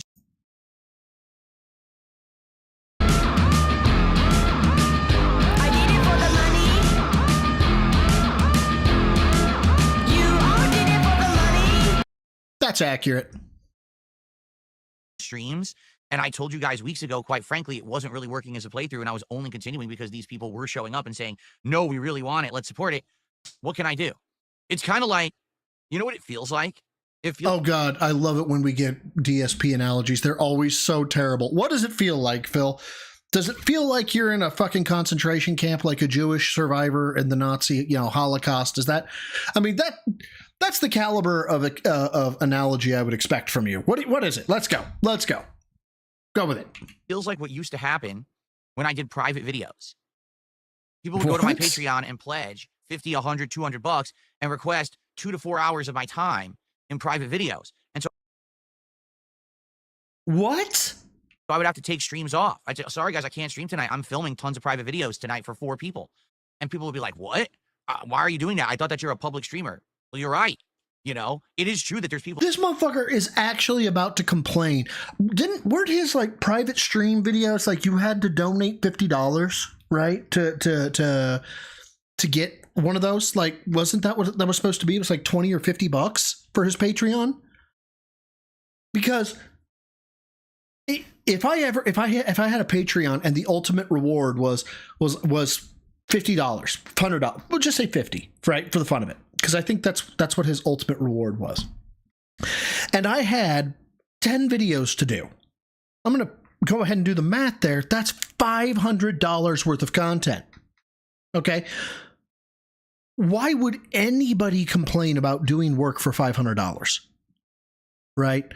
That's accurate. streams. And I told you guys weeks ago, quite frankly, it wasn't really working as a playthrough, and I was only continuing because these people were showing up and saying, no, we really want it. Let's support it. What can I do? It's kind of like, you know what it feels like? Oh, God, I love it when we get DSP analogies. They're always so terrible. What does it feel like, Phil? Does it feel like you're in a fucking concentration camp like a Jewish survivor in the Nazi, Holocaust? Is that, I mean, That's the caliber of analogy I would expect from you. What is it? Let's go. Go with it. Feels like what used to happen when I did private videos. People would go to my Patreon and pledge 50, 100, 200 bucks and request 2 to 4 hours of my time in private videos. And so what? I would have to take streams off. Sorry guys, I can't stream tonight. I'm filming tons of private videos tonight for 4 people. And people would be like, what? Why are you doing that? I thought that you're a public streamer. Well, you're right. You know, it is true that there's people. This motherfucker is actually about to complain. Weren't his like private stream videos like you had to donate $50, right? To get one of those? Like, wasn't that what that was supposed to be? It was like 20 or 50 bucks for his Patreon. Because if I had a Patreon and the ultimate reward was $50, $100, we'll just say 50, right, for the fun of it. Because I think that's what his ultimate reward was. And I had 10 videos to do. I'm going to go ahead and do the math there. That's $500 worth of content. Okay? Why would anybody complain about doing work for $500? Right?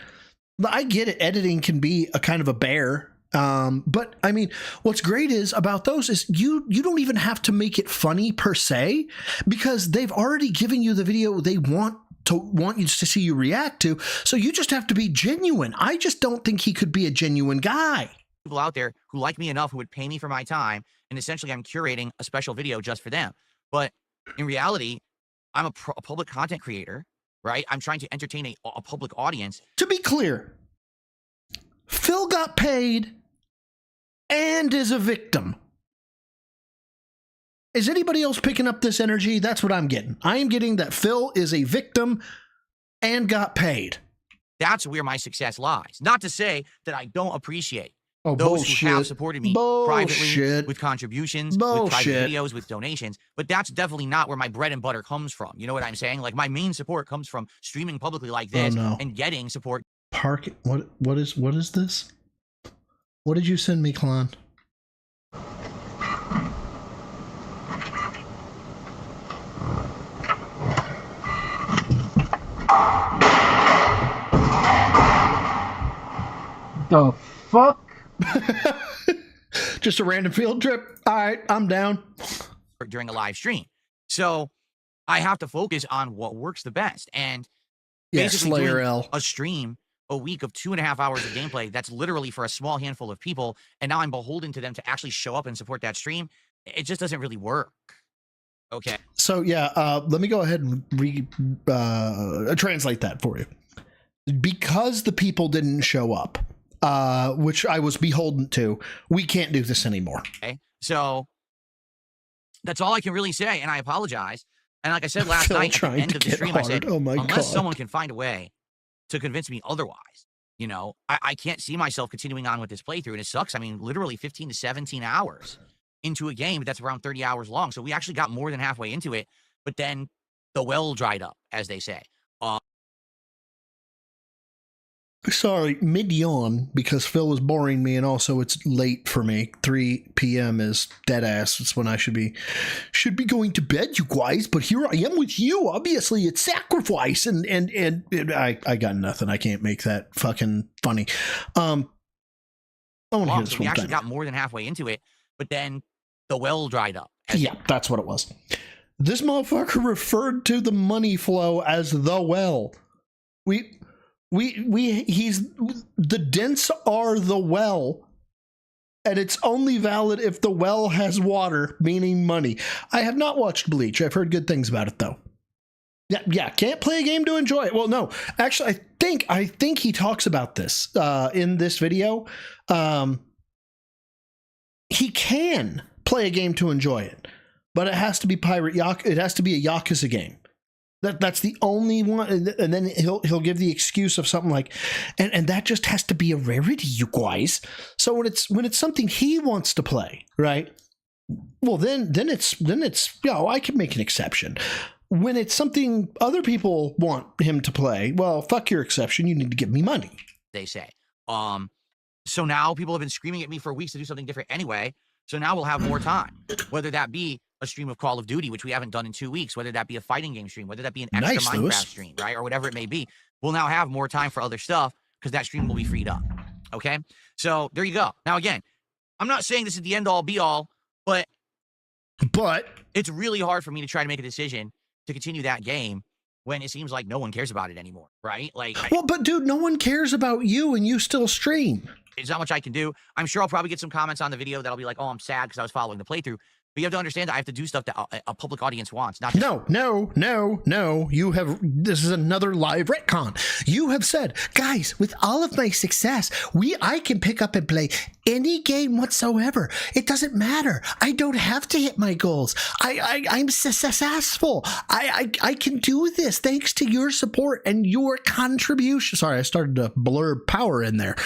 I get it. Editing can be a kind of a bear. But I mean, what's great is about those is you don't even have to make it funny per se, because they've already given you the video they want you to see you react to. So you just have to be genuine. I just don't think he could be a genuine guy. People out there who like me enough, who would pay me for my time. And essentially I'm curating a special video just for them. But in reality, I'm a public content creator, right? I'm trying to entertain a public audience. To be clear, Phil got paid and is a victim. Is anybody else picking up this energy? That's what I'm getting. I am getting that Phil is a victim and got paid. That's where my success lies. Not to say that I don't appreciate those bullshit. who have supported me privately with contributions, with private videos, with donations. But that's definitely not where my bread and butter comes from. You know what I'm saying? Like, my main support comes from streaming publicly like this and getting support. What is this? What did you send me, Klon? The fuck? Just a random field trip. All right, I'm down. During a live stream. So I have to focus on what works the best. And basically doing a stream a week of 2.5 hours of gameplay, that's literally for a small handful of people, and now I'm beholden to them to actually show up and support that stream. It just doesn't really work. Okay. So yeah, let me go ahead and translate that for you. Because the people didn't show up, which I was beholden to, we can't do this anymore. Okay. So that's all I can really say, and I apologize. And like I said last night at the end of the stream, I said, unless someone can find a way to convince me otherwise, you know, I can't see myself continuing on with this playthrough, and it sucks. I mean, literally 15 to 17 hours into a game that's around 30 hours long. So we actually got more than halfway into it, but then the well dried up, as they say. Sorry, mid-yawn, because Phil was boring me, and also it's late for me. 3 p.m. is dead ass. It's when I should be going to bed, you guys. But here I am with you. Obviously, it's sacrifice, and I got nothing. I can't make that fucking funny. I want to hear this we actually got more than halfway into it, but then the well dried up. Yeah, that's what it was. This motherfucker referred to the money flow as the well. He's the dents are the well, and it's only valid if the well has water, meaning money. I have not watched Bleach. I've heard good things about it though. Yeah, can't play a game to enjoy it. Well, no, actually, I think he talks about this in this video. He can play a game to enjoy it, but it has to be it has to be a Yakuza game. That's the only one, and then he'll give the excuse of something like, and that just has to be a rarity, you guys. So when it's something he wants to play, right? Well, then it's I can make an exception. When it's something other people want him to play, well, fuck your exception. You need to give me money. They say. So now people have been screaming at me for weeks to do something different anyway. So now we'll have more time, whether that be a stream of Call of Duty, which we haven't done in 2 weeks, whether that be a fighting game stream, whether that be an extra Nice, Minecraft Lewis. stream, right? Or whatever it may be. We'll now have more time for other stuff because that stream will be freed up. Okay? So there you go. Now, again, I'm not saying this is the end all be all, but it's really hard for me to try to make a decision to continue that game when it seems like no one cares about it anymore, right? Like, well, but dude, no one cares about you and you still stream. there's not much I can do. I'm sure I'll probably get some comments on the video that'll be like, oh, I'm sad because I was following the playthrough. But you have to understand that I have to do stuff that a public audience wants. Not just No. You have, this is another live retcon. You have said, guys, with all of my success, I can pick up and play any game whatsoever. It doesn't matter. I don't have to hit my goals. I'm successful. I can do this thanks to your support and your contribution. Sorry, I started to blur power in there.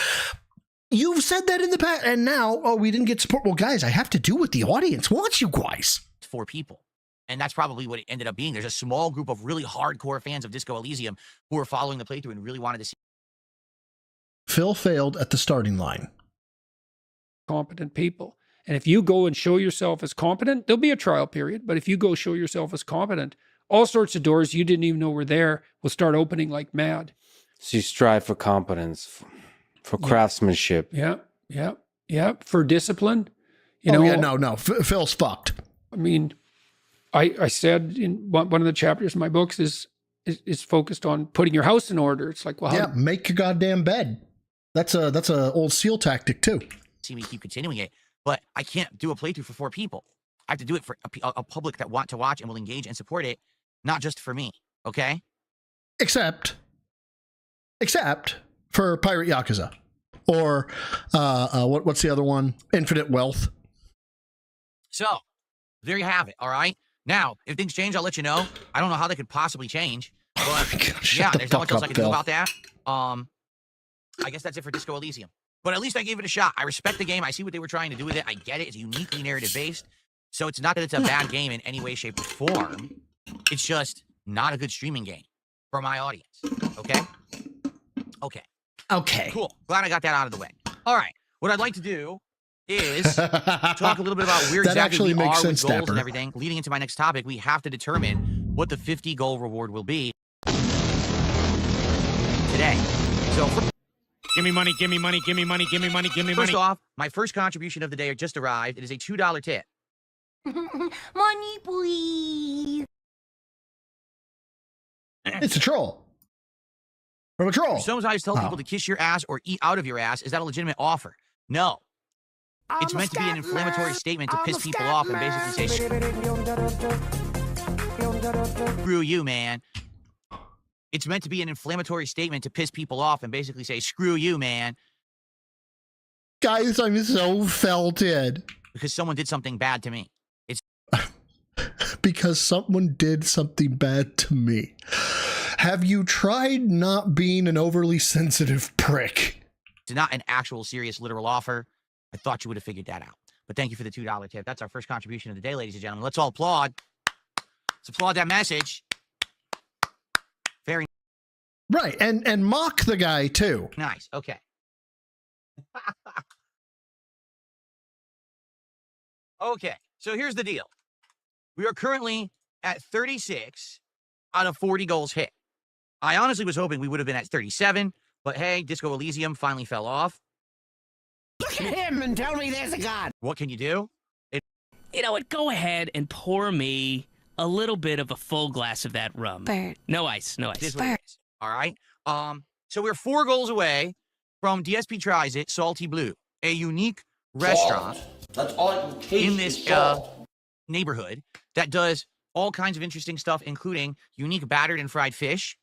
You've said that in the past, and now, oh, we didn't get support. Well, guys, I have to do what the audience wants, you guys. 4 people. And that's probably what it ended up being. There's a small group of really hardcore fans of Disco Elysium who were following the playthrough and really wanted to see. Phil failed at the starting line. Competent people. And if you go and show yourself as competent, there'll be a trial period. But if you go show yourself as competent, all sorts of doors you didn't even know were there will start opening like mad. So you strive for competence, for craftsmanship. Yeah. For discipline. You know, no. Phil's fucked. I mean, I said in one of the chapters of my books is focused on putting your house in order. It's like, well, make your goddamn bed. That's a old SEAL tactic too. See me keep continuing it, but I can't do a playthrough for 4 people. I have to do it for a public that want to watch and will engage and support it, not just for me. Okay. Except for Pirate Yakuza, or what's the other one? Infinite Wealth. So there you have it. All right. Now, if things change, I'll let you know. I don't know how they could possibly change, but there's not much else I can do about that. I guess that's it for Disco Elysium. But at least I gave it a shot. I respect the game. I see what they were trying to do with it. I get it. It's uniquely narrative based. So it's not that it's a bad game in any way, shape, or form. It's just not a good streaming game for my audience. Okay? Okay. Cool. Glad I got that out of the way. All right. What I'd like to do is talk a little bit about where That exactly actually we makes are with sense, goals Dapper. and everything. Leading into my next topic, we have to determine what the 50 goal reward will be today. So Give me money, give me money, give me money, give me money, give me money. first off, my first contribution of the day just arrived. It is a $2 tip. Money, please. It's a troll. From a troll. Sometimes tell people to kiss your ass or eat out of your ass. Is that a legitimate offer? No. It's meant to be an inflammatory statement to piss people off and basically say, screw you, man. It's meant to be an inflammatory statement to piss people off and basically say, screw you, man. Guys, I'm so felted. Because someone did something bad to me. It's because someone did something bad to me. Have you tried not being an overly sensitive prick? not an actual serious literal offer. I thought you would have figured that out. But thank you for the $2 tip. That's our first contribution of the day, ladies and gentlemen. Let's all applaud. Let's applaud that message. Very right, and mock the guy too. nice. Okay. Okay, so here's the deal. We are currently at 36 out of 40 goals hit. I honestly was hoping we would have been at 37, but hey, Disco Elysium finally fell off. Look at him and tell me there's a God. What can you do? You know what? Go ahead and pour me a little bit of a full glass of that rum. Bert. No ice, no ice. It is what it is. All right. So we're 4 goals away from DSP Tries It, Salty Blue, a unique restaurant That's all I can taste in this neighborhood that does all kinds of interesting stuff, including unique battered and fried fish,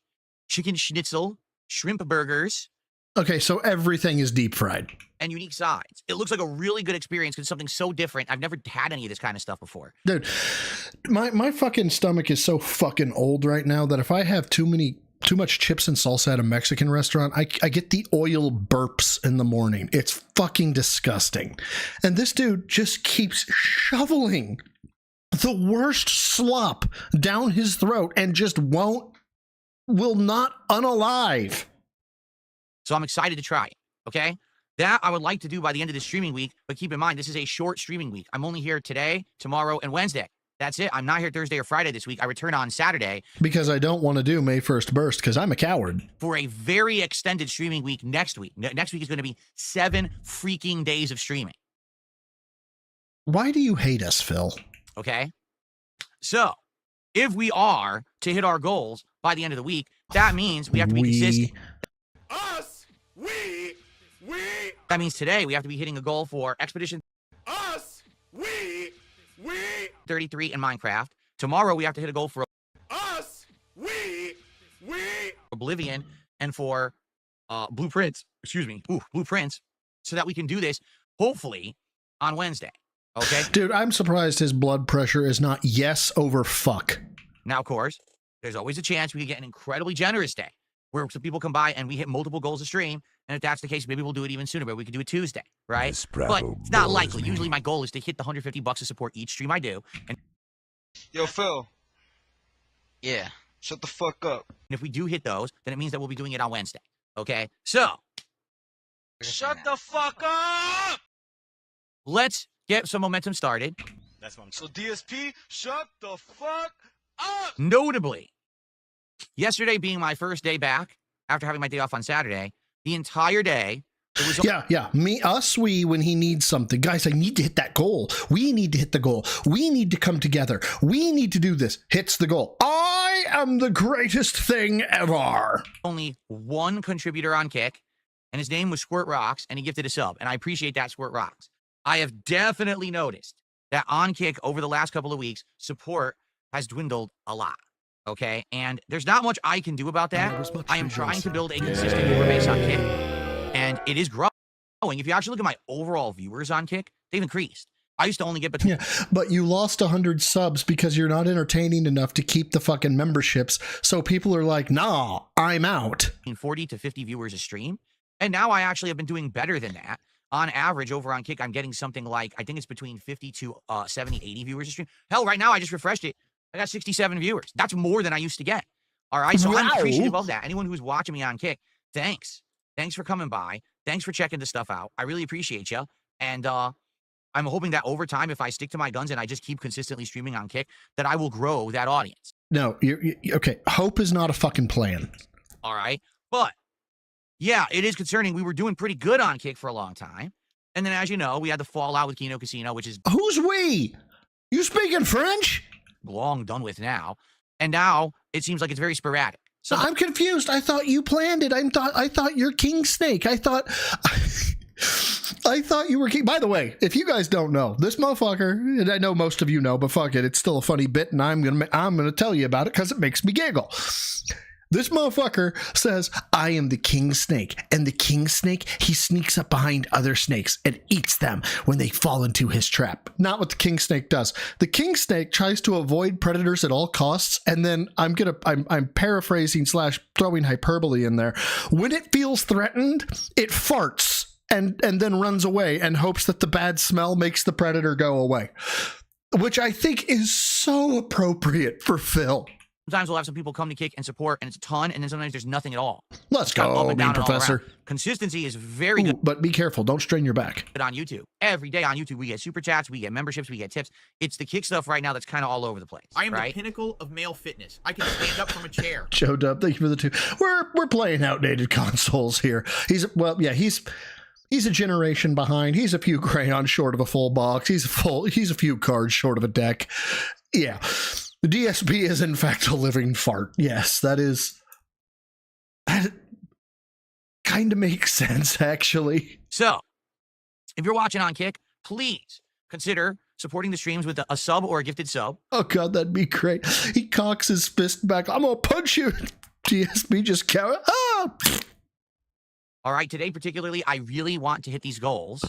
chicken schnitzel, shrimp burgers. Okay, so everything is deep fried. And unique sides. It looks like a really good experience because it's something so different. I've never had any of this kind of stuff before. Dude, my fucking stomach is so fucking old right now that if I have too much chips and salsa at a Mexican restaurant, I get the oil burps in the morning. It's fucking disgusting. And this dude just keeps shoveling the worst slop down his throat and just will not unalive. So I'm excited to try it, okay? That I would like to do by the end of this streaming week, but keep in mind, this is a short streaming week. I'm only here today, tomorrow, and Wednesday. That's it. I'm not here Thursday or Friday this week. I return on Saturday. Because I don't want to do May 1st Burst because I'm a coward. For a very extended streaming week next week. Next week is going to be 7 freaking days of streaming. Why do you hate us, Phil? Okay? So, if we are to hit our goals by the end of the week, that means we have to be consistent. Us, we. That means today we have to be hitting a goal for Expedition Us, we. 33 in Minecraft. Tomorrow we have to hit a goal for Us, we. Oblivion and for Blueprints. Excuse me. Blueprints. So that we can do this, hopefully, on Wednesday. Okay? Dude, I'm surprised his blood pressure is not yes over fuck. Now, of course, there's always a chance we could get an incredibly generous day where some people come by and we hit multiple goals a stream. And if that's the case, maybe we'll do it even sooner, but we could do it Tuesday, right? But it's not likely. Usually my goal is to hit the $150 to support each stream I do. And Yo, Phil. yeah. Shut the fuck up. And if we do hit those, then it means that we'll be doing it on Wednesday. Okay? So. Shut the fuck up! Let's get some momentum started. That's what I'm saying. So DSP, shut the fuck up! Notably, yesterday being my first day back after having my day off on Saturday, the entire day, it was we, when he needs something. Guys, I need to hit that goal. We need to hit the goal. We need to come together. We need to do this. Hits the goal. I am the greatest thing ever. Only one contributor on Kick, and his name was Squirt Rocks, and he gifted a sub, and I appreciate that, Squirt Rocks. I have definitely noticed that on Kick over the last couple of weeks, support has dwindled a lot. Okay, and there's not much I can do about that. I am trying to build a consistent viewer base on Kick, and it is growing. If you actually look at my overall viewers on Kick, they've increased. I used to only get between... Yeah, but you lost 100 subs because you're not entertaining enough to keep the fucking memberships, so people are like, nah, I'm out. 40 to 50 viewers a stream, and now I actually have been doing better than that. On average, over on Kick, I'm getting something like, I think it's between 50 to 70, 80 viewers a stream. Hell, right now, I just refreshed it. I got 67 viewers. That's more than I used to get. All right, so I'm appreciative of that. Anyone who's watching me on Kick, thanks. Thanks for coming by. Thanks for checking this stuff out. I really appreciate you. And I'm hoping that over time, if I stick to my guns and I just keep consistently streaming on Kick, that I will grow that audience. No, okay. Hope is not a fucking plan. All right, but yeah, it is concerning. We were doing pretty good on Kick for a long time. And then, as you know, we had the fallout with Kino Casino, which is... Who's we? You speaking French? Long done with now. And now it seems like it's very sporadic. So I'm confused. I thought you planned it. I thought you're King Snake. I thought you were King. By the way, if you guys don't know, this motherfucker, and I know most of you know, but fuck it, it's still a funny bit, and I'm gonna tell you about it because it makes me giggle. This motherfucker says, I am the king snake, and the king snake, he sneaks up behind other snakes and eats them when they fall into his trap. Not what the king snake does. The king snake tries to avoid predators at all costs, and then I'm paraphrasing / throwing hyperbole in there. When it feels threatened, it farts and then runs away and hopes that the bad smell makes the predator go away, which I think is so appropriate for Phil. Sometimes we'll have some people come to Kick and support, and it's a ton, and then sometimes there's nothing at all. Let's go, Mean Professor. Consistency is very good. But be careful. Don't strain your back. On YouTube. Every day on YouTube, we get super chats, we get memberships, we get tips. It's the Kick stuff right now that's kind of all over the place. I am the pinnacle of male fitness. I can stand up from a chair. Joe Dub, thank you for the two. We're playing outdated consoles here. He's a generation behind. He's a few crayons short of a full box. He's a few cards short of a deck. Yeah. The DSP is, in fact, a living fart. Yes, that kind of makes sense, actually. So, if you're watching on Kick, please consider supporting the streams with a sub or a gifted sub. Oh, God, that'd be great. He cocks his fist back. I'm going to punch you. DSP just counted. Ah! All right, today particularly, I really want to hit these goals.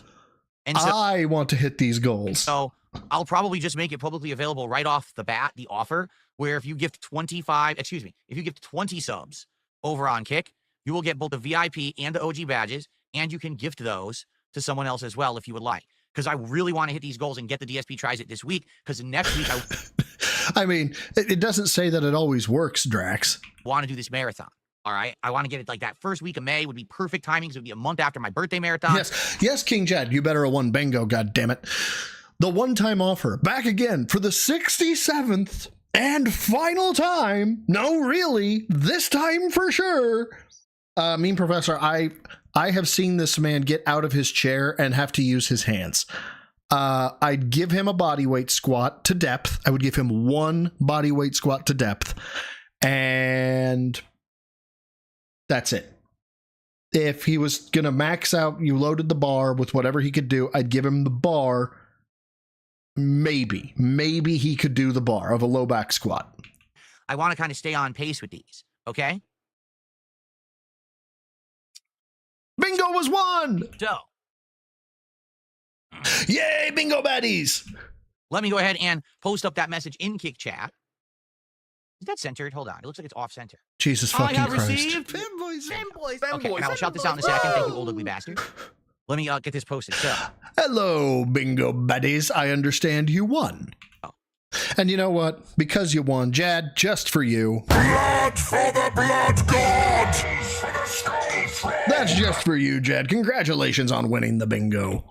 And so, I want to hit these goals. So I'll probably just make it publicly available right off the bat, the offer, where if you gift 20 subs over on Kick, you will get both the VIP and the OG badges, and you can gift those to someone else as well if you would like. Because I really want to hit these goals and get the DSP tries it this week, because next week I mean, it doesn't say that it always works, Drax. Want to do this marathon. All right. I want to get it like that first week of May would be perfect timing because it would be a month after my birthday marathon. Yes, King Jed, you better have won bingo, goddammit. The one-time offer, back again for the 67th and final time. No, really, this time for sure. Mean Professor, I have seen this man get out of his chair and have to use his hands. I'd give him a bodyweight squat to depth. I would give him one bodyweight squat to depth. And that's it. If he was going to max out, you loaded the bar with whatever he could do, I'd give him the bar. Maybe he could do the bar of a low back squat. I want to kind of stay on pace with these. Okay. Bingo was won. So. Yay, bingo baddies. Let me go ahead and post up that message in Kick Chat. Is that centered? Hold on. It looks like it's off center. Jesus fucking Christ. I have received Fanboys. Okay, and I will shout this out in a second. Thank you, old ugly bastard. Let me get this posted. So. Hello, bingo baddies. I understand you won. Oh. And you know what? Because you won, Jad, just for you. Blood for the blood god! That's just for you, Jad. Congratulations on winning the bingo.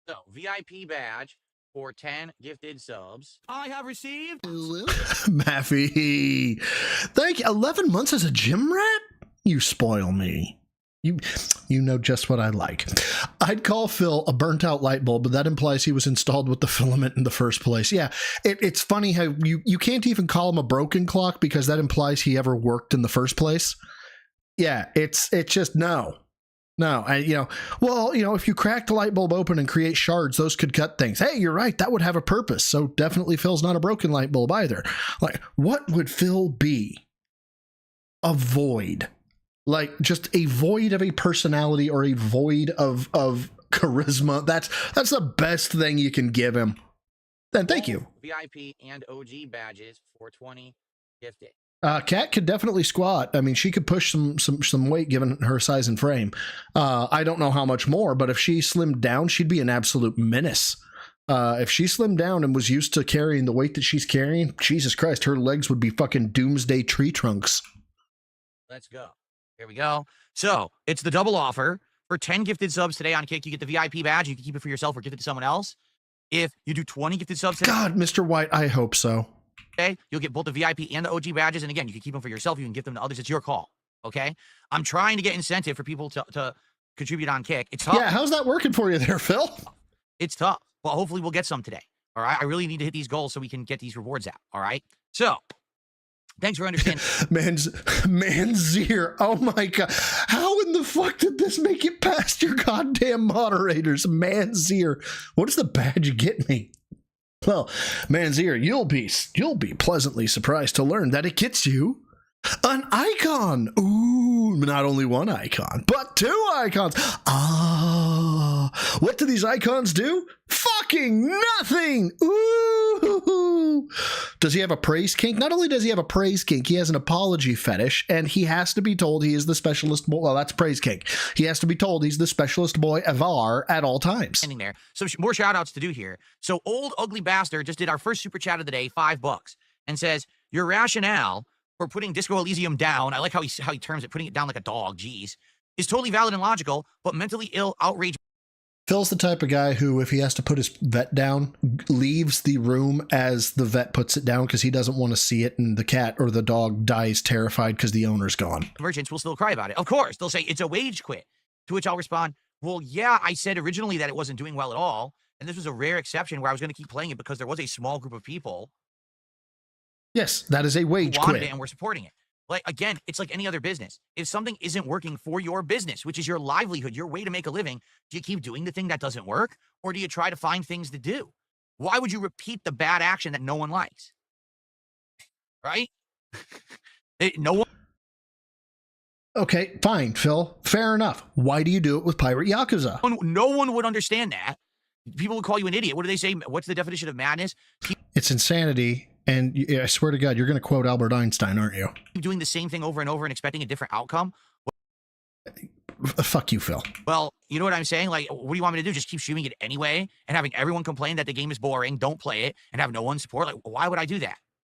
So, VIP badge for 10 gifted subs. I have received. Maffy. Thank you. 11 months as a gym rat? You spoil me. You know just what I like. I'd call Phil a burnt out light bulb, but that implies he was installed with the filament in the first place. Yeah, it's funny how you can't even call him a broken clock because that implies he ever worked in the first place. Yeah, it's just no. And if you crack the light bulb open and create shards, those could cut things. Hey, you're right. That would have a purpose. So definitely Phil's not a broken light bulb either. Like, what would Phil be? A void. Like, just a void of a personality or a void of charisma. That's the best thing you can give him. Then thank you. VIP and OG badges for 20 gifted. Kat could definitely squat. I mean, she could push some weight given her size and frame. I don't know how much more, but if she slimmed down, she'd be an absolute menace. If she slimmed down and was used to carrying the weight that she's carrying, Jesus Christ, her legs would be fucking doomsday tree trunks. Let's go. Here we go. So it's the double offer for 10 gifted subs today on Kick. You get the VIP badge. You can keep it for yourself or give it to someone else. If you do 20 gifted subs today, God, Mr. White, I hope so. Okay, you'll get both the VIP and the OG badges. And again, you can keep them for yourself. You can give them to others. It's your call. Okay. I'm trying to get incentive for people to contribute on Kick. It's tough. Yeah. How's that working for you there, Phil? It's tough. Well, hopefully we'll get some today. All right. I really need to hit these goals so we can get these rewards out. All right. So thanks for understanding. Manzier. Oh my God. How in the fuck did this make it past your goddamn moderators? Manzier. What does the badge get me? Well, Manzier, you'll be pleasantly surprised to learn that it gets you an icon. Ooh, not only one icon, but 2 icons. What do these icons do? Fucking nothing. Ooh. Does he have a praise kink? Not only does he have a praise kink, he has an apology fetish, and he has to be told he is the specialist boy. Well, that's praise kink. He has to be told he's the specialist boy ever at all times. There. So more shout outs to do here. So old ugly bastard just did our first super chat of the day, $5, and says your rationale for putting Disco Elysium down, I like how he terms it, putting it down like a dog, geez, is totally valid and logical, but mentally ill outrage. Phil's the type of guy who, if he has to put his vet down, leaves the room as the vet puts it down because he doesn't want to see it, and the cat or the dog dies terrified because the owner's gone. Merchants will still cry about it. Of course, they'll say it's a wage quit, to which I'll respond, well, yeah, I said originally that it wasn't doing well at all, and this was a rare exception where I was going to keep playing it because there was a small group of people. Yes, that is a wage quit. And we're supporting it. Like, again, it's like any other business. If something isn't working for your business, which is your livelihood, your way to make a living, do you keep doing the thing that doesn't work? Or do you try to find things to do? Why would you repeat the bad action that no one likes? Right? No one. Okay, fine, Phil. Fair enough. Why do you do it with Pirate Yakuza? No one would understand that. People would call you an idiot. What do they say? What's the definition of madness? It's insanity. And I swear to God, you're going to quote Albert Einstein, aren't you? Doing the same thing over and over and expecting a different outcome. Fuck you, Phil. Well, You know what I'm saying? Like, what do you want me to do? Just keep streaming it anyway and having everyone complain that the game is boring, don't play it, and have no one support? Like, why would I do that?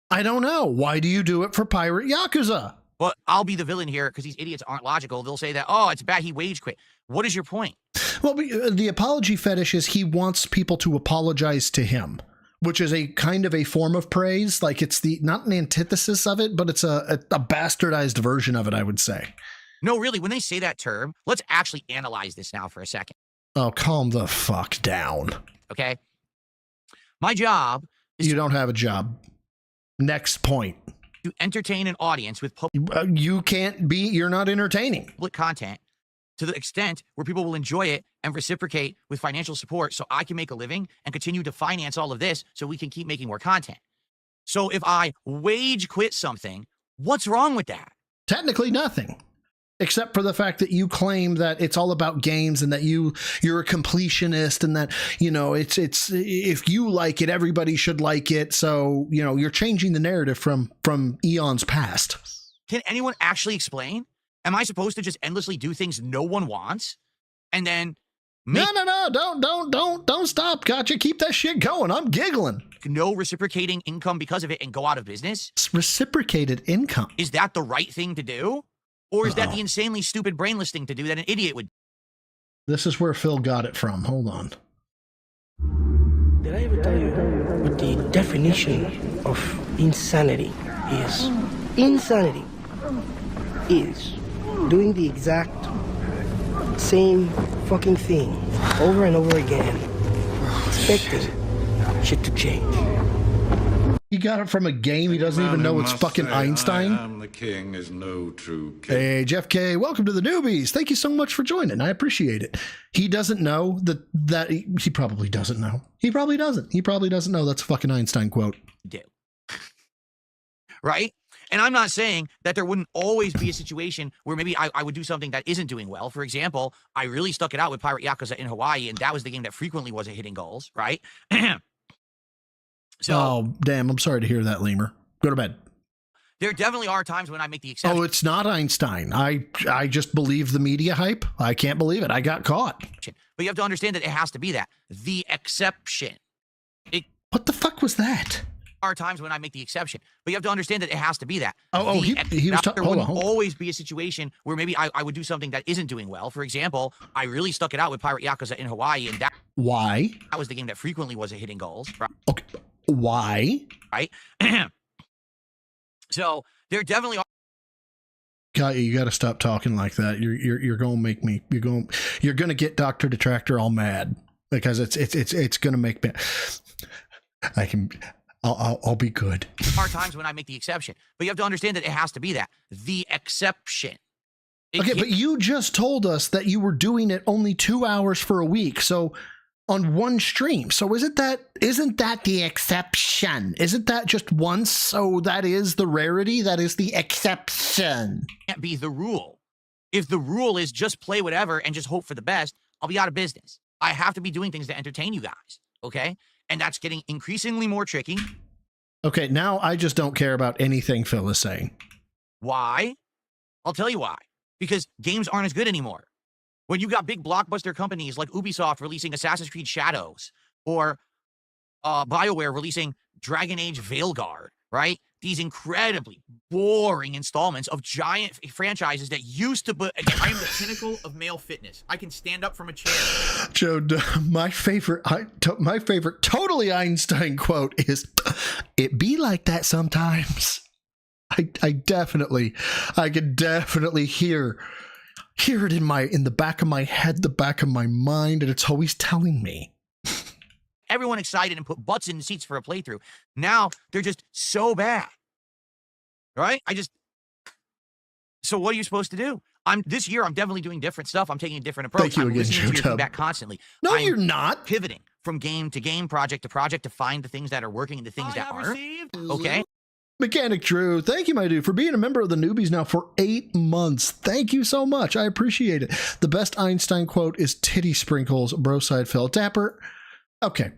I don't know. Why do you do it for Pirate Yakuza? Well, I'll be the villain here because these idiots aren't logical. They'll say that, oh, it's bad he wage quit. What is your point? Well, the apology fetish is he wants people to apologize to him, which is a kind of a form of praise. Like it's not an antithesis of it, but it's a bastardized version of it, I would say. No, really, when they say that term, let's actually analyze this now for a second. Oh, calm the fuck down. Okay? My job is You don't have a job. Next point. to entertain an audience with You can't be, you're not entertaining. public content to the extent where people will enjoy it and reciprocate with financial support so I can make a living and continue to finance all of this so we can keep making more content. So if I wage quit something, what's wrong with that? Technically nothing. Except for the fact that you claim that it's all about games and that you're a completionist and that, you know, it's if you like it, everybody should like it. So, you know, you're changing the narrative from eons past. Can anyone actually explain? Am I supposed to just endlessly do things no one wants and then make No, don't stop. Gotcha. Keep that shit going. I'm giggling. no reciprocating income because of it and go out of business? It's reciprocated income. Is that the right thing to do? Or is that the insanely stupid brainless thing to do that an idiot would? This is where Phil got it from. Hold on. Did I ever tell you what the definition of insanity is? Insanity is doing the exact same fucking thing over and over again, expecting shit to change. He got it from a game. He doesn't even know it's fucking Einstein. I am the king is no true king. Hey, Jeff K, welcome to the newbies. Thank you so much for joining. I appreciate it. He doesn't know that he probably doesn't know. He probably doesn't. He probably doesn't know that's a fucking Einstein quote. Do. Right? And I'm not saying that there wouldn't always be a situation where maybe I would do something that isn't doing well. For example, I really stuck it out with Pirate Yakuza in Hawaii, and that was the game that frequently wasn't hitting goals, right? So, oh, damn. I'm sorry to hear that, Lemur. Go to bed. There definitely are times when I make the exception. Oh, it's not Einstein. I just believe the media hype. I can't believe it. I got caught. But you have to understand that it has to be that. The exception. What the fuck was that? Are times when I make the exception. But you have to understand that it has to be that. He was there wouldn't always be a situation where maybe I would do something that isn't doing well. For example, I really stuck it out with Pirate Yakuza in Hawaii, and that was the game that frequently wasn't hitting goals. Right? Okay. Why? Right? So there definitely are. God, you got to stop talking like that. You're going to make me. You're going to get Dr. Detractor all mad because it's going to make me. I'll be good. There are times when I make the exception, but you have to understand that it has to be that. The exception. Okay, but you just told us that you were doing it only 2 hours for a week, so on one stream. So isn't that the exception? Isn't that just once? So that is the rarity. That is the exception. Can't be the rule. If the rule is just play whatever and just hope for the best, I'll be out of business. I have to be doing things to entertain you guys. Okay. And that's getting increasingly more tricky. Okay, now I just don't care about anything Phil is saying. Why? I'll tell you why. Because games aren't as good anymore. When you got big blockbuster companies like Ubisoft releasing Assassin's Creed Shadows or BioWare releasing Dragon Age Veilguard, right? These incredibly boring installments of giant franchises that used to... But again, I am the pinnacle of male fitness. I can stand up from a chair. Joe, my favorite totally Einstein quote is, "It be like that sometimes." I could definitely hear it in the back of my head, the back of my mind, and it's always telling me. Everyone excited and put butts in the seats for a playthrough. Now they're just so bad, right? So what are you supposed to do? This year I'm definitely doing different stuff. I'm taking a different approach. Thank you again, listening to your Joe. feedback constantly. No, you're not. Pivoting from game to game, project to project to find the things that are working and the things that aren't. Okay. Mechanic Drew, thank you, my dude, for being a member of the newbies now for 8 months. Thank you so much. I appreciate it. The best Einstein quote is "Titty sprinkles, bro side Phil." Dapper. Okay.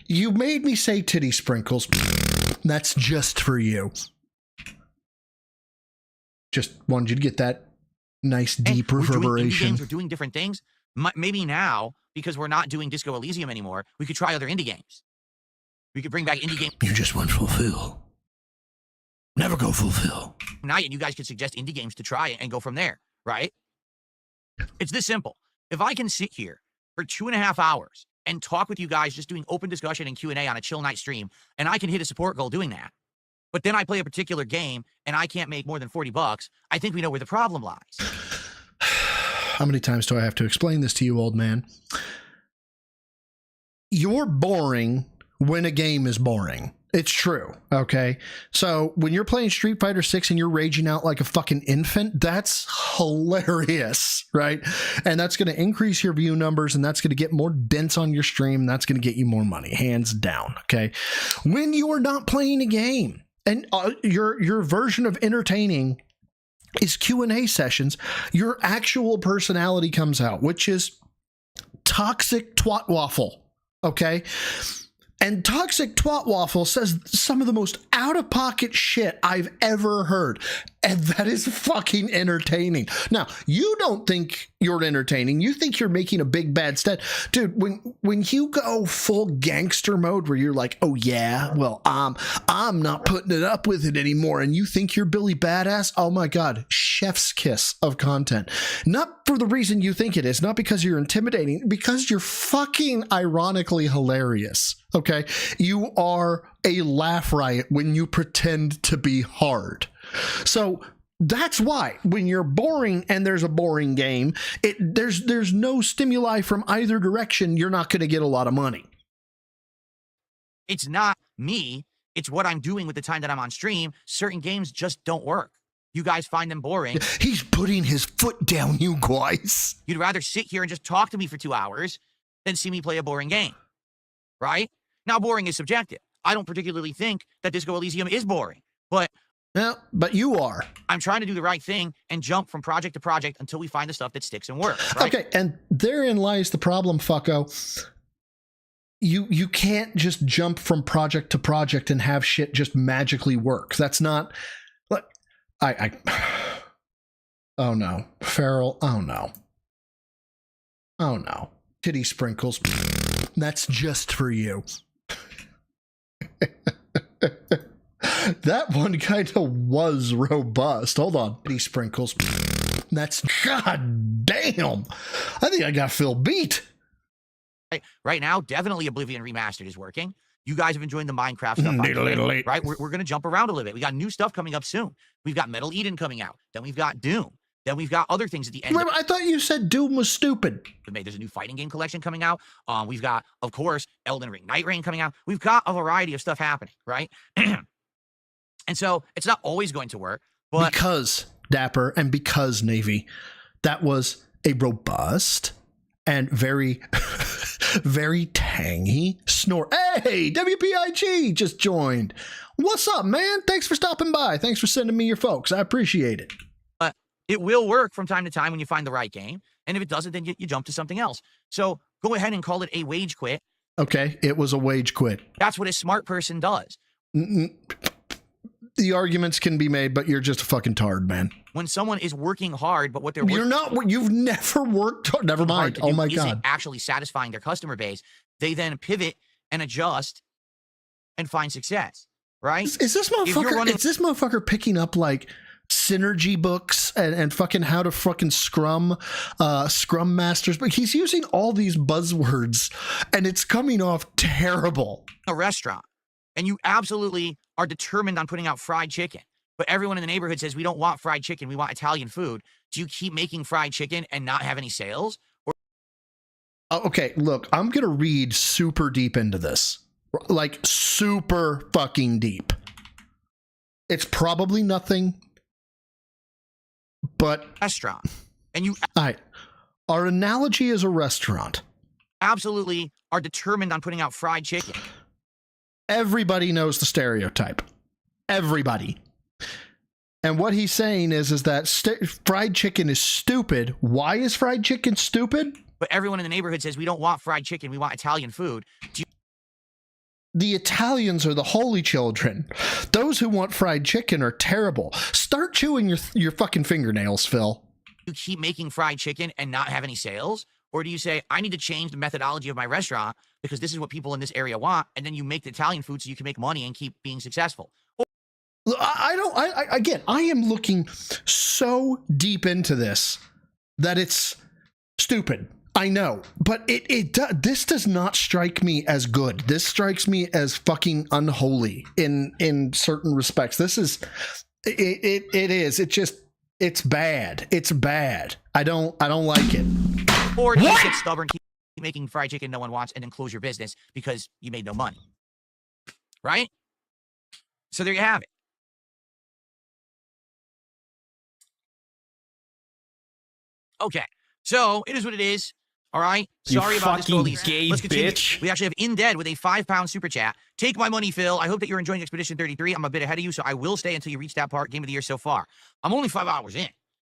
You made me say titty sprinkles. That's just for you. Just wanted you to get that Nice deep reverberation. Games are doing different things. Maybe now, because we're not doing Disco Elysium anymore, we could try other indie games. We could bring back indie games. You just went fulfill. Never go fulfill. Night, and you guys could suggest indie games to try it and go from there, right? It's this simple. If I can sit here for 2.5 hours and talk with you guys just doing open discussion and Q&A on a chill night stream, and I can hit a support goal doing that, but then I play a particular game and I can't make more than $40, I think we know where the problem lies. How many times do I have to explain this to you, old man? You're boring when a game is boring. It's true, okay? So when you're playing Street Fighter 6 and you're raging out like a fucking infant, that's hilarious, right? And that's going to increase your view numbers, and that's going to get more dents on your stream. That's going to get you more money, hands down, okay? When you are not playing a game and your version of entertaining is Q&A sessions, your actual personality comes out, which is toxic twat waffle, okay? And Toxic Twat Waffle says some of the most out-of-pocket shit I've ever heard. And that is fucking entertaining. Now, you don't think you're entertaining. You think you're making a big bad stat. Dude, when you go full gangster mode where you're like, oh yeah, well, I'm not putting it up with it anymore, and you think you're Billy Badass, oh my God, chef's kiss of content. Not for the reason you think it is, not because you're intimidating, because you're fucking ironically hilarious. Okay? You are a laugh riot when you pretend to be hard. So that's why when you're boring and there's a boring game, there's no stimuli from either direction, you're not going to get a lot of money. It's not me. It's what I'm doing with the time that I'm on stream. Certain games just don't work. You guys find them boring. He's putting his foot down, you guys. You'd rather sit here and just talk to me for 2 hours than see me play a boring game, right? Now, boring is subjective. I don't particularly think that Disco Elysium is boring, but you are. I'm trying to do the right thing and jump from project to project until we find the stuff that sticks and works. Right? Okay, and therein lies the problem, fucko. You can't just jump from project to project and have shit just magically work. That's not. Look, oh no, Farrell. Oh no. Oh no, titty sprinkles. That's just for you. That one kind of was robust. Hold on. Titty sprinkles. That's god damn. I think I got Phil beat. Right now, definitely Oblivion Remastered is working. You guys have enjoyed the Minecraft stuff. Right? We're going to jump around a little bit. We got new stuff coming up soon. We've got Metal Eden coming out. Then we've got Doom. Then we've got other things at the end. I thought you said Doom was stupid. There's a new fighting game collection coming out. We've got, of course, Elden Ring Night Reign coming out. We've got a variety of stuff happening, right? And so it's not always going to work. But because, Dapper, and because, Navy, that was a robust and very, very tangy snore. Hey, WPIG just joined. What's up, man? Thanks for stopping by. Thanks for sending me your folks. I appreciate it. It will work from time to time when you find the right game. And if it doesn't, then you jump to something else. So go ahead and call it a wage quit. Okay, it was a wage quit. That's what a smart person does. The arguments can be made, but you're just a fucking tard, man. When someone is working hard, but what they're working... You're not... You've never worked hard. Never mind. Oh, my God. Actually satisfying their customer base. They then pivot and adjust and find success, right? Is this motherfucker picking up, like... synergy books and fucking how to fucking scrum masters, but he's using all these buzzwords and it's coming off terrible. A restaurant, and you absolutely are determined on putting out fried chicken, but everyone in the neighborhood says we don't want fried chicken, we want Italian food. Do you keep making fried chicken and not have any sales? Okay, look, I'm gonna read super deep into this, like super fucking deep. It's probably nothing. But restaurant, and you our analogy is a restaurant. Absolutely are determined on putting out fried chicken. Everybody knows the stereotype. Everybody. And what he's saying is that fried chicken is stupid. Why is fried chicken stupid? But everyone in the neighborhood says we don't want fried chicken, we want Italian food. The Italians are the holy children. Those who want fried chicken are terrible. Start chewing your fucking fingernails, Phil. you keep making fried chicken and not have any sales? Or do you say, I need to change the methodology of my restaurant because this is what people in this area want, and then you make the Italian food so you can make money and keep being successful? Again, I am looking so deep into this that it's stupid. I know, but this does not strike me as good. This strikes me as fucking unholy in certain respects. This is, it's bad. It's bad. I don't like it. Or do you get stubborn, keep making fried chicken no one wants, and then close your business because you made no money? Right? So there you have it. Okay. So it is what it is. All right. Sorry about this, Police. Let's continue. Bitch. We actually have In Dead with a £5 super chat. Take my money, Phil. I hope that you're enjoying Expedition 33. I'm a bit ahead of you, so I will stay until you reach that part. Game of the year so far. I'm only 5 hours in.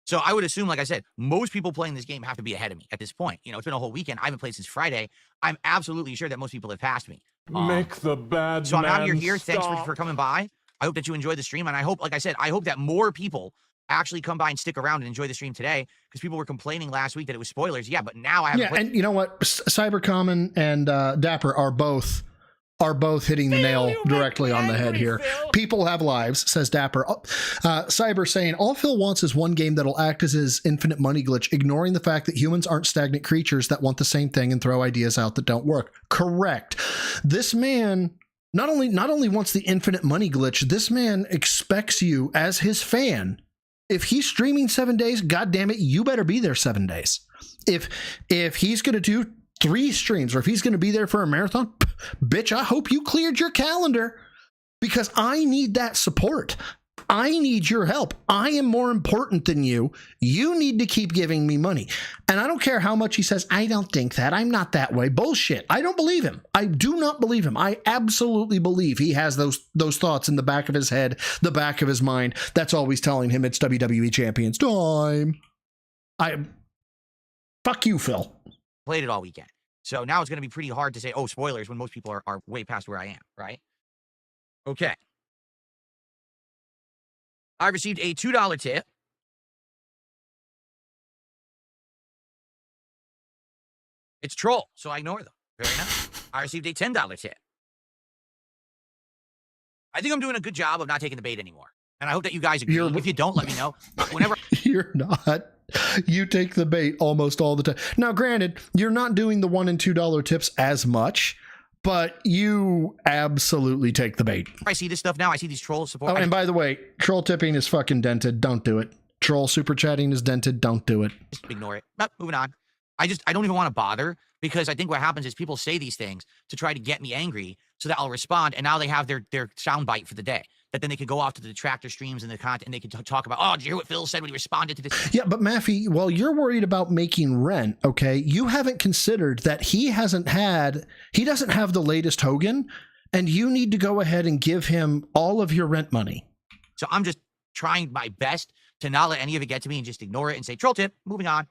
So I would assume, like I said, most people playing this game have to be ahead of me at this point. You know, it's been a whole weekend. I haven't played since Friday. I'm absolutely sure that most people have passed me. Make the bad So I'm out man here. Thanks stop. for coming by. I hope that you enjoyed the stream. And I hope, like I said, I hope that more people actually come by and stick around and enjoy the stream today, because people were complaining last week that it was spoilers. Yeah, but now I have. Yeah, and you know what? Cybercommon and Dapper are both hitting the nail directly on the head here. People have lives, says Dapper. Cyber saying, all Phil wants is one game that'll act as his infinite money glitch, ignoring the fact that humans aren't stagnant creatures that want the same thing and throw ideas out that don't work. Correct. This man not only wants the infinite money glitch, this man expects you as his fan. If he's streaming 7 days, God damn it, you better be there 7 days. If he's going to do 3 streams, or if he's going to be there for a marathon, bitch, I hope you cleared your calendar, because I need that support. I need your help. I am more important than you. You need to keep giving me money. And I don't care how much he says, I don't think that. I'm not that way. Bullshit. I don't believe him. I do not believe him. I absolutely believe he has those thoughts in the back of his head, the back of his mind. That's always telling him it's WWE Champions time. Fuck you, Phil. Played it all weekend. So now it's going to be pretty hard to say, oh, spoilers, when most people are way past where I am, right? Okay. I received a $2 tip. It's troll, so I ignore them. Very nice. I received a $10 tip. I think I'm doing a good job of not taking the bait anymore. And I hope that you guys agree. If you don't, let me know. Whenever you're not. You take the bait almost all the time. Now, granted, you're not doing the $1 and $2 tips as much, but you absolutely take the bait. I see this stuff now. I see these trolls support. Oh, and by the way, troll tipping is fucking dented. Don't do it. Troll super chatting is dented. Don't do it. Just ignore it. But moving on. I don't even want to bother, because I think what happens is people say these things to try to get me angry so that I'll respond. And now they have their soundbite for the day. That then they could go off to the detractor streams and the content, and they could talk about, oh, did you hear what Phil said when he responded to this? Yeah, but Maffey, while you're worried about making rent, okay, you haven't considered that he doesn't have the latest Hogan, and you need to go ahead and give him all of your rent money. So I'm just trying my best to not let any of it get to me and just ignore it and say, troll tip, moving on.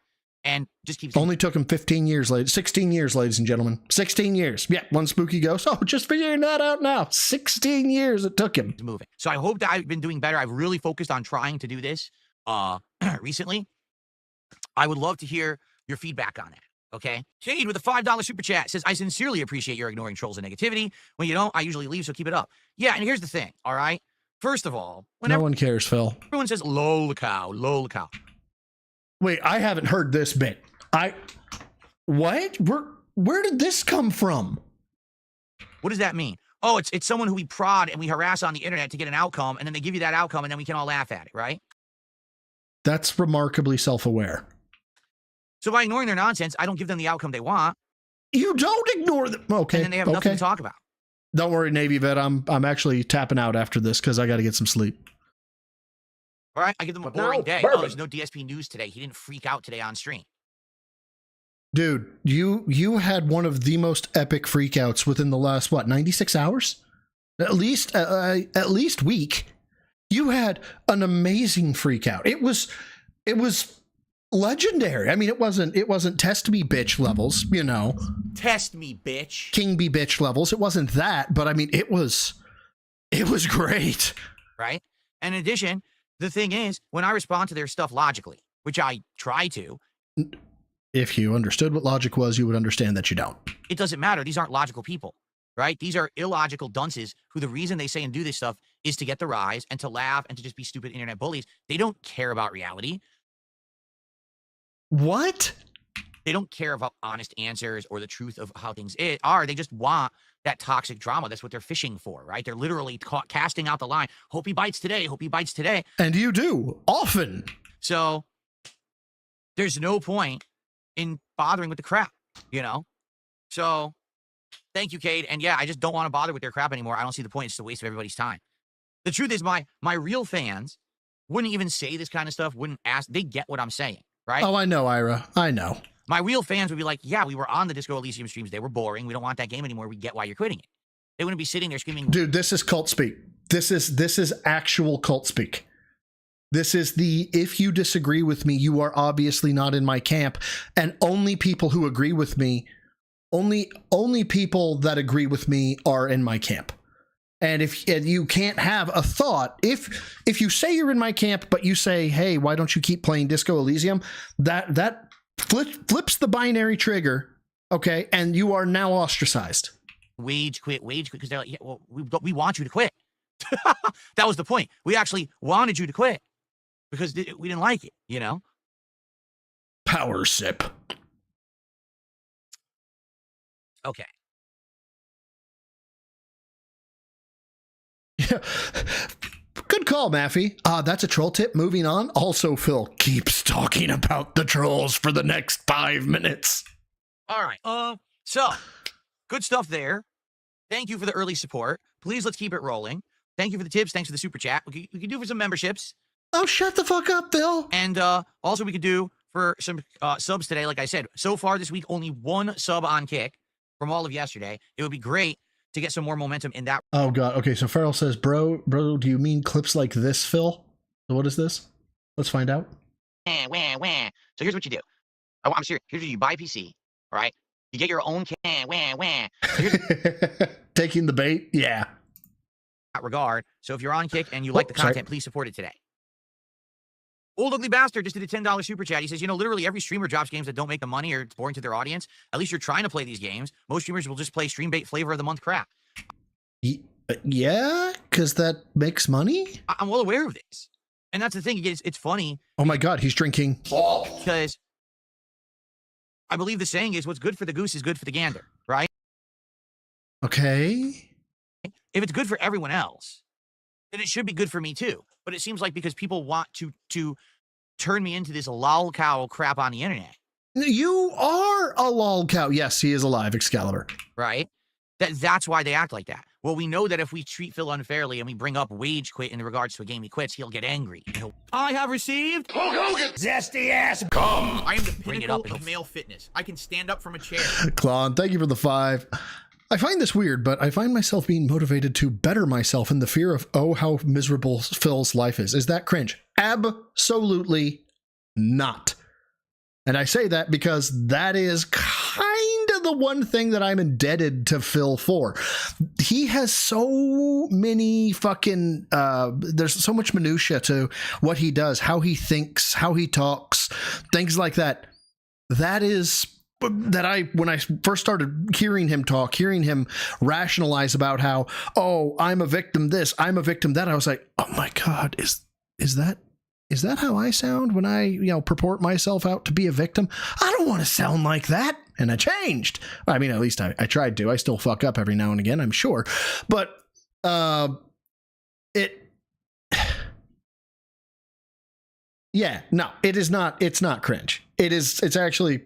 And just keep. Only took him 16 years, ladies and gentlemen. 16 years. Yeah, one spooky ghost. Oh, just figuring that out now. 16 years it took him. Moving. So I hope that I've been doing better. I've really focused on trying to do this recently. I would love to hear your feedback on that. Okay. Cade with a $5 super chat says, I sincerely appreciate your ignoring trolls and negativity. When you don't, I usually leave, so keep it up. Yeah, and here's the thing. All right. First of all, no one cares, Phil. Everyone says lol cow. Wait, I haven't heard this bit. What? Where did this come from? What does that mean? Oh, it's someone who we prod and we harass on the internet to get an outcome, and then they give you that outcome, and then we can all laugh at it, right? That's remarkably self-aware. So by ignoring their nonsense, I don't give them the outcome they want. You don't ignore them. Okay. And then they have nothing to talk about. Don't worry, Navy vet. I'm actually tapping out after this because I got to get some sleep. All right, I give them a boring day. Oh, there's no DSP news today. He didn't freak out today on stream. Dude, you had one of the most epic freakouts within the last 96 hours? At least week. You had an amazing freakout. It was legendary. I mean, it wasn't test me bitch levels, you know. Test me bitch. King be bitch levels. It wasn't that, but I mean, it was great. Right? And in addition, the thing is, when I respond to their stuff logically, which I try to. If you understood what logic was, you would understand that you don't. It doesn't matter. These aren't logical people, right? These are illogical dunces who the reason they say and do this stuff is to get the rise and to laugh and to just be stupid internet bullies. They don't care about reality. What? They don't care about honest answers or the truth of how things are. They just want that toxic drama. That's what they're fishing for, right? They're literally casting out the line. Hope he bites today. Hope he bites today. And you do, often. So there's no point in bothering with the crap, you know? So thank you, Cade. And yeah, I just don't want to bother with their crap anymore. I don't see the point. It's a waste of everybody's time. The truth is my real fans wouldn't even say this kind of stuff, wouldn't ask. They get what I'm saying, right? Oh, I know, Ira. I know. My real fans would be like, yeah, we were on the Disco Elysium streams. They were boring. We don't want that game anymore. We get why you're quitting it. They wouldn't be sitting there screaming. Dude, this is cult speak. This is actual cult speak. This is the, if you disagree with me, you are obviously not in my camp. And only people who agree with me, only people that agree with me are in my camp. And if you can't have a thought, if you say you're in my camp, but you say, hey, why don't you keep playing Disco Elysium? That flips the binary trigger, okay? And you are now ostracized. Wage quit, because they're like, yeah, well, we want you to quit. That was the point. We actually wanted you to quit because we didn't like it, you know? Power sip. Okay. Good call, Maffey. That's a troll tip. Moving on. Also, Phil keeps talking about the trolls for the next 5 minutes. All right. So good stuff there. Thank you for the early support. Please, let's keep it rolling. Thank you for the tips. Thanks for the super chat. We could do for some memberships. Oh, shut the fuck up, Phil. And also we could do for some subs today. Like I said, so far this week, only 1 sub on Kick from all of yesterday. It would be great to get some more momentum in that. Oh, God. Okay, so Farrell says, bro, do you mean clips like this, Phil? So what is this? Let's find out. So here's what you do. I'm serious. Here's what you buy a PC, all right? You get your own Taking the bait? Yeah. That regard. So if you're on Kick and you like the content, please support it today. Old Ugly Bastard just did a $10 super chat. He says, literally every streamer drops games that don't make them money or it's boring to their audience. At least you're trying to play these games. Most streamers will just play stream bait flavor of the month crap. Yeah, because that makes money? I'm well aware of this. And that's the thing. It's funny. Oh my God, he's drinking. Because I believe the saying is what's good for the goose is good for the gander, right? Okay. If it's good for everyone else, then it should be good for me too. But it seems like because people want to turn me into this lol cow crap on the internet. You are a lol cow. Yes, he is alive, Excalibur. Right? That's why they act like that. Well, we know that if we treat Phil unfairly and we bring up wage quit in regards to a game he quits, he'll get angry. I have received Hulk Hogan zesty ass. Come. I am the Bring it pinnacle up. of male fitness. I can stand up from a chair. Klon, thank you for the 5. I find this weird, but I find myself being motivated to better myself in the fear of, oh, how miserable Phil's life is. Is that cringe? Absolutely not. And I say that because that is kind of the one thing that I'm indebted to Phil for. He has so many fucking, there's so much minutia to what he does, how he thinks, how he talks, things like that. That is... that when I first started hearing him talk, hearing him rationalize about how, oh, I'm a victim this, I'm a victim that, I was like, oh my God, is that how I sound when I, purport myself out to be a victim? I don't want to sound like that. And I changed. I mean, at least I tried to. I still fuck up every now and again, I'm sure. But yeah, no, it is not. It's not cringe. It's actually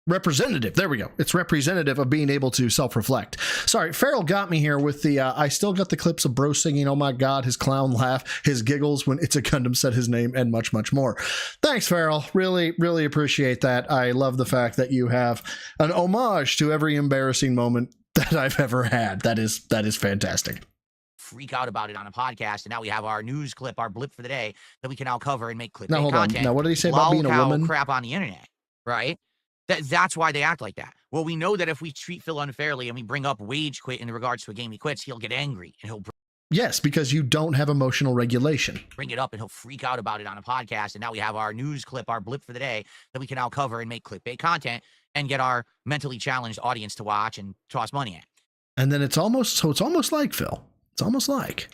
representative. There we go. It's representative of being able to self-reflect. Sorry, Farrell got me here with the I still got the clips of bro singing, oh my God, his clown laugh, his giggles when It's a Gundam said his name, and much, much more. Thanks, Farrell. Really, really appreciate that. I love the fact that you have an homage to every embarrassing moment that I've ever had. That is fantastic. Freak out about it on a podcast, and now we have our news clip, our blip for the day that we can now cover and make clip now, hold content. on. Now, what did he say about being a woman? Crap on the internet, right? That's why they act like that. Well, we know that if we treat Phil unfairly and we bring up wage quit in regards to a game he quits, he'll get angry and he'll Yes, because you don't have emotional regulation. Bring it up and he'll freak out about it on a podcast. And now we have our news clip, our blip for the day that we can now cover and make clickbait content and get our mentally challenged audience to watch and toss money at. And then it's almost like, Phil, it's almost like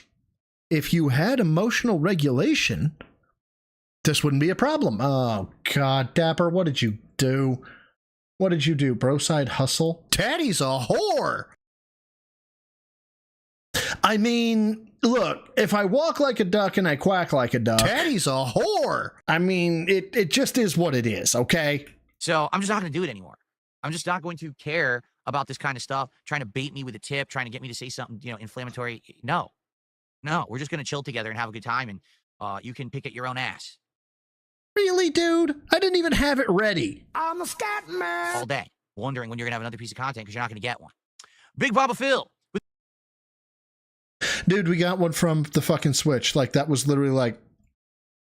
if you had emotional regulation, this wouldn't be a problem. Oh, God, Dapper, what did you do? What did you do? Bro side hustle? Taddy's a whore. I mean, look, if I walk like a duck and I quack like a duck, Taddy's a whore. I mean, it just is what it is, okay? So I'm just not going to do it anymore. I'm just not going to care about this kind of stuff, trying to bait me with a tip, trying to get me to say something, inflammatory. No, we're just going to chill together and have a good time, and you can pick at your own ass. Really, dude? I didn't even have it ready. I'm a scat man. All day, wondering when you're going to have another piece of content because you're not going to get one. Big Baba Phil. Dude, we got one from the fucking Switch. Like, that was literally like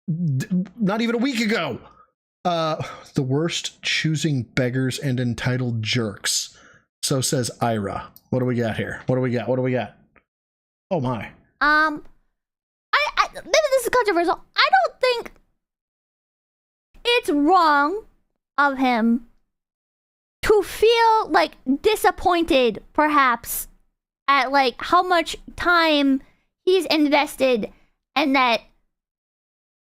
not even a week ago. The worst choosing beggars and entitled jerks. So says Ira. What do we got here? What do we got? Oh my. I maybe this is controversial. I don't think it's wrong of him to feel like disappointed, perhaps, at like how much time he's invested and that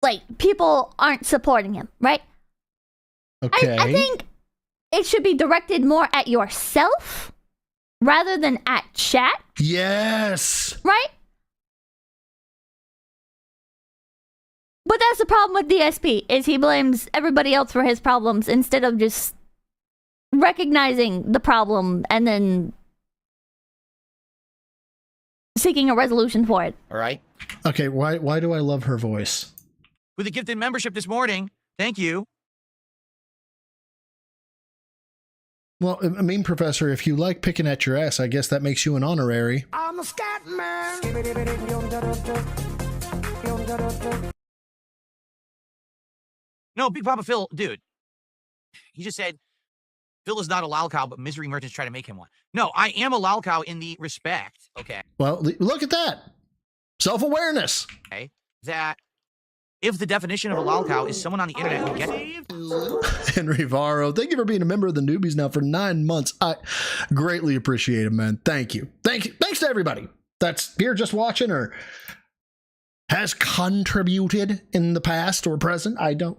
like people aren't supporting him, right? Okay. I think it should be directed more at yourself rather than at chat. Yes. Right? But that's the problem with DSP, is he blames everybody else for his problems instead of just recognizing the problem and then seeking a resolution for it. All right. Okay, why do I love her voice? With a gifted membership this morning. Thank you. Well, I mean, Professor, if you like picking at your ass, I guess that makes you an honorary. I'm a scat man. No, Big Papa Phil, dude. He just said, Phil is not a lol cow, but misery merchants try to make him one. No, I am a lol cow in the respect, okay? Well, look at that. Self-awareness. Okay, that if the definition of a lol cow is someone on the internet who gets Henry Varro, thank you for being a member of the Newbies now for 9 months. I greatly appreciate it, man. Thank you. Thanks to everybody that's here just watching or has contributed in the past or present. I don't.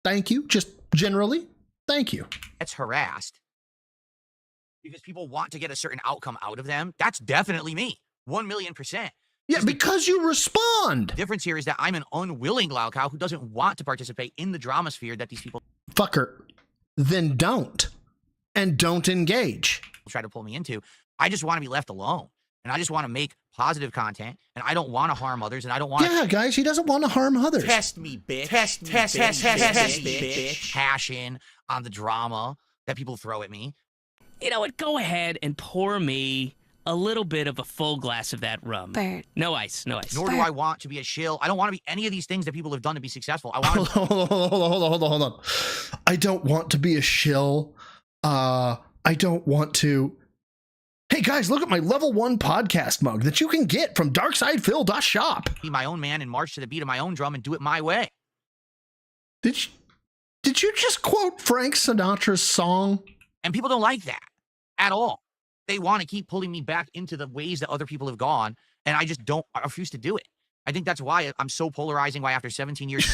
Thank you. Just generally, thank you. Gets harassed because people want to get a certain outcome out of them. That's definitely me. 1,000,000%. Yeah, because you respond. The difference here is that I'm an unwilling lol cow who doesn't want to participate in the drama sphere that these people fucker. Then don't. And don't engage. Try to pull me into. I just want to be left alone. And I just want to make positive content. And I don't want to harm others. And I don't want to. Yeah, guys, he doesn't want to harm others. Test me, bitch. Test me, bitch. Passion on the drama that people throw at me. You know what? Go ahead and pour me a little bit of a full glass of that rum. Bert. No ice, no ice. Nor do I want to be a shill. I don't want to be any of these things that people have done to be successful. I want to... Hold on. I don't want to be a shill. I don't want to... Hey guys, look at my level 1 podcast mug that you can get from darksidephil.shop. Be my own man and march to the beat of my own drum and do it my way. Did you just quote Frank Sinatra's song? And people don't like that at all. They want to keep pulling me back into the ways that other people have gone, and I just don't. I refuse to do it. I think that's why I'm so polarizing, why after 17 years...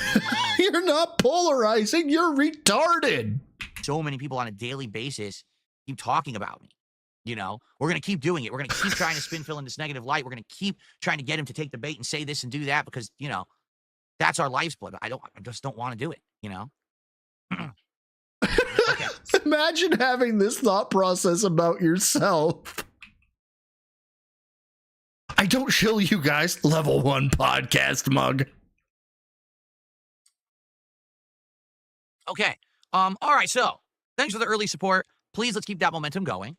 You're not polarizing, you're retarded. So many people on a daily basis keep talking about me. You know, we're going to keep doing it. We're going to keep trying to spin Phil in this negative light. We're going to keep trying to get him to take the bait and say this and do that because, you know, that's our life's blood. I just don't want to do it, you know? Okay. Imagine having this thought process about yourself. I don't shill you guys. Level 1 podcast mug. Okay. All right. So thanks for the early support. Please, let's keep that momentum going.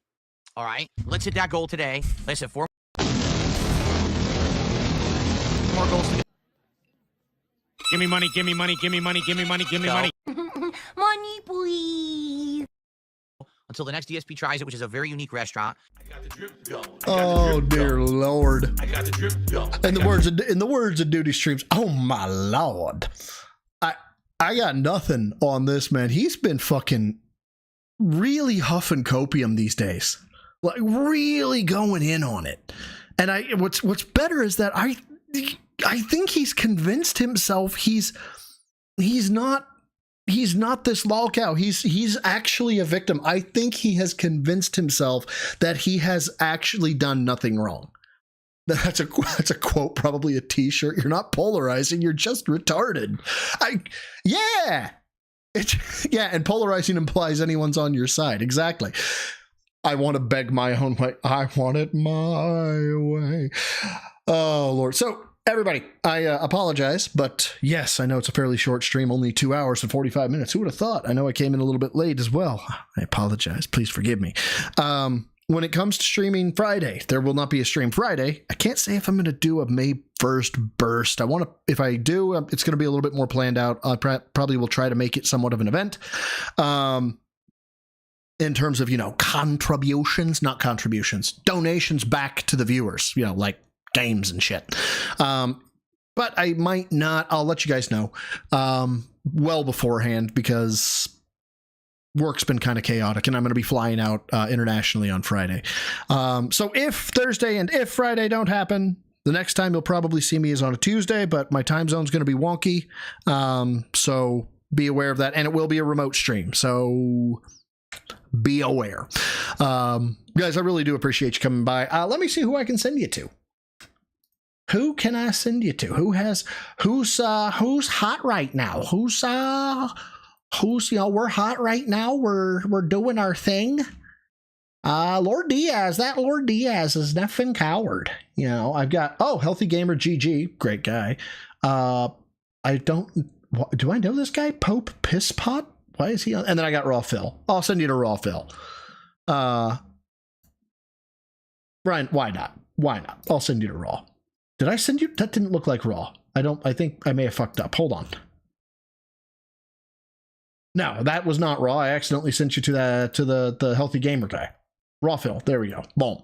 All right. Let's hit that goal today. Let's hit 4 more goals today. Give me money, give me money, give me money, give me money, give me money. Money, please. Until the next DSP tries it, which is a very unique restaurant. I got the drip going. Oh Oh dear Lord. I got the drip belt. In the words of Duty Streams, oh my Lord. I got nothing on this, man. He's been fucking really huffing copium these days. Like really going in on it. And what's better is that I think he's convinced himself he's not this lolcow. He's actually a victim. I think he has convinced himself that he has actually done nothing wrong. That's a quote, probably a t-shirt. You're not polarizing, you're just retarded. And polarizing implies anyone's on your side. Exactly. I want to beg my own way. I want it my way. Oh, Lord. So, everybody, I apologize, but yes, I know it's a fairly short stream, only 2 hours and 45 minutes. Who would have thought? I know I came in a little bit late as well. I apologize. Please forgive me. When it comes to streaming Friday, there will not be a stream Friday. I can't say if I'm going to do a May 1st burst. If I do, it's going to be a little bit more planned out. I probably will try to make it somewhat of an event. In terms of, donations back to the viewers, like games and shit. But I might not. I'll let you guys know well beforehand because work's been kind of chaotic and I'm going to be flying out internationally on Friday. So if Thursday and if Friday don't happen, the next time you'll probably see me is on a Tuesday, but my time zone's going to be wonky. So be aware of that. And it will be a remote stream. So be aware. Guys, I really do appreciate you coming by. Let me see who I can send you to. Who can I send you to? Who's hot right now? Who's we're hot right now. We're doing our thing. Lord Diaz, that Lord Diaz is nothing coward. I've got Healthy Gamer GG, great guy. Do I know this guy? Pope Pisspot? Why is he on? And then I got Raw Phil. I'll send you to Raw Phil. Brian, why not? Why not? I'll send you to Raw. Did I send you? That didn't look like Raw. I think I may have fucked up. Hold on. No, that was not Raw. I accidentally sent you to the Healthy Gamer guy. Raw Phil. There we go. Boom.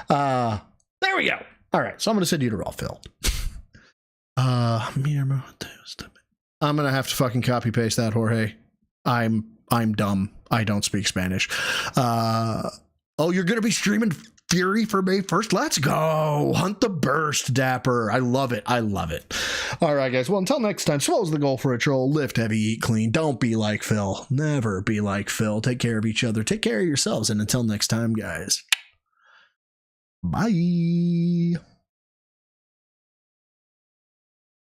There we go. All right. So I'm going to send you to Raw Phil. I'm going to have to fucking copy paste that, Jorge. I'm dumb. I don't speak Spanish. You're going to be streaming Fury for May 1st? Let's go. Hunt the burst, Dapper. I love it. All right, guys. Well, until next time, swallow's the goal for a troll. Lift heavy, eat clean. Don't be like Phil. Never be like Phil. Take care of each other. Take care of yourselves. And until next time, guys. Bye.